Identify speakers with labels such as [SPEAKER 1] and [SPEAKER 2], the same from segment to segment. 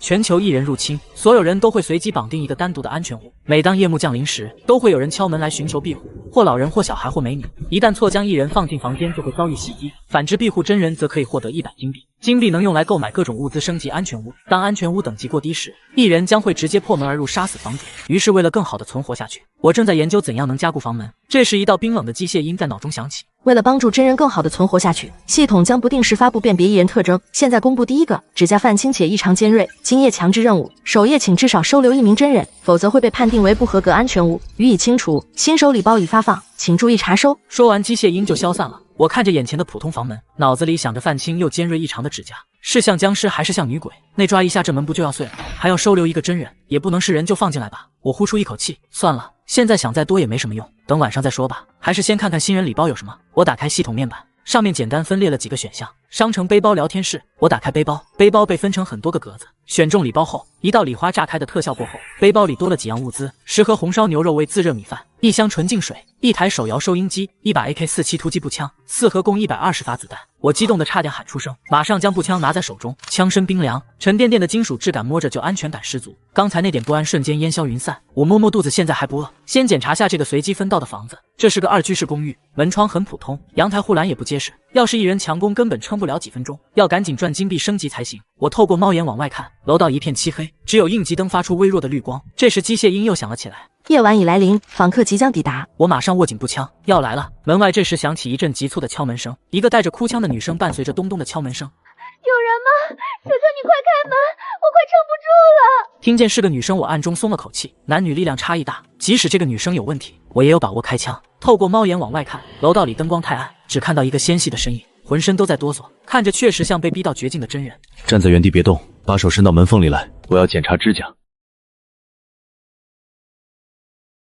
[SPEAKER 1] 全球艺人入侵，所有人都会随机绑定一个单独的安全屋。每当夜幕降临时，都会有人敲门来寻求庇护，或老人，或小孩，或美女。一旦错将艺人放进房间，就会遭遇袭击。反之，庇护真人则可以获得100金币。金币能用来购买各种物资，升级安全屋。当安全屋等级过低时，艺人将会直接破门而入，杀死房主。于是，为了更好的存活下去，我正在研究怎样能加固房门。这时，一道冰冷的机械音在脑中响起。
[SPEAKER 2] 为了帮助真人更好的存活下去，系统将不定时发布辨别艺人特征。现在公布第一个：指甲泛青且异常尖锐。今夜强制任务，首页请至少收留1名真人，否则会被判定为不合格安全屋，予以清除。新手礼包已发放，请注意查收。
[SPEAKER 1] 说完，机械音就消散了。我看着眼前的普通房门，脑子里想着泛青又尖锐异常的指甲，是像僵尸还是像女鬼？那抓一下这门不就要碎了？还要收留一个真人，也不能是人就放进来吧？我呼出一口气，算了，现在想再多也没什么用，等晚上再说吧。还是先看看新人礼包有什么。我打开系统面板，上面简单分列了几个选项：商城、背包、聊天室。我打开背包，背包被分成很多个格子。选中礼包后，一道礼花炸开的特效过后，背包里多了几样物资：10盒红烧牛肉味自热米饭，1箱纯净水，1台手摇收音机，1把 AK47突击步枪，4盒共120发子弹。我激动得差点喊出声，马上将步枪拿在手中，枪身冰凉，沉甸甸的金属质感，摸着就安全感十足。刚才那点不安瞬间烟消云散。我摸摸肚子，现在还不饿。先检查下这个随机分到的房子，这是个2居室公寓，门窗很普通，阳台护栏也不结实。要是一人强攻，根本撑不了几分钟，要赶紧赚金币升级才行。我透过猫眼往外看，楼道一片漆黑，只有应急灯发出微弱的绿光。这时机械音又响了起来。
[SPEAKER 2] 夜晚已来临，访客即将抵达。
[SPEAKER 1] 我马上握紧步枪，要来了。门外这时响起一阵急促的敲门声，一个带着哭腔的女声伴随着咚咚的敲门声。
[SPEAKER 3] 有人吗？求求你快开门，我快撑不住了。
[SPEAKER 1] 听见是个女生，我暗中松了口气。男女力量差异大，即使这个女生有问题，我也有把握开枪。透过猫眼往外看，楼道里灯光太暗，只看到一个纤细的身影，浑身都在哆嗦，看着确实像被逼到绝境的真人。
[SPEAKER 4] 站在原地别动，把手伸到门缝里来，我要检查指甲。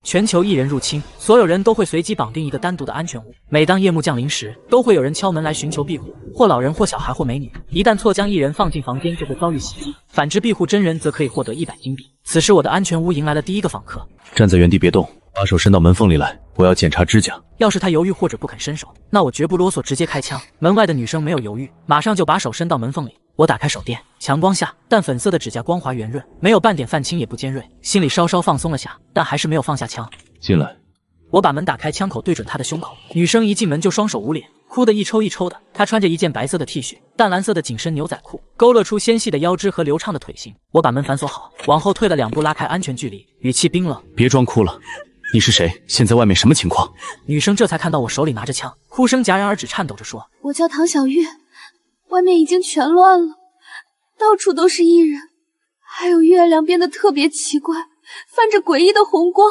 [SPEAKER 1] 全球艺人入侵，所有人都会随机绑定一个单独的安全屋。每当夜幕降临时，都会有人敲门来寻求庇护，或老人，或小孩，或美女。一旦错将艺人放进房间，就会遭遇袭击。反之，庇护真人则可以获得100金币。此时，我的安全屋迎来了第一个访客。
[SPEAKER 4] 站在原地别动，把手伸到门缝里来，我要检查指甲。
[SPEAKER 1] 要是他犹豫或者不肯伸手，那我绝不啰嗦，直接开枪。门外的女生没有犹豫，马上就把手伸到门缝里。我打开手电，强光下淡粉色的指甲光滑圆润，没有半点泛青，也不尖锐，心里稍稍放松了下，但还是没有放下枪。
[SPEAKER 4] 进来。
[SPEAKER 1] 我把门打开，枪口对准她的胸口。女生一进门就双手捂脸，哭得一抽一抽的。她穿着一件白色的 T 恤，淡蓝色的紧身牛仔裤，勾勒出纤细的腰肢和流畅的腿型。我把门反锁好，往后退了2步，拉开安全距离，语气冰冷：
[SPEAKER 4] 别装哭了，你是谁？现在外面什么情况？
[SPEAKER 1] 女生这才看到我手里拿着枪，哭声戛然而止，颤抖着说：
[SPEAKER 3] 我叫唐小月，外面已经全乱了，到处都是艺人，还有月亮变得特别奇怪，泛着诡异的红光，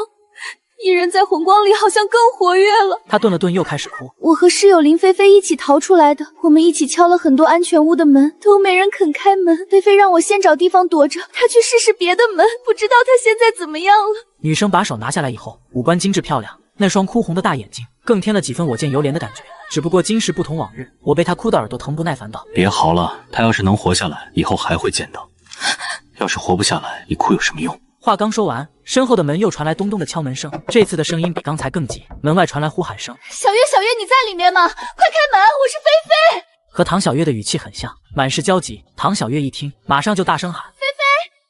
[SPEAKER 3] 艺人在红光里好像更活跃了。
[SPEAKER 1] 她顿了顿，又开始哭。
[SPEAKER 3] 我和室友林菲菲一起逃出来的，我们一起敲了很多安全屋的门，都没人肯开门。菲菲让我先找地方躲着，她去试试别的门，不知道她现在怎么样了。
[SPEAKER 1] 女生把手拿下来以后，五官精致漂亮，那双哭红的大眼睛更添了几分我见犹怜的感觉。只不过今时不同往日，我被她哭得耳朵疼，不耐烦道：
[SPEAKER 4] 别嚎了，她要是能活下来，以后还会见到；要是活不下来，你哭有什么用？
[SPEAKER 1] 话刚说完，身后的门又传来咚咚的敲门声，这次的声音比刚才更急。门外传来呼喊声：
[SPEAKER 3] 小月，小月，你在里面吗？快开门，我是菲菲。
[SPEAKER 1] 和唐小月的语气很像，满是焦急。唐小月一听，马上就大声喊：
[SPEAKER 3] 菲菲，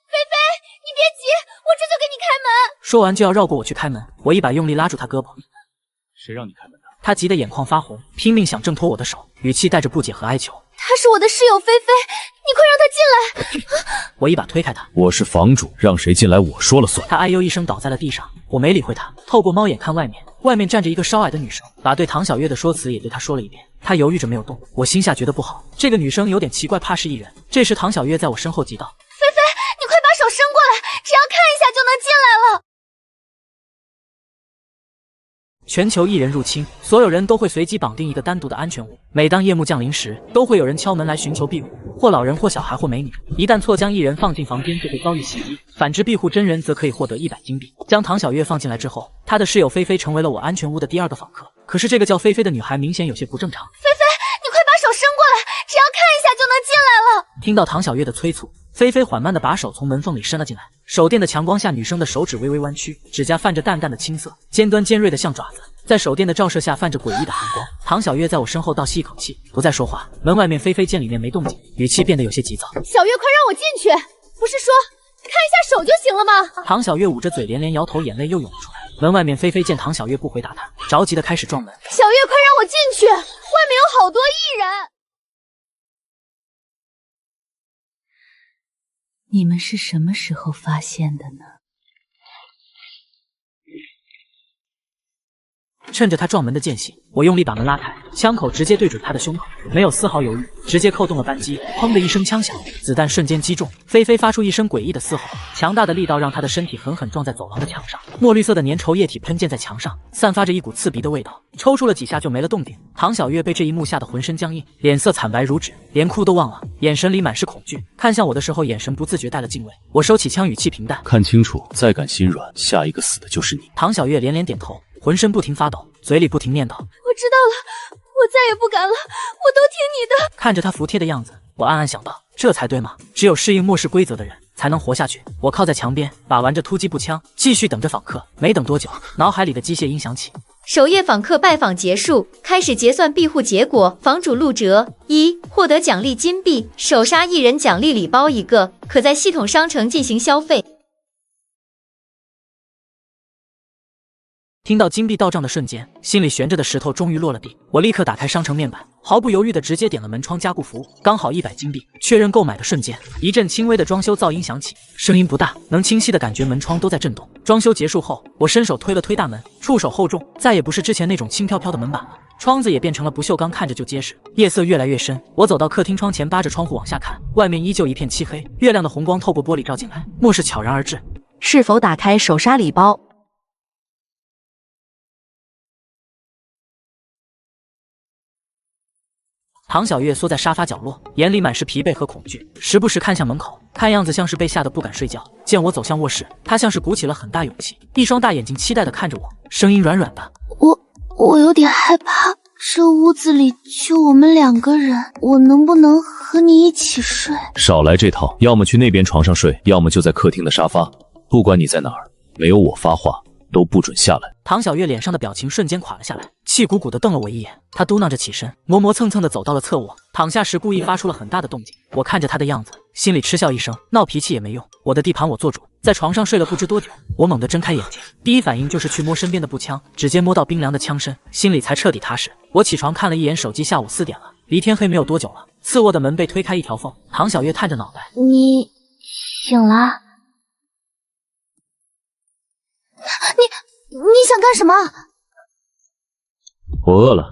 [SPEAKER 3] 菲菲，你别急，我这就给你开门。
[SPEAKER 1] 说完就要绕过我去开门，我一把用力拉住他胳膊。
[SPEAKER 4] 谁让你开门的？
[SPEAKER 1] 他急得眼眶发红，拼命想挣脱我的手，语气带着不解和哀求：
[SPEAKER 3] 她是我的室友菲菲，你快让她进来。
[SPEAKER 1] 我一把推开他：
[SPEAKER 4] 我是房主，让谁进来我说了算。
[SPEAKER 1] 他哎呦一声倒在了地上，我没理会他，透过猫眼看外面，外面站着一个稍矮的女生，把对唐小月的说辞也对她说了一遍。她犹豫着没有动，我心下觉得不好，这个女生有点奇怪，怕是艺人。这时唐小月在我身后急道：
[SPEAKER 3] 菲菲，你快把手伸过来，只要看一下就能进来了。
[SPEAKER 1] 全球艺人入侵，所有人都会随机绑定一个单独的安全屋。每当夜幕降临时，都会有人敲门来寻求庇护，或老人，或小孩，或美女。一旦错将艺人放进房间，就会遭遇袭击。反之，庇护真人则可以获得100金币。将唐小月放进来之后，她的室友菲菲成为了我安全屋的第2个访客。可是这个叫菲菲的女孩明显有些不正常。
[SPEAKER 3] 菲菲，你快把手伸过来，只要看一下就能进来了。
[SPEAKER 1] 听到唐小月的催促，菲菲缓慢地把手从门缝里伸了进来。手电的强光下，女生的手指微微弯曲，指甲泛着淡淡的青色，尖端尖锐的像爪子。在手电的照射下，泛着诡异的寒光。唐小月在我身后倒吸一口气，不再说话。门外面菲菲见里面没动静，语气变得有些急躁：
[SPEAKER 3] 小月，快让我进去。不是说看一下手就行了吗？
[SPEAKER 1] 唐小月捂着嘴连连摇头，眼泪又涌了出来。门外面菲菲见唐小月不回答她，着急的开始撞门。
[SPEAKER 3] 小月，快让我进去，外面有好多艺人。
[SPEAKER 5] 你们是什么时候发现的呢？
[SPEAKER 1] 趁着他撞门的间隙，我用力把门拉开，枪口直接对准他的胸口，没有丝毫犹豫，直接扣动了扳机。砰的一声枪响，子弹瞬间击中，菲菲发出一声诡异的嘶吼，强大的力道让她的身体狠狠撞在走廊的墙上，墨绿色的粘稠液体喷溅在墙上，散发着一股刺鼻的味道。抽搐了几下就没了动静。唐小月被这一幕吓得浑身僵硬，脸色惨白如纸，连哭都忘了，眼神里满是恐惧，看向我的时候眼神不自觉带了敬畏。我收起枪，语气平淡，
[SPEAKER 4] 看清楚，再敢心软，下一个死的就是你。
[SPEAKER 1] 唐小月连连点头，浑身不停发抖，嘴里不停念叨：
[SPEAKER 3] 我知道了，我再也不敢了，我都听你的。
[SPEAKER 1] 看着他服帖的样子，我暗暗想到，这才对嘛，只有适应末世规则的人才能活下去。我靠在墙边，把玩着突击步枪，继续等着访客。没等多久，脑海里的机械音响起。
[SPEAKER 6] 首页访客拜访结束，开始结算庇护结果。房主陆哲1获得奖励金币，首杀一人奖励礼包1个，可在系统商城进行消费。
[SPEAKER 1] 听到金币到账的瞬间，心里悬着的石头终于落了地。我立刻打开商城面板，毫不犹豫的直接点了门窗加固服务，刚好100金币。确认购买的瞬间，一阵轻微的装修噪音响起，声音不大，能清晰的感觉门窗都在震动。装修结束后，我伸手推了推大门，触手厚重，再也不是之前那种轻飘飘的门板了，窗子也变成了不锈钢，看着就结实。夜色越来越深，我走到客厅窗前，扒着窗户往下看，外面依旧一片漆黑，月亮的红光透过玻璃照进来，末世悄然而至。
[SPEAKER 2] 是否打开首杀礼包？
[SPEAKER 1] 唐小月缩在沙发角落，眼里满是疲惫和恐惧，时不时看向门口，看样子像是被吓得不敢睡觉。见我走向卧室，她像是鼓起了很大勇气，一双大眼睛期待地看着我，声音软软的：
[SPEAKER 3] 我有点害怕，这屋子里就我们2个人，我能不能和你一起睡？
[SPEAKER 4] 少来这套，要么去那边床上睡，要么就在客厅的沙发，不管你在哪儿，没有我发话都不准下来。
[SPEAKER 1] 唐小月脸上的表情瞬间垮了下来，气鼓鼓地瞪了我一眼，她嘟囔着起身，磨磨蹭蹭地走到了侧卧，躺下时故意发出了很大的动静。我看着她的样子，心里嗤笑一声，闹脾气也没用，我的地盘我做主。在床上睡了不知多久，我猛地睁开眼睛，第一反应就是去摸身边的步枪，指尖摸到冰凉的枪身，心里才彻底踏实。我起床看了一眼手机，下午4点了，离天黑没有多久了。次卧的门被推开一条缝，唐小月探着脑袋：
[SPEAKER 3] 你醒了？你想干什么？
[SPEAKER 4] 我饿了，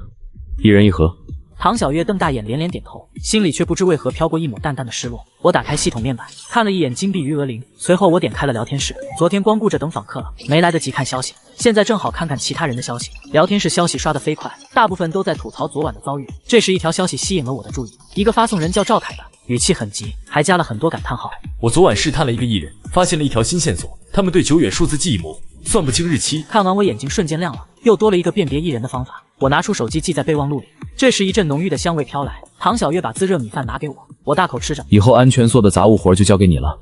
[SPEAKER 4] 一人一盒。
[SPEAKER 1] 唐小月瞪大眼，连连点头，心里却不知为何飘过一抹淡淡的失落。我打开系统面板，看了一眼金币余额0，随后我点开了聊天室。昨天光顾着等访客了，没来得及看消息，现在正好看看其他人的消息。聊天室消息刷得飞快，大部分都在吐槽昨晚的遭遇。这时一条消息吸引了我的注意，一个发送人叫赵凯的，语气很急，还加了很多感叹号。
[SPEAKER 7] 我昨晚试探了一个艺人，发现了一条新线索，他们对久远数字记忆模糊，算不清日期。
[SPEAKER 1] 看完我眼睛瞬间亮了，又多了一个辨别艺人的方法。我拿出手机记在备忘录里。这时一阵浓郁的香味飘来，唐小月把自热米饭拿给我，我大口吃着。
[SPEAKER 4] 以后安全做的杂物活就交给你了。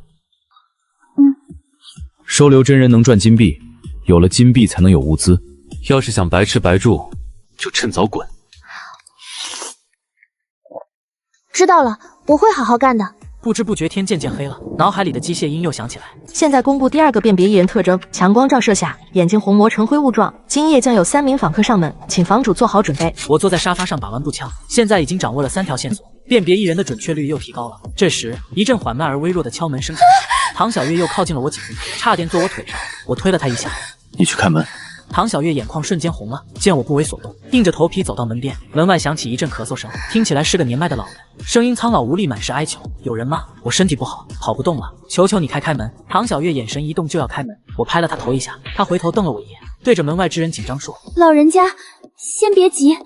[SPEAKER 4] 收留真人能赚金币，有了金币才能有物资。
[SPEAKER 7] 要是想白吃白住，就趁早滚。
[SPEAKER 3] 知道了，我会好好干的。
[SPEAKER 1] 不知不觉天渐渐黑了，脑海里的机械音又响起来。
[SPEAKER 2] 现在公布第2个辨别艺人特征：强光照射下，眼睛红磨成灰雾状。今夜将有3名访客上门，请房主做好准备。
[SPEAKER 1] 我坐在沙发上把玩步枪，现在已经掌握了3条线索，辨别艺人的准确率又提高了。这时，一阵缓慢而微弱的敲门声响起，唐小月又靠近了我几步，差点坐我腿上。我推了她一下，
[SPEAKER 4] 你去开门。
[SPEAKER 1] 唐小月眼眶瞬间红了，见我不为所动，硬着头皮走到门边。门外响起一阵咳嗽声，听起来是个年迈的老人，声音苍老无力，满是哀求：“有人吗？我身体不好，跑不动了，求求你开门。”唐小月眼神一动就要开门，我拍了她头一下，她回头瞪了我一眼，对着门外之人紧张说：“
[SPEAKER 3] 老人家，先别急，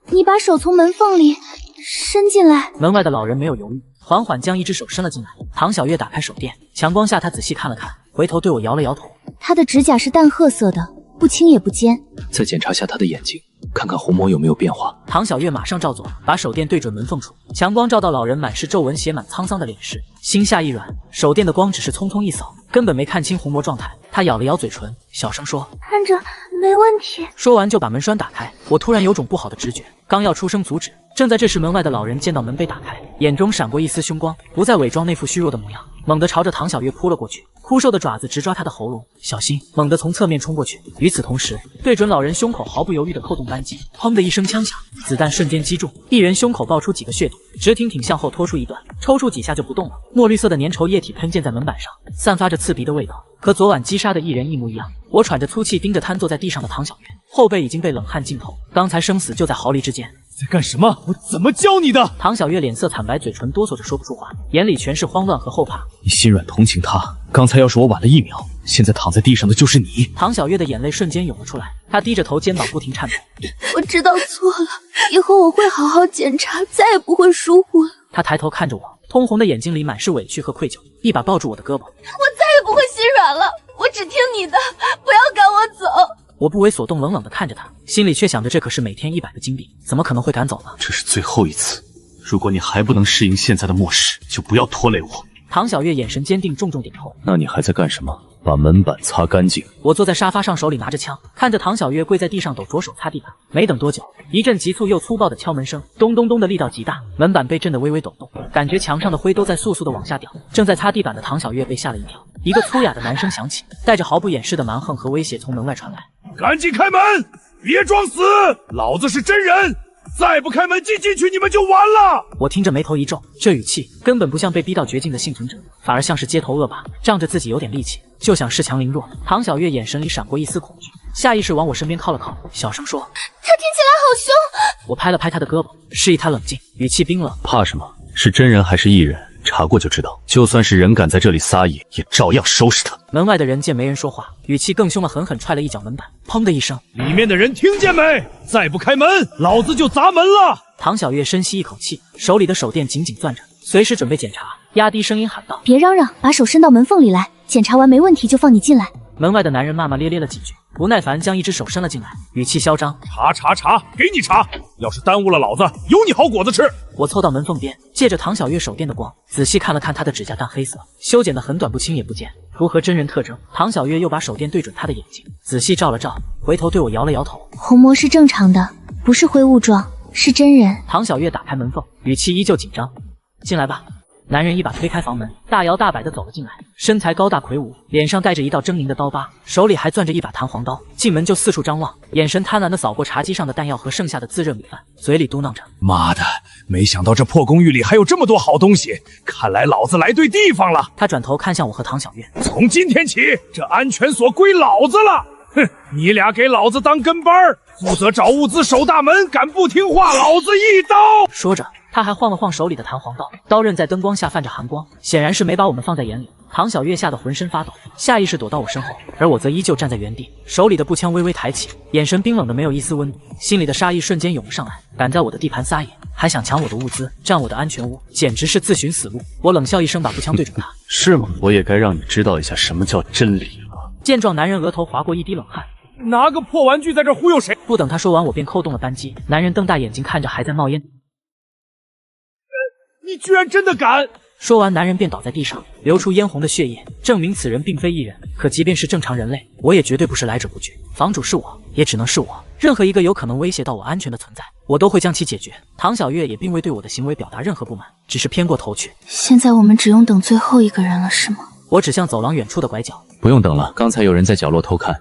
[SPEAKER 3] 你把手从门缝里伸进来。”
[SPEAKER 1] 门外的老人没有犹豫，缓缓将一只手伸了进来。唐小月打开手电，强光下她仔细看了看，回头对我摇了摇头。
[SPEAKER 3] 他的指甲是淡褐色的，不青也不尖。
[SPEAKER 4] 再检查下他的眼睛，看看虹膜有没有变化。
[SPEAKER 1] 唐小月马上照做，把手电对准门缝处，强光照到老人满是皱纹、写满沧桑的脸时，心下一软，手电的光只是匆匆一扫，根本没看清虹膜状态。他咬了咬嘴唇，小声说：“
[SPEAKER 3] 看着没问题。”说
[SPEAKER 1] 完就把门栓打开。我突然有种不好的直觉，刚要出声阻止，正在这时，门外的老人见到门被打开，眼中闪过一丝凶光，不再伪装那副虚弱的模样，猛地朝着唐小月扑了过去，枯瘦的爪子直抓她的喉咙。小心！猛地从侧面冲过去，与此同时，对准老人胸口毫不犹豫地扣动扳机，砰的一声枪响，子弹瞬间击中，一人胸口爆出几个血洞，直挺挺向后拖出一段，抽搐几下就不动了。墨绿色的粘稠液体喷溅在门板上，散发着刺鼻的味道，和昨晚击杀的一人一模一样。我喘着粗气盯着瘫坐在地上的唐小月，后背已经被冷汗浸透，刚才生死就在毫厘之间。
[SPEAKER 8] 在干什么？我怎么教你的？
[SPEAKER 1] 唐小月脸色惨白，嘴唇哆嗦着说不出话，眼里全是慌乱和后怕。
[SPEAKER 4] 你心软同情他，刚才要是我晚了1秒，现在躺在地上的就是你。
[SPEAKER 1] 唐小月的眼泪瞬间涌了出来，她低着头，肩膀不停颤抖。
[SPEAKER 3] 我知道错了，以后我会好好检查，再也不会疏忽了。
[SPEAKER 1] 她抬头看着我，通红的眼睛里满是委屈和愧疚，一把抱住我的胳膊。
[SPEAKER 3] 我再也不会心软了，我只听你的，不要赶我走。
[SPEAKER 1] 我不为所动，冷冷地看着他，心里却想着这可是每天100个金币，怎么可能会赶走呢？
[SPEAKER 4] 这是最后一次，如果你还不能适应现在的末世，就不要拖累我。
[SPEAKER 1] 唐小月眼神坚定，重重点头。
[SPEAKER 4] 那你还在干什么？把门板擦干净。
[SPEAKER 1] 我坐在沙发上，手里拿着枪，看着唐小月跪在地上抖，着手擦地板。没等多久，一阵急促又粗暴的敲门声，咚咚咚的力道极大，门板被震得微微抖动，感觉墙上的灰都在簌簌的往下掉。正在擦地板的唐小月被吓了一跳，一个粗哑的男声响起，带着毫不掩饰的蛮横和威胁从门外传来。
[SPEAKER 8] 赶紧开门，别装死！老子是真人，再不开门进去你们就完了！
[SPEAKER 1] 我听着眉头一皱，这语气根本不像被逼到绝境的幸存者，反而像是街头恶霸，仗着自己有点力气就想恃强凌弱。唐小月眼神里闪过一丝恐惧，下意识往我身边靠了靠，小声说：“
[SPEAKER 3] 他听起来好凶。”
[SPEAKER 1] 我拍了拍他的胳膊，示意他冷静，语气冰冷：“
[SPEAKER 4] 怕什么？是真人还是异人？查过就知道。就算是人敢在这里撒野，也照样收拾他。”
[SPEAKER 1] 门外的人见没人说话，语气更凶了，狠狠踹了一脚门板，砰的一声，
[SPEAKER 8] 里面的人听见没？再不开门，老子就砸门了！
[SPEAKER 1] 唐小月深吸一口气，手里的手电紧紧攥着，随时准备检查，压低声音喊道：“
[SPEAKER 3] 别嚷嚷，把手伸到门缝里来，检查完没问题就放你进来。”
[SPEAKER 1] 门外的男人骂骂咧咧了几句，不耐烦将一只手伸了进来，语气嚣张：“
[SPEAKER 8] 查，给你查！要是耽误了老子，有你好果子吃！”
[SPEAKER 1] 我凑到门缝边，借着唐小月手电的光，仔细看了看她的指甲淡黑色，修剪得很短，不清也不见，符合真人特征。唐小月又把手电对准她的眼睛，仔细照了照，回头对我摇了摇头：“
[SPEAKER 3] 虹膜是正常的，不是灰雾状，是真人。”
[SPEAKER 1] 唐小月打开门缝，语气依旧紧张：“进来吧。”男人一把推开房门，大摇大摆地走了进来，身材高大魁梧，脸上带着一道狰狞的刀疤，手里还攥着一把弹簧刀。进门就四处张望，眼神贪婪地扫过茶几上的弹药和剩下的自热米饭，嘴里嘟囔着：“
[SPEAKER 8] 妈的，没想到这破公寓里还有这么多好东西，看来老子来对地方了。”
[SPEAKER 1] 他转头看向我和唐小月：“
[SPEAKER 8] 从今天起，这安全所归老子了。哼，你俩给老子当跟班，负责找物资、守大门，敢不听话，老子一刀！”
[SPEAKER 1] 说着，他还晃了晃手里的弹簧刀，刀刃在灯光下泛着寒光，显然是没把我们放在眼里。唐小月吓得浑身发抖，下意识躲到我身后，而我则依旧站在原地，手里的步枪微微抬起，眼神冰冷的没有一丝温度，心里的杀意瞬间涌了上来。敢在我的地盘撒野，还想抢我的物资，占我的安全屋，简直是自寻死路！我冷笑一声，把步枪对准他：“
[SPEAKER 4] 是吗？我也该让你知道一下什么叫真理了。”
[SPEAKER 1] 见状，男人额头划过一滴冷汗。
[SPEAKER 8] 拿个破玩具在这忽悠谁？
[SPEAKER 1] 不等他说完，我便扣动了扳机。男人瞪大眼睛看着还在冒烟。
[SPEAKER 8] 你居然真的敢！
[SPEAKER 1] 说完，男人便倒在地上，流出嫣红的血液，证明此人并非异人。可即便是正常人类，我也绝对不是来者不拒。房主是我，也只能是我。任何一个有可能威胁到我安全的存在，我都会将其解决。唐小月也并未对我的行为表达任何不满，只是偏过头去。
[SPEAKER 3] 现在我们只用等最后一个人了，是吗？
[SPEAKER 1] 我指向走廊远处的拐角。
[SPEAKER 4] 不用等了，刚才有人在角落偷看，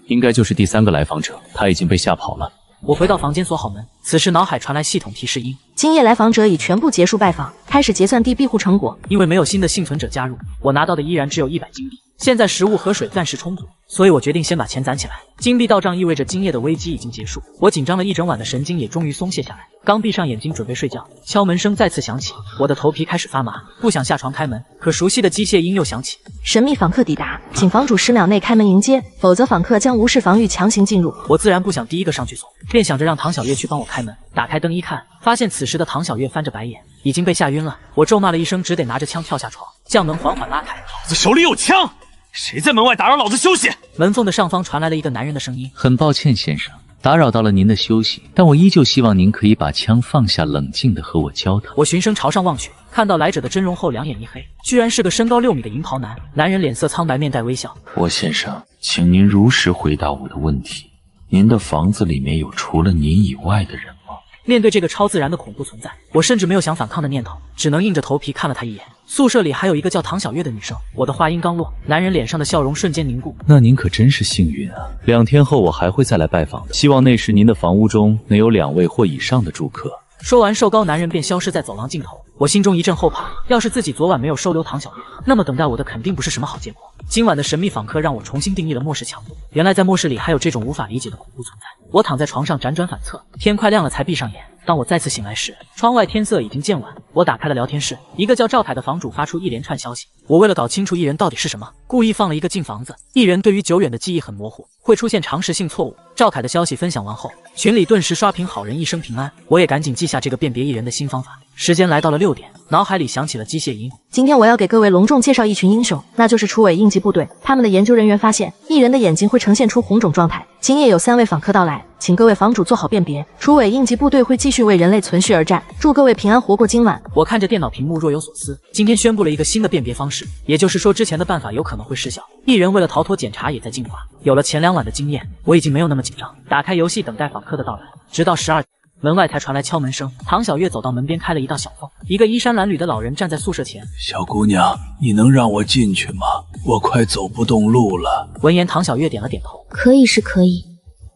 [SPEAKER 4] 应该就是第3个来访者，他已经被吓跑了。
[SPEAKER 1] 我回到房间锁好门，此时脑海传来系统提示音：
[SPEAKER 2] 今夜来访者已全部结束拜访，开始结算地庇护成果。
[SPEAKER 1] 因为没有新的幸存者加入，我拿到的依然只有100金币。现在食物和水暂时充足，所以我决定先把钱攒起来。金币到账意味着今夜的危机已经结束，我紧张了一整晚的神经也终于松懈下来。刚闭上眼睛准备睡觉，敲门声再次响起，我的头皮开始发麻，不想下床开门，可熟悉的机械音又响起：
[SPEAKER 2] 神秘访客抵达，请房主10秒内开门迎接，否则访客将无视防御强行进入。
[SPEAKER 1] 我自然不想第一个上去锁，便想着让唐小月去帮我开门。打开灯一看，发现此时的唐小月翻着白眼，已经被吓晕了。我咒骂了一声，只得拿着枪跳下床，将门缓缓拉开。
[SPEAKER 8] 老子手里有枪，谁在门外打扰老子休息？
[SPEAKER 1] 门缝的上方传来了一个男人的声音：
[SPEAKER 5] 很抱歉，先生，打扰到了您的休息，但我依旧希望您可以把枪放下，冷静地和我交谈。
[SPEAKER 1] 我循声朝上望去，看到来者的真容后，两眼一黑，居然是个身高6米的银袍男。男人脸色苍白，面带微笑：
[SPEAKER 9] 我先生，请您如实回答我的问题。您的房子里面有除了您以外的人吗？
[SPEAKER 1] 面对这个超自然的恐怖存在，我甚至没有想反抗的念头，只能硬着头皮看了他一眼。宿舍里还有一个叫唐小月的女生。我的话音刚落，男人脸上的笑容瞬间凝固。
[SPEAKER 5] 那您可真是幸运啊！2天后我还会再来拜访，希望那时您的房屋中能有2位或以上的住客。
[SPEAKER 1] 说完，瘦高男人便消失在走廊尽头。我心中一阵后怕，要是自己昨晚没有收留唐小月，那么等待我的肯定不是什么好结果。今晚的神秘访客让我重新定义了末世强度。原来在末世里还有这种无法理解的恐怖存在。我躺在床上辗转反侧，天快亮了才闭上眼。当我再次醒来时，窗外天色已经渐晚。我打开了聊天室，一个叫赵凯的房主发出一连串消息。我为了搞清楚艺人到底是什么，故意放了一个进房子。艺人对于久远的记忆很模糊，会出现常识性错误。赵凯的消息分享完后，群里顿时刷屏好人一生平安。我也赶紧记下这个辨别艺人的新方法。时间来到了6点，脑海里响起了机械音。
[SPEAKER 2] 今天我要给各位隆重介绍一群英雄，那就是初尾应急部队。他们的研究人员发现，艺人的眼睛会呈现出红肿状态。今夜有3位访客到来，请各位房主做好辨别。初尾应急部队会继续为人类存续而战，祝各位平安活过今晚。
[SPEAKER 1] 我看着电脑屏幕若有所思，今天宣布了一个新的辨别方式，也就是说之前的办法有可能会失效。艺人为了逃脱检查也在进化，有了前2晚的经验，我已经没有那么紧张。打开游戏等待访客的到来，直到12点。门外才传来敲门声，唐小月走到门边开了一道小缝，一个衣衫褴褛的老人站在宿舍前。
[SPEAKER 9] 小姑娘，你能让我进去吗？我快走不动路了。
[SPEAKER 1] 闻言，唐小月点了点头，
[SPEAKER 3] 可以是可以，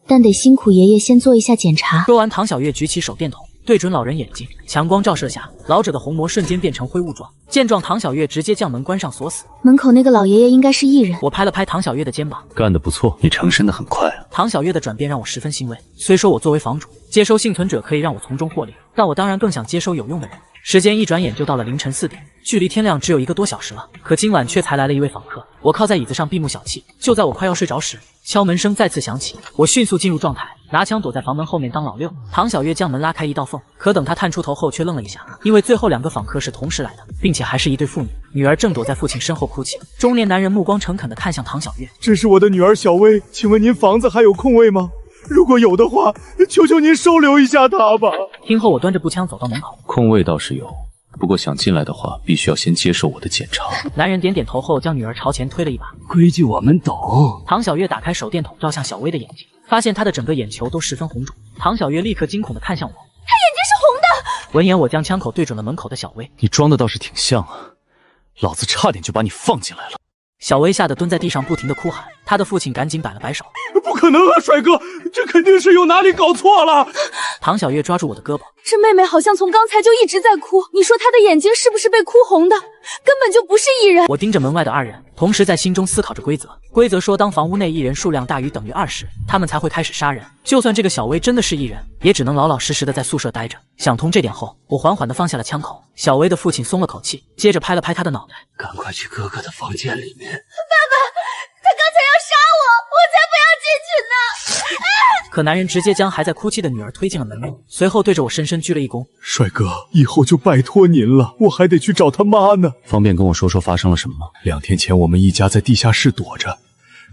[SPEAKER 3] 但得辛苦爷爷先做一下检查。
[SPEAKER 1] 说完，唐小月举起手电筒对准老人眼睛，强光照射下，老者的虹膜瞬间变成灰雾状。见状，唐小月直接将门关上锁死。
[SPEAKER 3] 门口那个老爷爷应该是艺人。
[SPEAKER 1] 我拍了拍唐小月的肩膀，
[SPEAKER 5] 干得不错，你成身的很快啊。
[SPEAKER 1] 唐小月的转变让我十分欣慰。虽说我作为房主，接收幸存者可以让我从中获利，但我当然更想接收有用的人。时间一转眼就到了凌晨4点，距离天亮只有1个多小时了，可今晚却才来了一位访客。我靠在椅子上闭目小憩，就在我快要睡着时，敲门声再次响起。我迅速进入状态，拿枪躲在房门后面当老六。唐小月将门拉开一道缝，可等她探出头后却愣了一下，因为最后2个访客是同时来的，并且还是一对父女，女儿正躲在父亲身后哭泣。中年男人目光诚恳地看向唐小月：“
[SPEAKER 8] 这是我的女儿小薇，请问您房子还有空位吗？如果有的话，求求您收留一下她吧。”
[SPEAKER 1] 听后，我端着步枪走到门口，
[SPEAKER 5] 空位倒是有，不过想进来的话，必须要先接受我的检查。
[SPEAKER 1] 男人点点头后，将女儿朝前推了一把。
[SPEAKER 9] 规矩我们懂。
[SPEAKER 1] 唐小月打开手电筒照向小薇的眼睛，发现她的整个眼球都十分红肿。唐小月立刻惊恐地看向我，她眼
[SPEAKER 3] 睛是红的。
[SPEAKER 1] 闻言，我将枪口对准了门口的小薇。
[SPEAKER 5] 你装的倒是挺像啊，老子差点就把你放进来了。
[SPEAKER 1] 小薇吓得蹲在地上不停地哭喊，她的父亲赶紧摆了摆手：“
[SPEAKER 8] 不可能啊，帅哥，这肯定是有哪里搞错了。”
[SPEAKER 1] 唐小月抓住我的胳膊：“
[SPEAKER 3] 这妹妹好像从刚才就一直在哭，你说她的眼睛是不是被哭红的？根本就不是艺人。”
[SPEAKER 1] 我盯着门外的2人，同时在心中思考着规则。规则说，当房屋内艺人数量大于等于2时，他们才会开始杀人。就算这个小薇真的是艺人，也只能老老实实的在宿舍待着。想通这点后，我缓缓地放下了枪口。小薇的父亲松了口气，接着拍了拍他的脑袋：“
[SPEAKER 9] 赶快去哥哥的房间里面。”
[SPEAKER 3] 爸爸，他刚才要杀我才不要进去呢！
[SPEAKER 1] 可男人直接将还在哭泣的女儿推进了门内，随后对着我深深鞠了一躬：“
[SPEAKER 8] 帅哥，以后就拜托您了，我还得去找他妈呢。”
[SPEAKER 5] 方便跟我说说发生了什么吗
[SPEAKER 8] ？2天前我们一家在地下室躲着，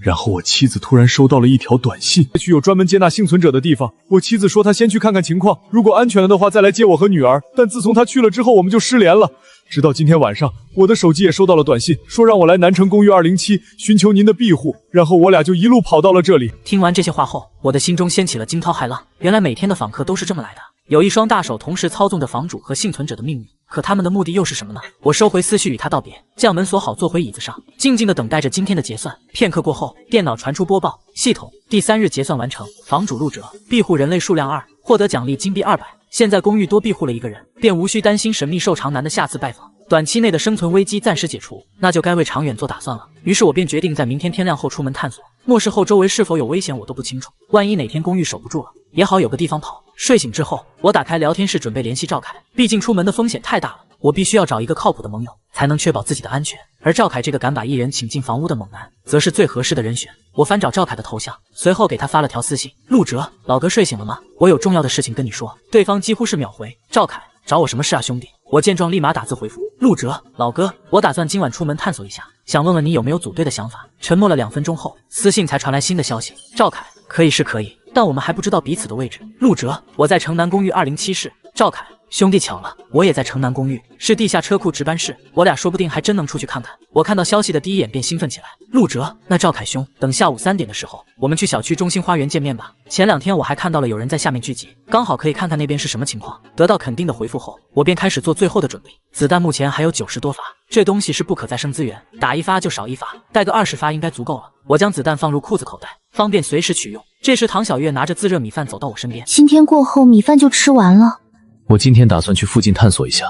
[SPEAKER 8] 然后我妻子突然收到了一条短信，去有专门接纳幸存者的地方。我妻子说她先去看看情况，如果安全了的话再来接我和女儿。但自从她去了之后，我们就失联了。直到今天晚上，我的手机也收到了短信，说让我来南城公寓207寻求您的庇护，然后我俩就一路跑到了这里。
[SPEAKER 1] 听完这些话后，我的心中掀起了惊涛骇浪。原来每天的访客都是这么来的，有一双大手同时操纵着房主和幸存者的命运。可他们的目的又是什么呢？我收回思绪与他道别，将门锁好，坐回椅子上，静静地等待着今天的结算。片刻过后，电脑传出播报：系统第3日结算完成，房主陆哲庇护人类数量2，获得奖励金币200。现在公寓多庇护了1个人，便无需担心神秘瘦长男的下次拜访。短期内的生存危机暂时解除，那就该为长远做打算了。于是我便决定在明天天亮后出门探索。末世后周围是否有危险我都不清楚，万一哪天公寓守不住了，也好有个地方跑。睡醒之后，我打开聊天室准备联系赵凯，毕竟出门的风险太大了，我必须要找一个靠谱的盟友，才能确保自己的安全。而赵凯这个敢把艺人请进房屋的猛男，则是最合适的人选。我翻找赵凯的头像，随后给他发了条私信：陆哲，老哥睡醒了吗？我有重要的事情跟你说。对方几乎是秒回：赵凯，找我什么事啊兄弟？我见状立马打字回复：陆哲，老哥，我打算今晚出门探索一下，想问问你有没有组队的想法。沉默了2分钟后，私信才传来新的消息：赵凯，可以是可以，但我们还不知道彼此的位置。陆哲，我在城南公寓207室。赵凯，兄弟，巧了，我也在城南公寓，是地下车库值班室，我俩说不定还真能出去看看。我看到消息的第一眼便兴奋起来。陆哲，那赵凯兄，等下午3点的时候，我们去小区中心花园见面吧。前2天我还看到了有人在下面聚集，刚好可以看看那边是什么情况。得到肯定的回复后，我便开始做最后的准备。子弹目前还有90多发，这东西是不可再生资源，打1发就少1发，带个20发应该足够了。我将子弹放入裤子口袋，方便随时取用。这时唐小月拿着自热米饭走到我身边，
[SPEAKER 3] 今天过后米饭就吃完了。
[SPEAKER 4] 我今天打算去附近探索一下，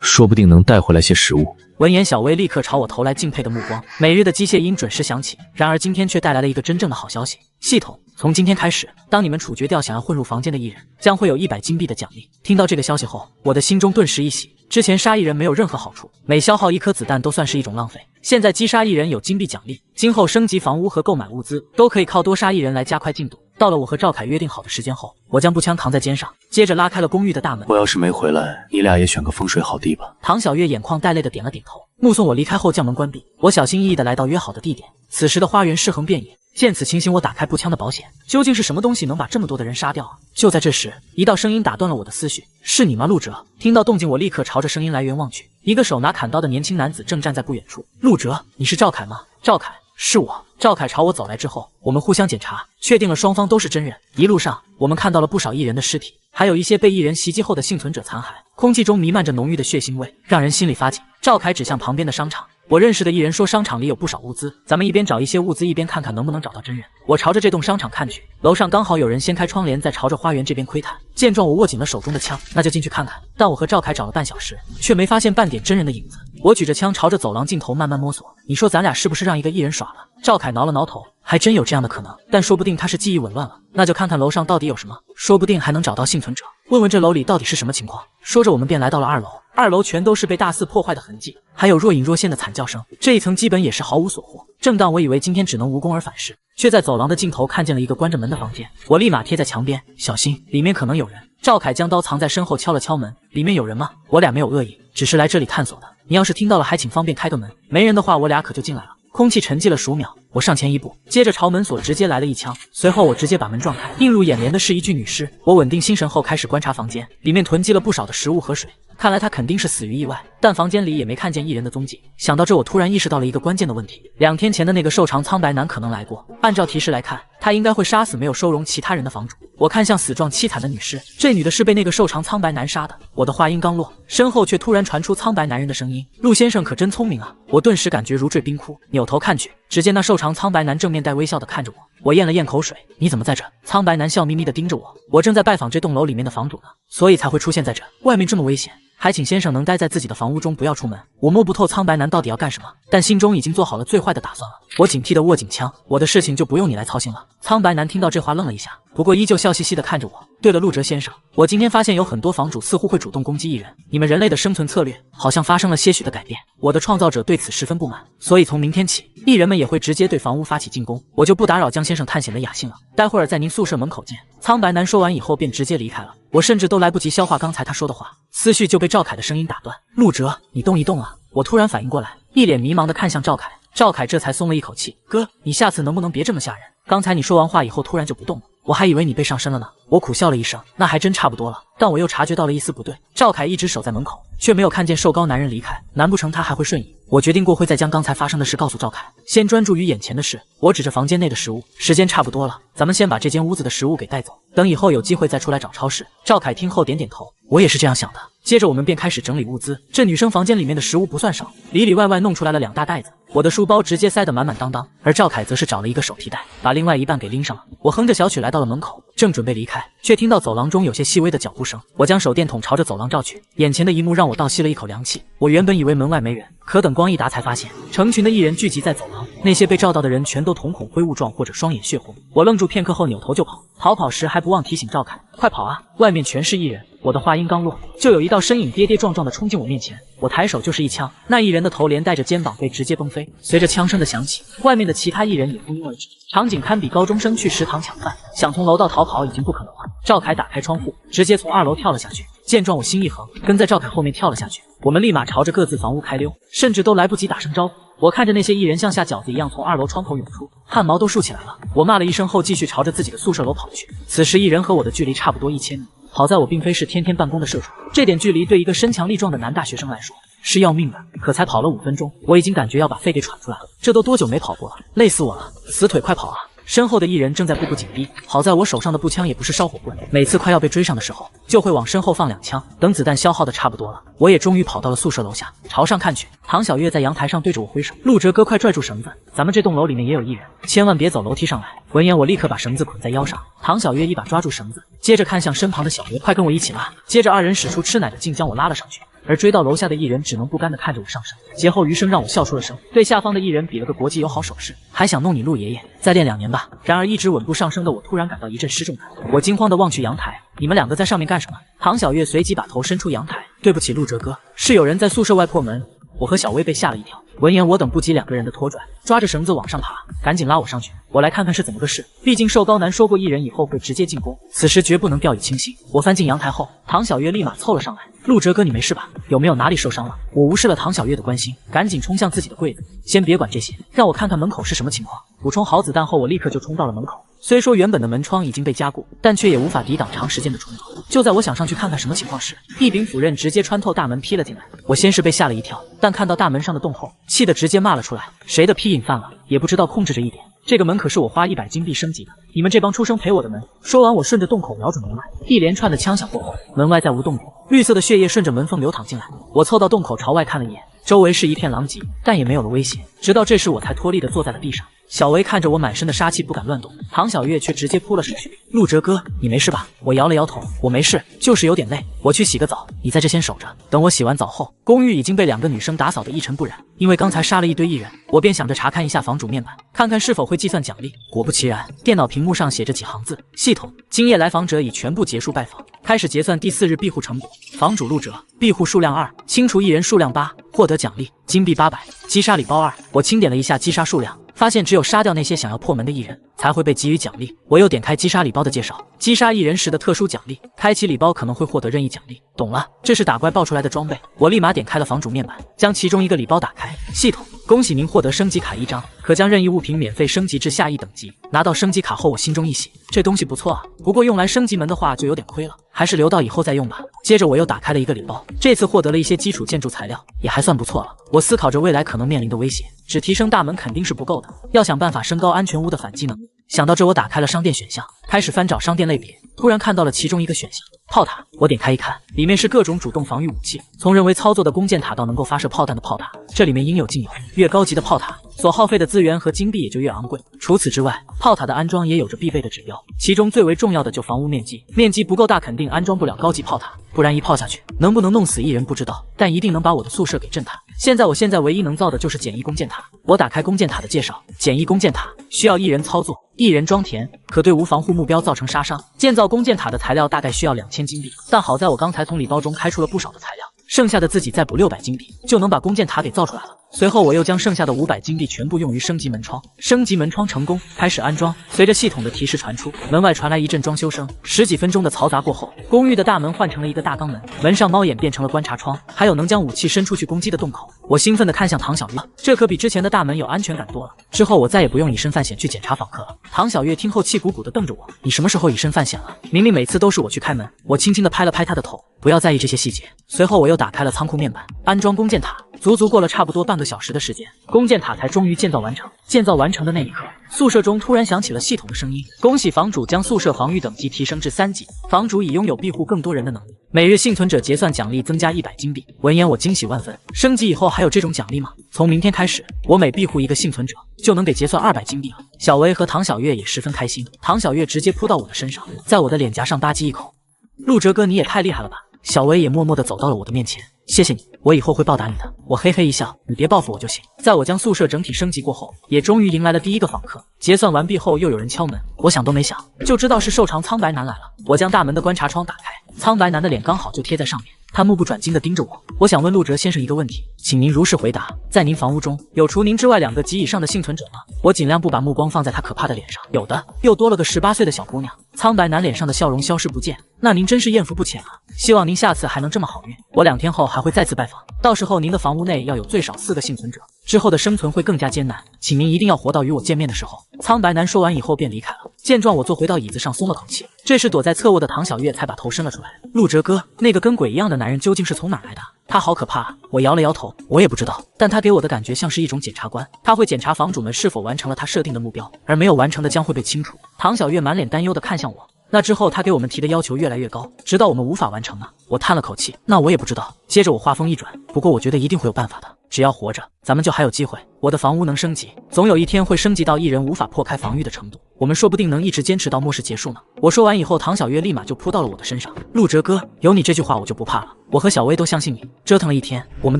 [SPEAKER 4] 说不定能带回来些食物。
[SPEAKER 1] 闻言，小薇立刻朝我投来敬佩的目光。每日的机械音准时响起，然而今天却带来了一个真正的好消息。系统，从今天开始，当你们处决掉想要混入房间的艺人，将会有100金币的奖励。听到这个消息后，我的心中顿时一喜。之前杀艺人没有任何好处，每消耗1颗子弹都算是一种浪费。现在击杀艺人有金币奖励，今后升级房屋和购买物资都可以靠多杀艺人来加快进度。到了我和赵凯约定好的时间后，我将步枪扛在肩上，接着拉开了公寓的大门。
[SPEAKER 9] 我要是没回来，你俩也选个风水好地吧。
[SPEAKER 1] 唐小月眼眶带泪的点了点头，目送我离开后将门关闭。我小心翼翼的来到约好的地点，此时的花园尸横遍野。见此情形，我打开步枪的保险，究竟是什么东西能把这么多的人杀掉啊？就在这时，一道声音打断了我的思绪：“是你吗，陆哲？”听到动静，我立刻朝着声音来源望去，一个手拿砍刀的年轻男子正站在不远处。陆哲，你是赵凯吗？赵凯，是我。赵凯朝我走来之后，我们互相检查，确定了双方都是真人。一路上，我们看到了不少艺人的尸体，还有一些被艺人袭击后的幸存者残骸，空气中弥漫着浓郁的血腥味，让人心里发紧。赵凯指向旁边的商场。我认识的艺人说，商场里有不少物资，咱们一边找一些物资，一边看看能不能找到真人。我朝着这栋商场看去，楼上刚好有人掀开窗帘，在朝着花园这边窥探。见状，我握紧了手中的枪，那就进去看看。但我和赵凯找了半小时，却没发现半点真人的影子。我举着枪朝着走廊尽头慢慢摸索，你说咱俩是不是让一个艺人耍了？赵凯挠了挠头，还真有这样的可能，但说不定他是记忆紊乱了。那就看看楼上到底有什么，说不定还能找到幸存者，问问这楼里到底是什么情况。说着，我们便来到了2楼。2楼全都是被大肆破坏的痕迹，还有若隐若现的惨叫声。这一层基本也是毫无所获。正当我以为今天只能无功而返时，却在走廊的尽头看见了一个关着门的房间。我立马贴在墙边，小心，里面可能有人。赵凯将刀藏在身后，敲了敲门，里面有人吗？我俩没有恶意，只是来这里探索的。你要是听到了，还请方便开个门。没人的话，我俩可就进来了。空气沉寂了数秒，我上前一步，接着朝门锁直接来了一枪。随后我直接把门撞开，映入眼帘的是一具女尸。我稳定心神后开始观察房间，里面囤积了不少的食物和水，看来他肯定是死于意外，但房间里也没看见艺人的踪迹。想到这，我突然意识到了一个关键的问题：2天前的那个瘦长苍白男可能来过，按照提示来看，他应该会杀死没有收容其他人的房主。我看向死状凄惨的女尸，这女的是被那个瘦长苍白男杀的。我的话音刚落，身后却突然传出苍白男人的声音：“陆先生可真聪明啊！”我顿时感觉如坠冰窟，扭头看去，只见那瘦长苍白男正面带微笑的看着我。我咽了咽口水：“你怎么在这？”苍白男笑眯眯的盯着我：“我正在拜访这栋楼里面的房主呢，所以才会出现在这。外面这么危险，还请先生能待在自己的房屋中，不要出门。”我摸不透苍白男到底要干什么，但心中已经做好了最坏的打算了。我警惕地握紧枪，我的事情就不用你来操心了。苍白男听到这话愣了一下，不过依旧笑嘻嘻地看着我。对了，陆哲先生，我今天发现有很多房主似乎会主动攻击艺人，你们人类的生存策略好像发生了些许的改变。我的创造者对此十分不满，所以从明天起，艺人们也会直接对房屋发起进攻。我就不打扰江先生探险的雅兴了，待会儿在您宿舍门口见。苍白男说完以后便直接离开了，我甚至都来不及消化刚才他说的话，思绪就被赵凯的声音打断：“陆哲，你动一动啊！”我突然反应过来，一脸迷茫地看向赵凯。赵凯这才松了一口气：“哥，你下次能不能别这么吓人？刚才你说完话以后突然就不动了，我还以为你被上身了呢。”我苦笑了一声，那还真差不多了。但我又察觉到了一丝不对，赵凯一直守在门口，却没有看见瘦高男人离开，难不成他还会瞬移？我决定过会再将刚才发生的事告诉赵凯，先专注于眼前的事。我指着房间内的食物，时间差不多了，咱们先把这间屋子的食物给带走，等以后有机会再出来找超市。赵凯听后点点头，我也是这样想的。接着我们便开始整理物资，这女生房间里面的食物不算少，里里外外弄出来了2大袋子，我的书包直接塞得满满当当，而赵凯则是找了一个手提袋，把另外一半给拎上了。我哼着小曲来到了门口，正准备离开，却听到走廊中有些细微的脚步声。我将手电筒朝着走廊照去，眼前的一幕让我倒吸了一口凉气。我原本以为门外没人，可等光一达才发现成群的艺人聚集在走廊，那些被照到的人全都瞳孔灰雾状或者双眼血红。我愣住片刻后扭头就跑，逃跑时还不忘提醒赵凯：“快跑啊，外面全是艺人。”我的话音刚落，就有一道身影跌跌撞撞地冲进我面前，我抬手就是一枪，那艺人的头连带着肩膀被直接崩飞。随着枪声的响起，外面的其他艺人也蜂拥而至，场景堪比高中生去食堂抢饭，想从楼道逃跑已经不可能了。赵凯打开窗户，直接从2楼跳了下去。见状，我心一横，跟在赵凯后面跳了下去。我们立马朝着各自房屋开溜，甚至都来不及打声招呼。我看着那些艺人像下饺子一样从2楼窗口涌出，汗毛都竖起来了。我骂了一声后，继续朝着自己的宿舍楼跑去。此时艺人和我的距离差不多1000米。好在我并非是天天办公的社畜，这点距离对一个身强力壮的男大学生来说是要命的。可才跑了5分钟，我已经感觉要把肺给喘出来了。这都多久没跑过了？累死我了！死腿，快跑啊！身后的一人正在步步紧逼，好在我手上的步枪也不是烧火棍，每次快要被追上的时候，就会往身后放2枪，等子弹消耗的差不多了，我也终于跑到了宿舍楼下，朝上看去，唐小月在阳台上对着我挥手，陆哲哥快拽住绳子，咱们这栋楼里面也有一人，千万别走楼梯上来。闻言我立刻把绳子捆在腰上，唐小月一把抓住绳子，接着看向身旁的小月，快跟我一起拉。接着2人使出吃奶的劲将我拉了上去。而追到楼下的艺人只能不甘地看着我上升，劫后余生让我笑出了声，对下方的艺人比了个国际友好手势，还想弄你陆爷爷，再练2年吧。然而一直稳步上升的我突然感到一阵失重感，我惊慌地望去阳台，你们2个在上面干什么？唐小月随即把头伸出阳台，对不起陆哲哥，是有人在宿舍外破门。我和小薇被吓了一跳，闻言我等不及2个人的拖拽，抓着绳子往上爬，赶紧拉我上去，我来看看是怎么个事。毕竟瘦高男说过艺人以后会直接进攻，此时绝不能掉以轻心。我翻进阳台后，唐小月立马凑了上来，陆哲哥你没事吧？有没有哪里受伤了？我无视了唐小月的关心，赶紧冲向自己的柜子，先别管这些，让我看看门口是什么情况。补充好子弹后，我立刻就冲到了门口。虽说原本的门窗已经被加固，但却也无法抵挡长时间的冲撞。就在我想上去看看什么情况时，一柄斧刃直接穿透大门劈了进来。我先是被吓了一跳，但看到大门上的洞后，气得直接骂了出来：谁的批瘾犯了，也不知道控制着一点。这个门可是我花100金币升级的，你们这帮畜生赔我的门！说完，我顺着洞口瞄准门外，一连串的枪响过后，门外再无动静，绿色的血液顺着门缝流淌进来。我凑到洞口朝外看了一眼，周围是一片狼藉，但也没有了威胁。直到这时，我才脱力地坐在了地上。小维看着我满身的杀气，不敢乱动，唐小月却直接扑了上去。陆哲哥，你没事吧？我摇了摇头，我没事，就是有点累，我去洗个澡，你在这先守着。等我洗完澡后，公寓已经被2个女生打扫得一尘不染。因为刚才杀了一堆艺人，我便想着查看一下房主面板，看看是否会计算奖励。果不其然，电脑屏幕上写着几行字：系统，今夜来访者已全部结束拜访，开始结算第4日庇护成果。房主陆哲，庇护数量2，清除艺人数量8，获得奖励金币800，击杀礼包2。我清点了一下击杀数量，发现只有杀掉那些想要破门的艺人，才会被给予奖励。我又点开击杀礼包的介绍，击杀艺人时的特殊奖励，开启礼包可能会获得任意奖励。懂了，这是打怪爆出来的装备。我立马点开了房主面板，将其中一个礼包打开。系统，恭喜您获得升级卡1张，可将任意物品免费升级至下一等级。拿到升级卡后，我心中一喜，这东西不错啊，不过用来升级门的话就有点亏了，还是留到以后再用吧。接着我又打开了一个礼包，这次获得了一些基础建筑材料，也还算不错了。我思考着未来可能面临的威胁，只提升大门肯定是不够的，要想办法升高安全屋的反击能力。想到这，我打开了商店选项，开始翻找商店类别，突然看到了其中一个选项炮塔。我点开一看，里面是各种主动防御武器，从人为操作的弓箭塔到能够发射炮弹的炮塔，这里面应有尽有。越高级的炮塔所耗费的资源和金币也就越昂贵。除此之外，炮塔的安装也有着必备的指标，其中最为重要的就房屋面积，面积不够大肯定安装不了高级炮塔，不然一炮下去能不能弄死艺人不知道，但一定能把我的宿舍给震塌。我现在唯一能造的就是简易弓箭塔。我打开弓箭塔的介绍，简易弓箭塔需要1人操作，1人装填，可对无防护目标造成杀伤。建造弓箭塔的材料大概需要2000金币，但好在我刚才从礼包中开出了不少的材料，剩下的自己再补600金币就能把弓箭塔给造出来了。随后我又将剩下的500金币全部用于升级门窗，升级门窗成功，开始安装。随着系统的提示传出，门外传来一阵装修声。10几分钟的嘈杂过后，公寓的大门换成了一个大钢门，门上猫眼变成了观察窗，还有能将武器伸出去攻击的洞口。我兴奋地看向唐小月，这可比之前的大门有安全感多了。之后我再也不用以身犯险去检查访客了。唐小月听后气鼓鼓地瞪着我，你什么时候以身犯险了？明明每次都是我去开门。我轻轻地拍了拍他的头，不要在意这些细节。随后我又打开了仓库面板，安装弓箭塔。足足过了差不多半个小时的时间，弓箭塔才终于建造完成。建造完成的那一刻，宿舍中突然响起了系统的声音：恭喜房主将宿舍防御等级提升至3级，房主已拥有庇护更多人的能力，每日幸存者结算奖励增加100金币。闻言我惊喜万分，升级以后还有这种奖励吗？从明天开始，我每庇护一个幸存者就能给结算200金币了。小维和唐小月也十分开心，唐小月直接扑到我的身上，在我的脸颊上吧唧一口。陆哲哥，你也太厉害了吧！小维也默默地走到了我的面前，谢谢你，我以后会报答你的。我嘿嘿一笑，你别报复我就行。在我将宿舍整体升级过后，也终于迎来了第一个访客。结算完毕后，又有人敲门，我想都没想，就知道是瘦长苍白男来了。我将大门的观察窗打开，苍白男的脸刚好就贴在上面，他目不转睛地盯着我。我想问陆哲先生一个问题，请您如实回答，在您房屋中有除您之外2个及以上的幸存者吗？我尽量不把目光放在他可怕的脸上。有的，又多了个18岁的小姑娘。苍白男脸上的笑容消失不见，那您真是艳福不浅啊！希望您下次还能这么好运。我2天后还会再次拜访，到时候您的房屋内要有最少4个幸存者，之后的生存会更加艰难，请您一定要活到与我见面的时候。苍白男说完以后便离开了。见状，我坐回到椅子上，松了口气。这时，躲在侧卧的唐小月才把头伸了出来。陆哲哥，那个跟鬼一样的男人究竟是从哪来的？他好可怕啊！我摇了摇头，我也不知道，但他给我的感觉像是一种检察官，他会检查房主们是否完成了他设定的目标，而没有完成的将会被清除。唐小月满脸担忧地看向我。那之后，他给我们提的要求越来越高，直到我们无法完成呢。我叹了口气，那我也不知道。接着我话锋一转，不过我觉得一定会有办法的，只要活着，咱们就还有机会。我的房屋能升级，总有一天会升级到一人无法破开防御的程度，我们说不定能一直坚持到末世结束呢。我说完以后，唐小月立马就扑到了我的身上。陆哲哥，有你这句话我就不怕了，我和小薇都相信你。折腾了一天，我们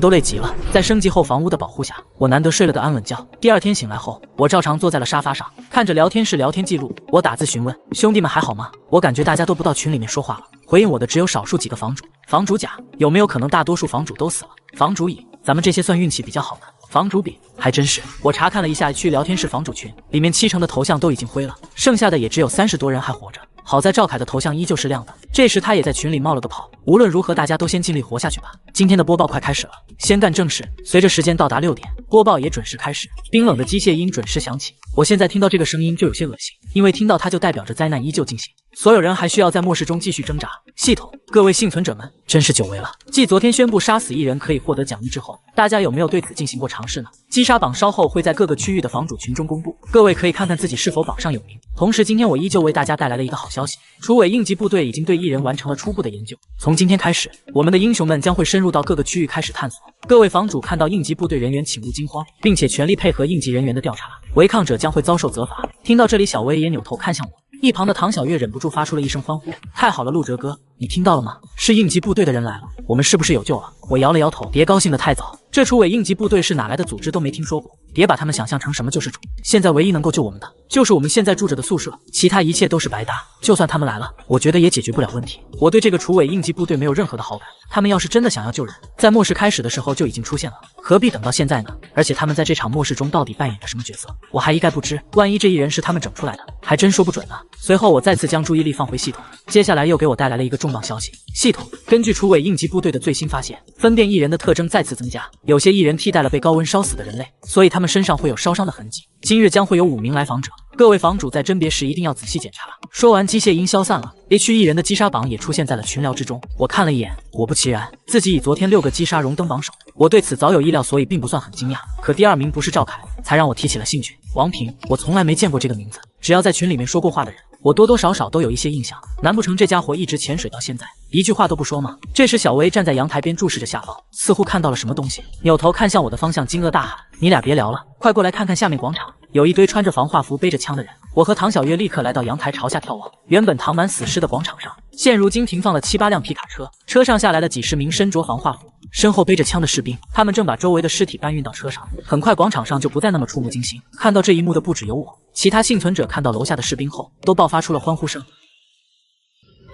[SPEAKER 1] 都累极了，在升级后房屋的保护下，我难得睡了个安稳觉。第二天醒来后，我照常坐在了沙发上，看着聊天室聊天记录，我打字询问兄弟们还好吗？我感觉大家都不到群里面说话了，回应我的只有少数几个房主。房主甲，有没有可能大多数房主都死了？房主乙，咱们这些算运气比较好的。房主丙，还真是。我查看了一下区聊天室房主群，里面70%的头像都已经灰了，剩下的也只有30多人还活着。好在赵凯的头像依旧是亮的，这时他也在群里冒了个泡。无论如何，大家都先尽力活下去吧。今天的播报快开始了，先干正事。随着时间到达6点，播报也准时开始，冰冷的机械音准时响起。我现在听到这个声音就有些恶心，因为听到它就代表着灾难依旧进行，所有人还需要在末世中继续挣扎。系统，各位幸存者们，真是久违了。继昨天宣布杀死1人可以获得奖励之后，大家有没有对此进行过尝试呢？击杀榜稍后会在各个区域的房主群中公布，各位可以看看自己是否榜上有名。同时，今天我依旧为大家带来了一个好消息，楚尾应急部队已经对1人完成了初步的研究。从今天开始，我们的英雄们将会深入到各个区域开始探索。各位房主看到应急部队人员请勿惊慌，并且全力配合应急人员的调查，违抗者将会遭受责罚。听到这里，小薇也扭头看向我。一旁的唐小月忍不住发出了一声欢呼：“太好了，陆哲哥，你听到了吗？是应急部队的人来了，我们是不是有救了？”我摇了摇头，别高兴得太早，这楚尾应急部队是哪来的组织都没听说过，别把他们想象成什么救世主。现在唯一能够救我们的，就是我们现在住着的宿舍，其他一切都是白搭。就算他们来了，我觉得也解决不了问题。我对这个楚尾应急部队没有任何的好感，他们要是真的想要救人，在末世开始的时候就已经出现了，何必等到现在呢？而且他们在这场末世中到底扮演着什么角色，我还一概不知。万一这1人是他们整出来的，还真说不准呢。随后我再次将注意力放回系统，接下来又给我带来了一个重磅消息。系统，根据楚尾应急部队的最新发现，分辨1人的特征再次增加，有些1人替代了被高温烧死的人类，所以他们身上会有烧伤的痕迹。今日将会有5名来访者，各位房主在甄别时一定要仔细检查。说完，机械音消散了。H 1人的击杀榜也出现在了群聊之中。我看了一眼，果不其然，自己以昨天6个击杀荣登榜首。我对此早有意料，所以并不算很惊讶。可第2名不是赵凯，才让我提起了兴趣。王平，我从来没见过这个名字，只要在群里面说过话的人，我多多少少都有一些印象。难不成这家伙一直潜水到现在，一句话都不说吗？这时，小薇站在阳台边注视着下方，似乎看到了什么东西，扭头看向我的方向，惊愕大喊：“你俩别聊了，快过来看看下面广场，有一堆穿着防化服、背着枪的人。”我和唐小月立刻来到阳台，朝下眺望。原本躺满死尸的广场上，现如今停放了7、8辆皮卡车，车上下来了几十名身着防化服、身后背着枪的士兵，他们正把周围的尸体搬运到车上。很快，广场上就不再那么触目惊心。看到这一幕的不只有我，其他幸存者看到楼下的士兵后，都爆发出了欢呼声。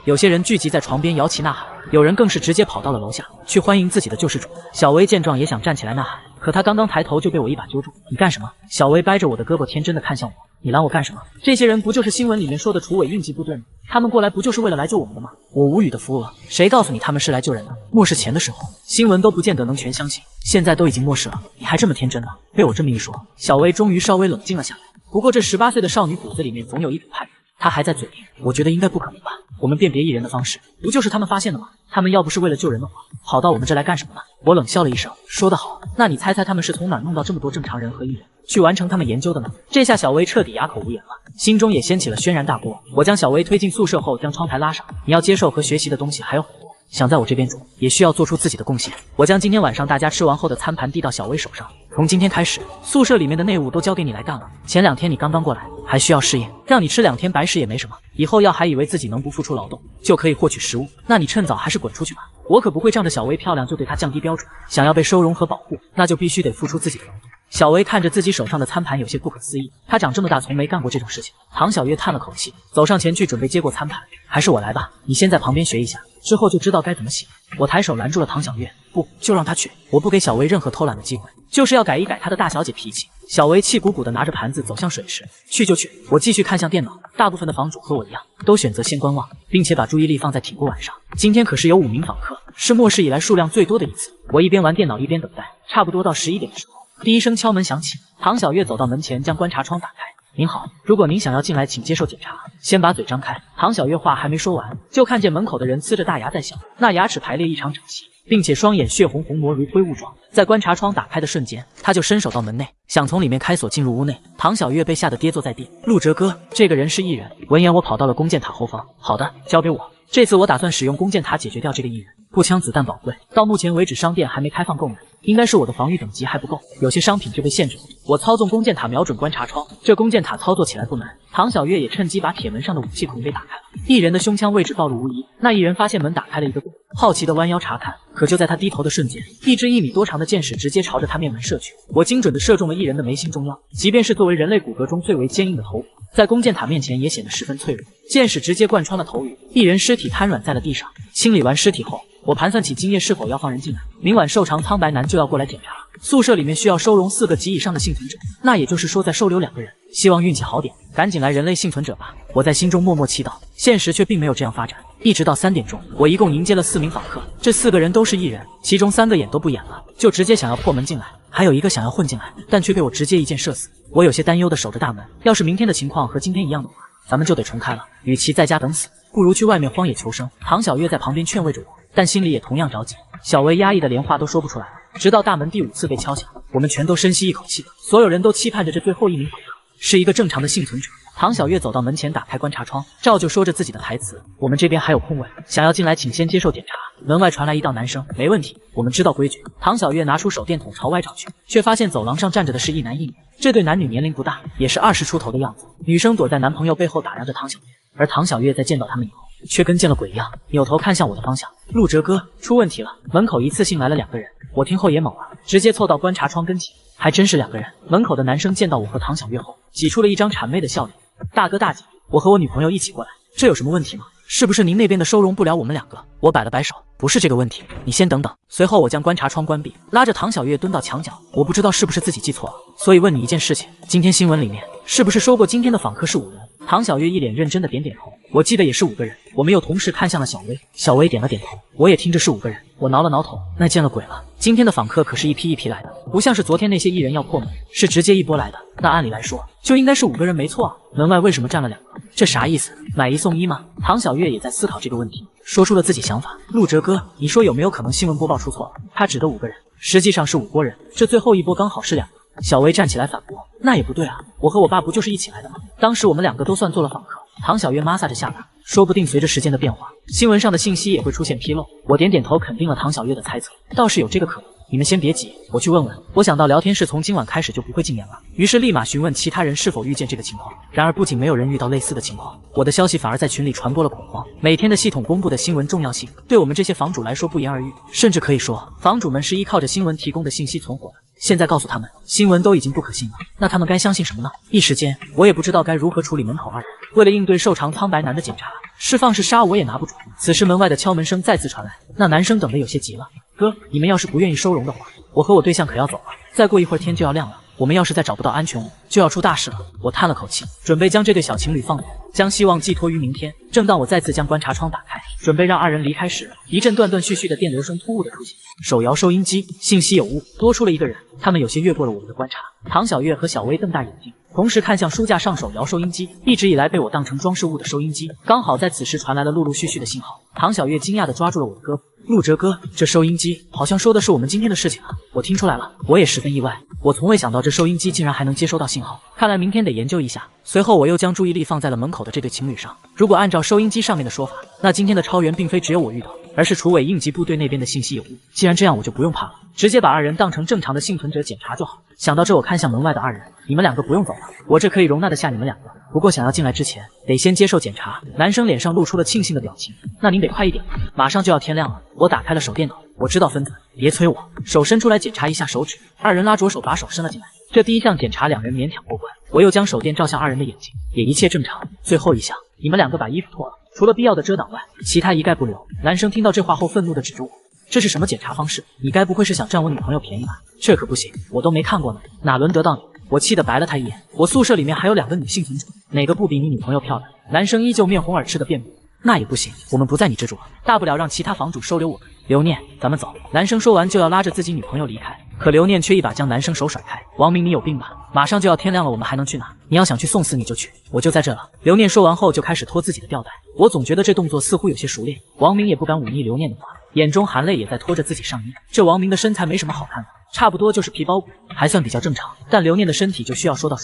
[SPEAKER 1] 有些人聚集在床边摇旗呐喊，有人更是直接跑到了楼下去欢迎自己的救世主。小薇见状也想站起来呐喊，可她刚刚抬头就被我一把揪住。你干什么？小薇掰着我的胳膊，天真的看向我。你拦我干什么？这些人不就是新闻里面说的楚尾应急部队吗？他们过来不就是为了来救我们的吗？我无语的服了。谁告诉你他们是来救人的？末世前的时候，新闻都不见得能全相信，现在都已经末世了，你还这么天真呢？被我这么一说，小薇终于稍微冷静了下来。不过这18岁的少女骨子里面总有一股叛逆，她还在嘴硬。我觉得应该不可能吧？我们辨别1人的方式，不就是他们发现的吗？他们要不是为了救人的话，跑到我们这来干什么呢？我冷笑了一声，说得好，那你猜猜他们是从哪弄到这么多正常人和1人，去完成他们研究的呢？这下小薇彻底哑口无言了，心中也掀起了轩然大波。我将小薇推进宿舍后，将窗台拉上。你要接受和学习的东西还有很多，想在我这边住，也需要做出自己的贡献。我将今天晚上大家吃完后的餐盘递到小薇手上。从今天开始，宿舍里面的内务都交给你来干了。前2天你刚刚过来，还需要适应，让你吃2天白食也没什么。以后要还以为自己能不付出劳动就可以获取食物，那你趁早还是滚出去吧。我可不会仗着小薇漂亮就对她降低标准，想要被收容和保护，那就必须得付出自己的劳动。小薇看着自己手上的餐盘，有些不可思议。她长这么大从没干过这种事情。唐小月叹了口气，走上前去准备接过餐盘。还是我来吧，你先在旁边学一下，之后就知道该怎么洗。我抬手拦住了唐小月，不，就让她去，我不给小薇任何偷懒的机会，就是要改一改她的大小姐脾气。小薇气鼓鼓地拿着盘子走向水池，去就去。我继续看向电脑，大部分的房主和我一样，都选择先观望，并且把注意力放在挺过晚上。今天可是有5名访客，是末世以来数量最多的一次。我一边玩电脑一边等待，差不多到11点的时候，第一声敲门响起。唐小月走到门前，将观察窗打开，您好，如果您想要进来，请接受检查。先把嘴张开。唐小月话还没说完，就看见门口的人呲着大牙在笑，那牙齿排列异常整齐，并且双眼血红红膜如灰雾状。在观察窗打开的瞬间，他就伸手到门内，想从里面开锁进入屋内。唐小月被吓得跌坐在地。陆哲哥，这个人是异人。闻言，我跑到了弓箭塔后方。好的，交给我。这次我打算使用弓箭塔解决掉这个异人。步枪子弹宝贵，到目前为止商店还没开放购买，应该是我的防御等级还不够，有些商品就被限制了。我操纵弓箭塔瞄准观察窗，这弓箭塔操作起来不难。唐小月也趁机把铁门上的武器孔给打开了，异人的胸腔位置暴露无遗。那异人发现门打开了一个洞，好奇的弯腰查看，可就在他低头的瞬间，一支1米多长的箭矢直接朝着他面门射去。我精准的射中了异人的眉心中央，即便是作为人类骨骼中最为坚硬的头骨，在弓箭塔面前也显得十分脆弱。箭矢直接贯穿了头颅，异人尸体瘫软在了地上。清理完尸体后，我盘算起今夜是否要放人进来，明晚瘦长苍白男就要过来检查。宿舍里面需要收容4个及以上的幸存者，那也就是说再收留2个人。希望运气好点，赶紧来人类幸存者吧！我在心中默默祈祷，现实却并没有这样发展。一直到3点钟，我一共迎接了4名访客，这4个人都是异人，其中3个眼都不演了，就直接想要破门进来，还有1个想要混进来，但却被我直接一箭射死。我有些担忧的守着大门，要是明天的情况和今天一样的话，咱们就得重开了。与其在家等死，不如去外面荒野求生。唐小月在旁边劝慰着我，但心里也同样着急。小薇压抑的连话都说不出来了。直到大门第5次被敲响，我们全都深吸一口气，所有人都期盼着这最后1名访客是一个正常的幸存者。唐小月走到门前，打开观察窗，照旧说着自己的台词：我们这边还有空位，想要进来请先接受检查。门外传来一道男声：没问题，我们知道规矩。唐小月拿出手电筒朝外找去，却发现走廊上站着的是一男一女，这对男女年龄不大，也是20出头的样子。女生躲在男朋友背后打量着唐小月，而唐小月在见到他们以后，却跟见了鬼一样，扭头看向我的方向。陆哲哥，出问题了！门口一次性来了2个人，我听后也懵了，直接凑到观察窗跟前，还真是2个人。门口的男生见到我和唐小月后，挤出了一张谄媚的笑脸：大哥大姐，我和我女朋友一起过来，这有什么问题吗？是不是您那边的收容不了我们2个？我摆了摆手，不是这个问题，你先等等。随后我将观察窗关闭，拉着唐小月蹲到墙角。我不知道是不是自己记错了，所以问你一件事情，今天新闻里面是不是说过今天的访客是5人？唐小月一脸认真的点点头，我记得也是5个人。我们又同时看向了小薇，小薇点了点头，我也听着是5个人。我挠了挠头，那见了鬼了，今天的访客可是一批一批来的，不像是昨天那些异人要破门，是直接一波来的。那按理来说就应该是5个人没错啊，门外为什么站了2个？这啥意思？买1送1吗？唐小月也在思考这个问题，说出了自己想法。陆哲哥，你说有没有可能新闻播报出错了？他指的5个人实际上是5拨人，这最后一波刚好是2个。小薇站起来反驳：那也不对啊，我和我爸不就是一起来的吗？当时我们2个都算做了访客。唐小月摩挲着下巴，说不定随着时间的变化，新闻上的信息也会出现纰漏。我点点头，肯定了唐小月的猜测，倒是有这个可能。你们先别急，我去问问。我想到聊天室从今晚开始就不会禁言了，于是立马询问其他人是否遇见这个情况。然而不仅没有人遇到类似的情况，我的消息反而在群里传播了恐慌。每天的系统公布的新闻重要性，对我们这些房主来说不言而喻，甚至可以说，房主们是依靠着新闻提供的信息存活的。现在告诉他们，新闻都已经不可信了，那他们该相信什么呢？一时间，我也不知道该如何处理门口2人。为了应对瘦长苍白男的检查，释放是杀我也拿不准。此时门外的敲门声再次传来，那男生等得有些急了：哥，你们要是不愿意收容的话，我和我对象可要走了，再过一会儿天就要亮了，我们要是再找不到安全屋，就要出大事了。我叹了口气，准备将这对小情侣放远，将希望寄托于明天。正当我再次将观察窗打开，准备让2人离开时，一阵断断续续的电流声突兀的出现。手摇收音机，信息有误，多出了1个人。他们有些越过了我们的观察。唐小月和小薇瞪大眼睛，同时看向书架上手摇收音机。一直以来被我当成装饰物的收音机，刚好在此时传来了陆陆续续的信号。唐小月惊讶地抓住了我的胳膊：陆哲哥，这收音机好像说的是我们今天的事情啊！我听出来了，我也十分意外。我从未想到这收音机竟然还能接收到信号，看来明天得研究一下。随后我又将注意力放在了门口的这对情侣上。如果按照收音机上面的说法，那今天的超员并非只有我遇到，而是楚伟应急部队那边的信息有误。既然这样，我就不用怕了，直接把2人当成正常的幸存者检查就好。想到这，我看向门外的2人：你们2个不用走了，我这可以容纳得下你们2个。不过想要进来之前，得先接受检查。男生脸上露出了庆幸的表情：那您得快一点，马上就要天亮了。我打开了手电筒，我知道分子，别催我，手伸出来检查一下手指。2人拉着我手把手伸了进来。这第1项检查2人勉强过关，我又将手电照向2人的眼睛，也一切正常。最后1项，你们2个把衣服脱了，除了必要的遮挡外，其他一概不留。男生听到这话后愤怒地指着我：这是什么检查方式？你该不会是想占我女朋友便宜吧？这可不行，我都没看过呢，哪轮得到你？我气得白了他一眼。我宿舍里面还有2个女幸存者，哪个不比你女朋友漂亮？男生依旧面红耳赤的辩驳。那也不行，我们不在你这住了，大不了让其他房主收留我们。刘念，咱们走。男生说完就要拉着自己女朋友离开，可刘念却一把将男生手甩开。王明，你有病吧？马上就要天亮了，我们还能去哪？你要想去送死你就去，我就在这了。刘念说完后就开始脱自己的吊带，我总觉得这动作似乎有些熟练。王明也不敢忤逆刘念的话，眼中含泪也在拖着自己上衣。这王明的身材没什么好看的，差不多就是皮包骨，还算比较正常。但刘念的身体就需要说道。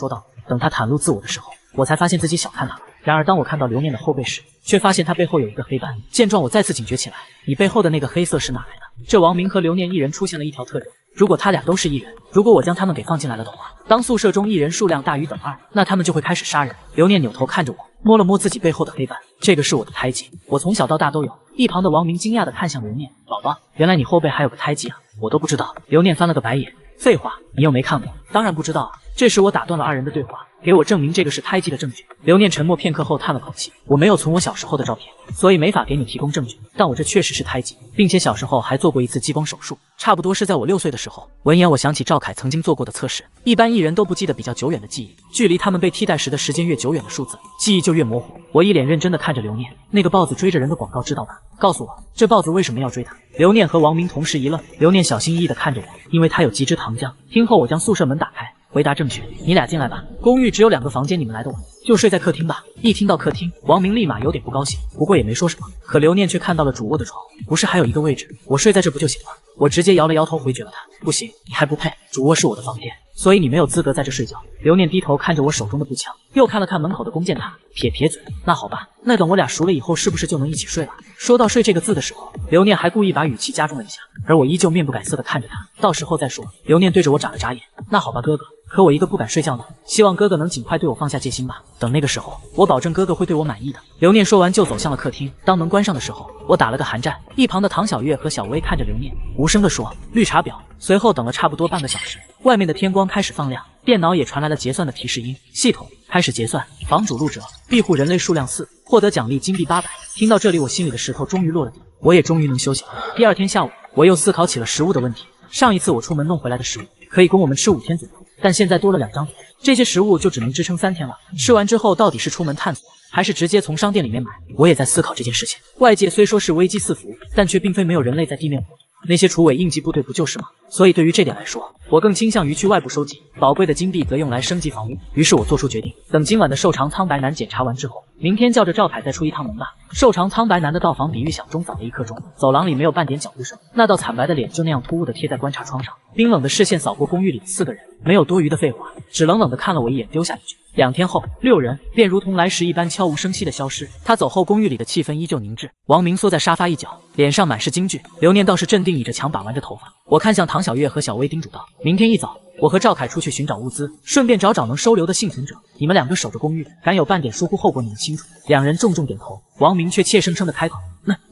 [SPEAKER 1] 等他袒露自我的时候，我才发现自己小看他了。然而当我看到刘念的后背时，却发现他背后有一个黑斑。见状我再次警觉起来，你背后的那个黑色是哪来的？这王明和刘念一人出现了一条特征，如果他俩都是异人，如果我将他们给放进来了的话，当宿舍中异人数量大于等2，那他们就会开始杀人。刘念扭头看着我，摸了摸自己背后的黑斑，这个是我的胎记，我从小到大都有。一旁的王明惊讶地看向刘念，宝宝，原来你后背还有个胎记啊，我都不知道。刘念翻了个白眼，废话，你又没看过，当然不知道啊。这时我打断了2人的对话，给我证明这个是胎记的证据。刘念沉默片刻后叹了口气，我没有存我小时候的照片，所以没法给你提供证据，但我这确实是胎记，并且小时候还做过一次激光手术，差不多是在我6岁的时候。闻言我想起赵凯曾经做过的测试，一般艺人都不记得比较久远的记忆，距离他们被替代时的时间越久远的数字，记忆就越模糊。我一脸认真地看着刘念，那个豹子追着人的广告知道吧？告诉我，这豹子为什么要追他？刘念和王明同时一愣，刘念小心翼翼地看着我，因为他有极致糖浆。听后我将宿舍门打开，回答正确，你俩进来吧。公寓只有2个房间，你们来的晚，就睡在客厅吧。一听到客厅，王明立马有点不高兴，不过也没说什么。可刘念却看到了主卧的床，不是还有一个位置，我睡在这不就行了？我直接摇了摇头回绝了他，不行，你还不配，主卧是我的房间，所以你没有资格在这睡觉。刘念低头看着我手中的步枪，又看了看门口的弓箭塔，撇撇嘴，那好吧，那等我俩熟了以后是不是就能一起睡了？说到睡这个字的时候，刘念还故意把语气加重了一下，而我依旧面不改色的看着他，到时候再说。刘念对着我眨了眨眼，那好吧哥哥，可我一个不敢睡觉呢，希望哥哥能尽快对我放下戒心吧，等那个时候，我保证哥哥会对我满意的。刘念说完就走向了客厅，当门关上的时候，我打了个寒战。一旁的唐小月和小薇看着刘念，无声地说绿茶婊。随后等了差不多半个小时，外面的天光开始放亮，电脑也传来了结算的提示音，系统开始结算，房主陆哲，庇护人类数量4，获得奖励金币800。听到这里，我心里的石头终于落了地，我也终于能休息了。第2天下午，我又思考起了食物的问题。上一次我出门弄回来的食物可以供我们吃5天左右，但现在多了2张嘴，这些食物就只能支撑3天了。吃完之后到底是出门探索，还是直接从商店里面买？我也在思考这件事情。外界虽说是危机四伏，但却并非没有人类在地面活动，那些厨委应急部队不就是吗？所以对于这点来说，我更倾向于去外部收集，宝贵的金币则用来升级房屋。于是我做出决定，等今晚的瘦长苍白男检查完之后，明天叫着赵凯再出一趟门吧。瘦长苍白男的到访比预想中早了1刻钟，走廊里没有半点脚步声，那道惨白的脸就那样突兀地贴在观察窗上，冰冷的视线扫过公寓里的4个人，没有多余的废话，只冷冷地看了我一眼，丢下一句。2天后，6人便如同来时一般悄无声息地消失。他走后，公寓里的气氛依旧凝滞。王明缩在沙发一角，脸上满是惊惧。刘念倒是镇定，倚着墙把玩着头发。我看向唐小月和小薇，叮嘱道：明天一早，我和赵凯出去寻找物资，顺便找找能收留的幸存者。你们2个守着公寓，敢有半点疏忽，后果你们清楚。2人重重点头。王明却怯生生地开口：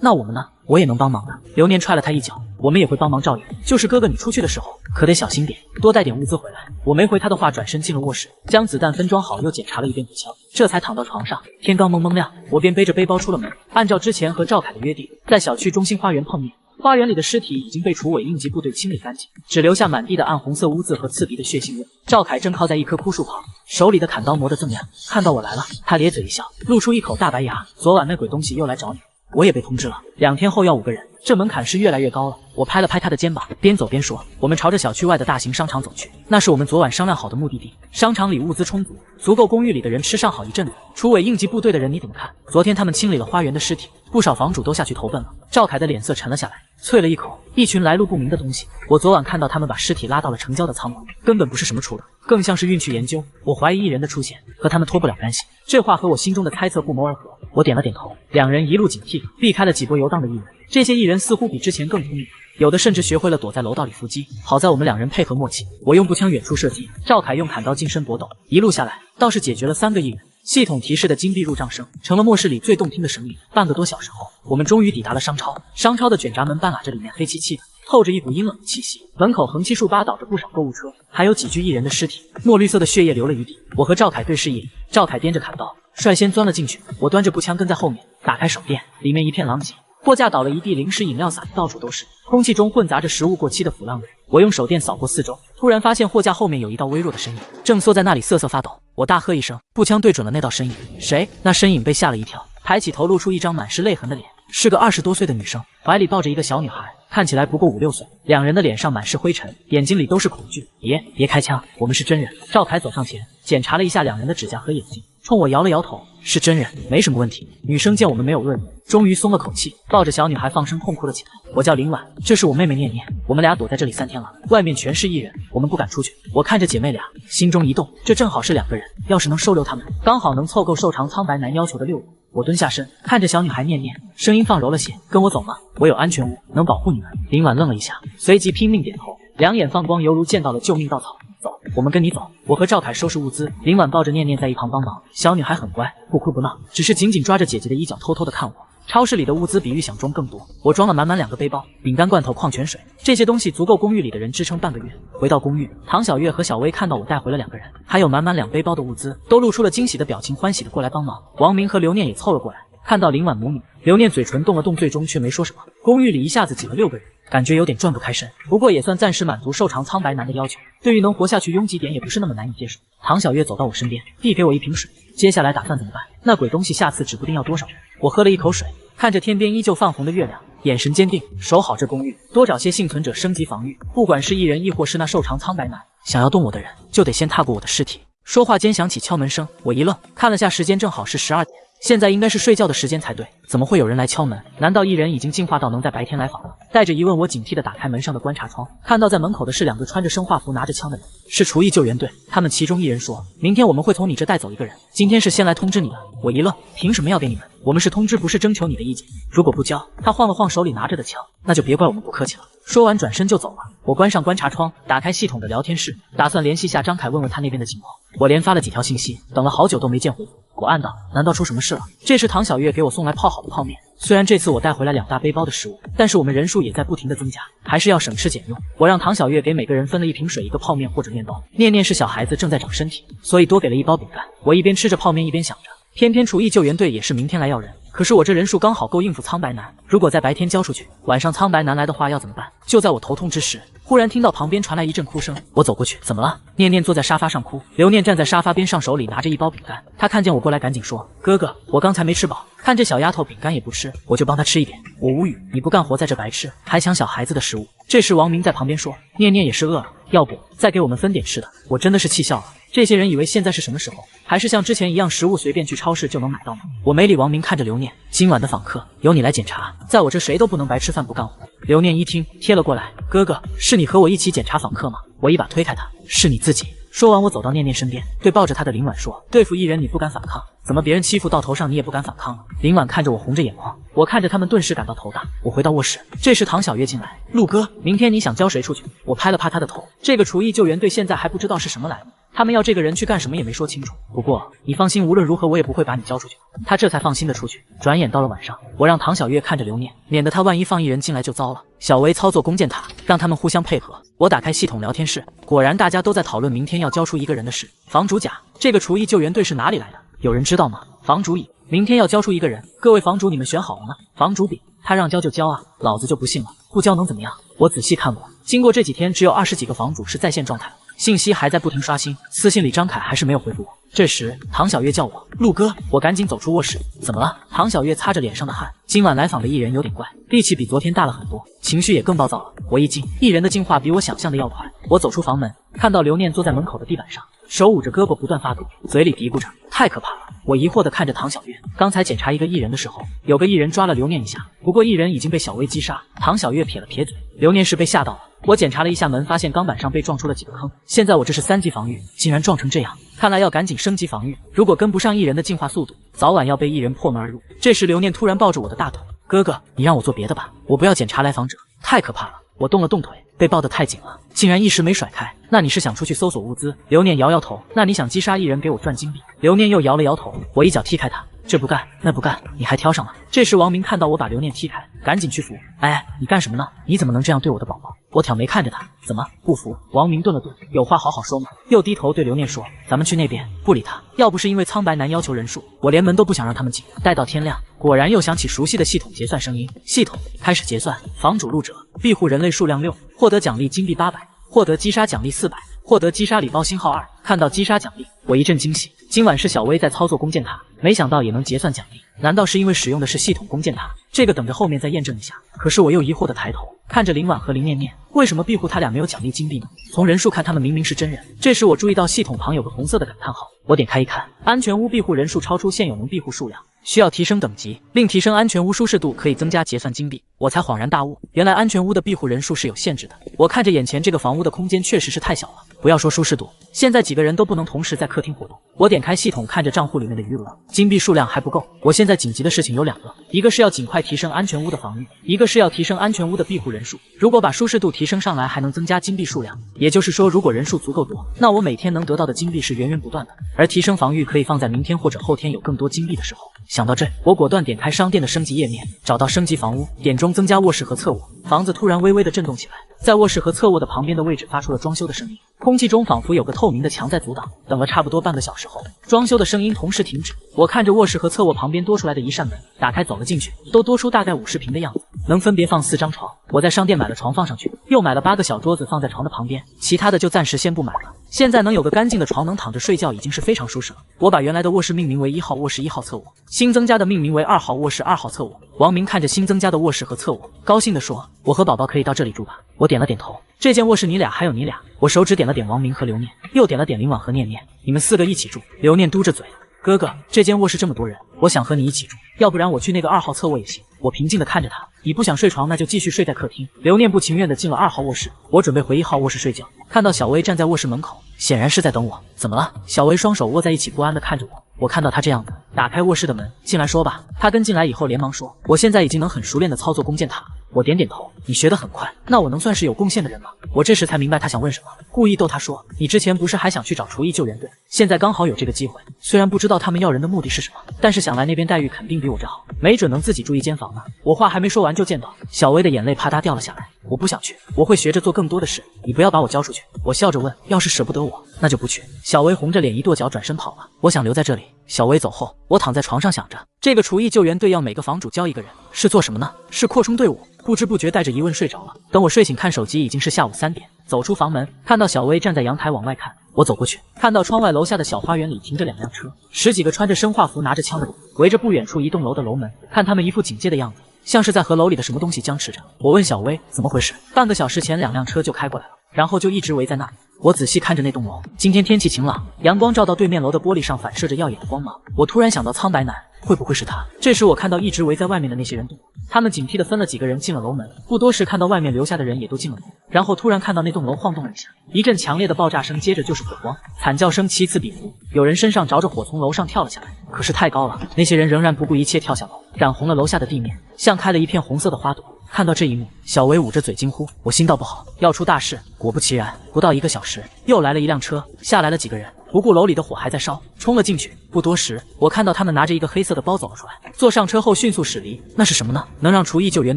[SPEAKER 1] 那我们呢？我也能帮忙的。刘念踹了他一脚：我们也会帮忙照应，就是哥哥你出去的时候可得小心点，多带点物资回来。我没回他的话，转身进了卧室，将子弹分装好，又检查了一遍步枪，这才躺到床上。天刚蒙蒙亮，我便背着背包出了门，按照之前和赵凯的约定，在小区中心花园碰面。花园里的尸体已经被厨委应急部队清理干净，只留下满地的暗红色污渍和刺鼻的血腥味。赵凯正靠在一棵枯树旁，手里的砍刀磨得锃亮。看到我来了，他咧嘴一笑，露出一口大白牙。昨晚那鬼东西又来找你，我也被通知了，2天后要5个人，这门槛是越来越高了。我拍了拍他的肩膀，边走边说：我们朝着小区外的大型商场走去，那是我们昨晚商量好的目的地。商场里物资充足，足够公寓里的人吃上好一阵子。厨委应急部队的人你怎么看？昨天他们清理了花园的尸体，不少房主都下去投奔了。赵凯的脸色沉了下来，啐了一口：一群来路不明的东西。我昨晚看到他们把尸体拉到了城郊的仓库，根本不是什么处的，更像是运去研究。我怀疑异人的出现和他们脱不了干系。这话和我心中的猜测不谋而合。我点了点头。2人一路警惕，避开了几波游荡的异人。这些异人似乎比之前更聪明，有的甚至学会了躲在楼道里伏击。好在我们2人配合默契，我用步枪远处射击，赵凯用砍刀近身搏斗。一路下来，倒是解决了3个异人。系统提示的金币入账声成了末世里最动听的声音。半个多小时后，我们终于抵达了商超。商超的卷闸门半拉着，里面黑漆漆的，透着一股阴冷的气息。门口横七竖八倒着不少购物车，还有几具异人的尸体，墨绿色的血液流了一地。我和赵凯对视一眼，赵凯掂着砍刀率先钻了进去，我端着步枪跟在后面。打开手电，里面一片狼藉，货架倒了一地，零食饮料洒得到处都是，空气中混杂着食物过期的腐烂味。我用手电扫过四周，突然发现货架后面有一道微弱的身影，正缩在那里瑟瑟发抖。我大喝一声，步枪对准了那道身影。谁？那身影被吓了一跳，抬起头露出一张满是泪痕的脸，是个20多岁的女生，怀里抱着一个小女孩，看起来不过5、6岁。两人的脸上满是灰尘，眼睛里都是恐惧。别开枪，我们是真人。赵凯走上前，检查了一下两人的指甲和眼睛，冲我摇了摇头，是真人，没什么问题。女生见我们没有恶意，终于松了口气，抱着小女孩放声痛哭了起来。我叫林婉，这是我妹妹念念，我们俩躲在这里3天了，外面全是异人，我们不敢出去。我看着姐妹俩，心中一动，这正好是2个人，要是能收留他们，刚好能凑够瘦长苍白男要求的6人。我蹲下身，看着小女孩念念，声音放柔了些，跟我走吗？我有安全屋，能保护你们。林婉愣了一下，随即拼命点头，两眼放光，犹如见到了救命稻草。走，我们跟你走。我和赵凯收拾物资，林婉抱着念念在一旁帮忙。小女孩很乖，不哭不闹，只是紧紧抓着姐姐的衣角，偷偷的看我。超市里的物资比预想中更多，我装了满满2个背包，饼干罐头、矿泉水，这些东西足够公寓里的人支撑半个月。回到公寓，唐小月和小薇看到我带回了2个人，还有满满2背包的物资，都露出了惊喜的表情，欢喜的过来帮忙。王明和刘念也凑了过来，看到林婉母女，刘念嘴唇动了动，最终却没说什么。公寓里一下子挤了6个人，感觉有点转不开身，不过也算暂时满足瘦长苍白男的要求。对于能活下去，拥挤点也不是那么难以接受。唐小月走到我身边，递给我一瓶水，接下来打算怎么办？那鬼东西下次指不定要多少人。我喝了一口水，看着天边依旧泛红的月亮，眼神坚定，守好这公寓，多找些幸存者升级防御。不管是异人亦或是那瘦长苍白男，想要动我的人，就得先踏过我的尸体。说话间响起敲门声，我一愣，看了下时间，正好是12点。现在应该是睡觉的时间才对，怎么会有人来敲门？难道异人已经进化到能在白天来访了？带着疑问，我警惕地打开门上的观察窗，看到在门口的是2个穿着生化服、拿着枪的人，是厨艺救援队。他们其中一人说，明天我们会从你这带走1个人，今天是先来通知你的。我一愣，凭什么要给你们？我们是通知，不是征求你的意见。如果不交，他晃了晃手里拿着的枪，那就别怪我们不客气了。说完转身就走了。我关上观察窗，打开系统的聊天室，打算联系下张凯，问问他那边的情况。我连发了几条信息，等了好久都没见回复。我暗道，难道出什么事了？这时唐小月给我送来泡好的泡面，虽然这次我带回来2大背包的食物，但是我们人数也在不停的增加，还是要省吃俭用。我让唐小月给每个人分了1瓶水、1个泡面或者面包。念念是小孩子，正在长身体，所以多给了1包饼干。我一边吃着泡面一边想着，偏偏厨艺救援队也是明天来要人，可是我这人数刚好够应付苍白男，如果在白天交出去，晚上苍白男来的话要怎么办？就在我头痛之时，忽然听到旁边传来一阵哭声，我走过去，怎么了？念念坐在沙发上哭，刘念站在沙发边上，手里拿着1包饼干。他看见我过来，赶紧说，哥哥，我刚才没吃饱。看这小丫头饼干也不吃，我就帮她吃一点。我无语，你不干活在这白吃，还抢小孩子的食物。这时王明在旁边说，念念也是饿了，要不再给我们分点吃的。我真的是气笑了，这些人以为现在是什么时候？还是像之前一样，食物随便去超市就能买到吗？我没理王明，看着刘念，今晚的访客由你来检查，在我这谁都不能白吃饭不干活。刘念一听，贴了过来，哥哥，是你和我一起检查访客吗？我一把推开他，是你自己。说完，我走到念念身边，对抱着他的林婉说，对付异人你不敢反抗，怎么别人欺负到头上你也不敢反抗了？林婉看着我红着眼眶，我看着他们顿时感到头大。我回到卧室，这时唐小月进来，陆哥，明天你想交谁出去？我拍了拍他的头，这个厨艺救援队现在还不知道是什么来路，他们要这个人去干什么也没说清楚。不过你放心，无论如何我也不会把你交出去。他这才放心的出去。转眼到了晚上，我让唐小月看着刘念，免得他万一放异人进来就糟了。小维操作弓箭塔，让他们互相配合。我打开系统聊天室，果然大家都在讨论明天要交出1个人的事。房主甲，这个厨艺救援队是哪里来的？有人知道吗？房主乙，明天要交出1个人，各位房主你们选好了吗？房主丙，他让交就交啊，老子就不信了，不交能怎么样？我仔细看过，经过这几天，只有20几个房主是在线状态，信息还在不停刷新，私信里张凯还是没有回复我。这时唐小月叫我，陆哥，我赶紧走出卧室。怎么了？唐小月擦着脸上的汗，今晚来访的异人有点怪，力气比昨天大了很多，情绪也更暴躁了。我一惊，异人的进化比我想象的要快。我走出房门，看到刘念坐在门口的地板上，手捂着胳膊不断发抖，嘴里嘀咕着，太可怕了。我疑惑地看着唐小月，刚才检查1个异人的时候，有个异人抓了刘念一下，不过异人已经被小薇击杀。唐小月撇了撇嘴，刘念是被吓到了。我检查了一下门，发现钢板上被撞出了几个坑，现在我这是3级防御，竟然撞成这样，看来要赶紧升级防御，如果跟不上异人的进化速度，早晚要被异人破门而入。这时刘念突然抱着我的大腿，哥哥，你让我做别的吧，我不要检查来访者，太可怕了。我动了动腿，被抱得太紧了，竟然一时没甩开。那你是想出去搜索物资？刘念摇摇头。那你想击杀异人给我赚金币？刘念又摇了摇头。我一脚踢开他，这不干那不干，你还挑上了。这时王明看到我把刘念踢开，赶紧去扶。哎，你干什么呢？你怎么能这样对我的宝宝？我挑眉看着他，怎么不服？王明顿了顿，有话好好说嘛。又低头对刘念说，咱们去那边。不理他，要不是因为苍白男要求人数，我连门都不想让他们进。待到天亮，果然又响起熟悉的系统结算声音。系统开始结算，房主入者，庇护人类数量6，获得奖励金币800，获得击杀奖励400，获得击杀礼包星号2。看到击杀奖励，我一阵惊喜，今晚是小薇在操作弓箭塔，没想到也能结算奖励，难道是因为使用的是系统弓箭塔？这个等着后面再验证一下。可是我又疑惑的抬头看着林婉和林念念，为什么庇护他俩没有奖励金币呢？从人数看，他们明明是真人。这时我注意到系统旁有个红色的感叹号，我点开一看，安全屋庇护人数超出现有能庇护数量，需要提升等级，并提升安全屋舒适度，可以增加结算金币。我才恍然大悟，原来安全屋的庇护人数是有限制的。我看着眼前这个房屋的空间确实是太小了，不要说舒适度，现在几个人都不能同时在客厅活动。我点开系统，看着账户里面的余额，金币数量还不够。我现在紧急的事情有2个，一个是要尽快提升安全屋的防御，一个是要提升安全屋的庇护人数。如果把舒适度提升上来，还能增加金币数量，也就是说，如果人数足够多，那我每天能得到的金币是源源不断的。而提升防御可以放在明天或者后天有更多金币的时候。想到这，我果断点开商店的升级页面，找到升级房屋，点中增加卧室和侧卧。房子突然微微的震动起来，在卧室和侧卧的旁边的位置发出了装修的声音，空气中仿佛有个透明的墙在阻挡。等了差不多半个小时后，装修的声音同时停止。我看着卧室和侧卧旁边多出来的一扇门，打开走了进去，都多出大概50平的样子，能分别放4张床。我在商店买了床放上去，又买了8个小桌子放在床的旁边，其他的就暂时先不买了。现在能有个干净的床能躺着睡觉已经是非常舒适了。我把原来的卧室命名为1号卧室1号侧卧，新增加的命名为2号卧室2号侧卧。王明看着新增加的卧室和侧卧，高兴地说：“我和宝宝可以到这里住吧？”我点了点头。这间卧室你俩还有你俩。我手指点了点王明和刘念，又点了点林婉和念念，你们4个一起住。刘念嘟着嘴，哥哥，这间卧室这么多人，我想和你一起住，要不然我去那个2号侧卧也行。我平静地看着他，你不想睡床那就继续睡在客厅。刘念不情愿地进了2号卧室，我准备回1号卧室睡觉，看到小薇站在卧室门口，显然是在等我。怎么了？小薇双手握在一起不安地看着我。我看到他这样子，打开卧室的门，进来说吧。他跟进来以后连忙说，我现在已经能很熟练地操作弓箭塔了。我点点头，你学得很快，那我能算是有贡献的人吗？我这时才明白他想问什么，故意逗他说，你之前不是还想去找厨艺救援队，现在刚好有这个机会。虽然不知道他们要人的目的是什么，但是想来那边待遇肯定比我这好，没准能自己住一间房呢。我话还没说完就见到小薇的眼泪啪嗒掉了下来。我不想去，我会学着做更多的事，你不要把我交出去。我笑着问，要是舍不得我，那就不去。小薇红着脸一跺脚转身跑了。我想留在这里。小薇走后，我躺在床上想着，这个厨艺救援队要每个房主教一个人，是做什么呢？是扩充队伍。不知不觉带着疑问睡着了。等我睡醒看手机，已经是下午3点。走出房门，看到小薇站在阳台往外看，我走过去，看到窗外楼下的小花园里停着2辆车，10几个穿着生化服拿着枪的人围着不远处一栋楼的楼门，看他们一副警戒的样子，像是在和楼里的什么东西僵持着。我问小薇怎么回事，半个小时前2辆车就开过来了，然后就一直围在那里。我仔细看着那栋楼，今天天气晴朗，阳光照到对面楼的玻璃上反射着耀眼的光芒。我突然想到苍白男，会不会是他？这时我看到一直围在外面的那些人动了，他们警惕地分了几个人进了楼门，不多时看到外面留下的人也都进了楼，然后突然看到那栋楼晃动了一下，一阵强烈的爆炸声，接着就是火光，惨叫声此起彼伏，有人身上着着火从楼上跳了下来，可是太高了，那些人仍然不顾一切跳下楼，染红了楼下的地面，像开了一片红色的花朵。看到这一幕，小薇捂着嘴惊呼，我心道不好，要出大事。果不其然，不到1个小时，又来了1辆车，下来了几个人，不顾楼里的火还在烧，冲了进去。不多时，我看到他们拿着一个黑色的包走了出来，坐上车后迅速驶离。那是什么呢？能让厨艺救援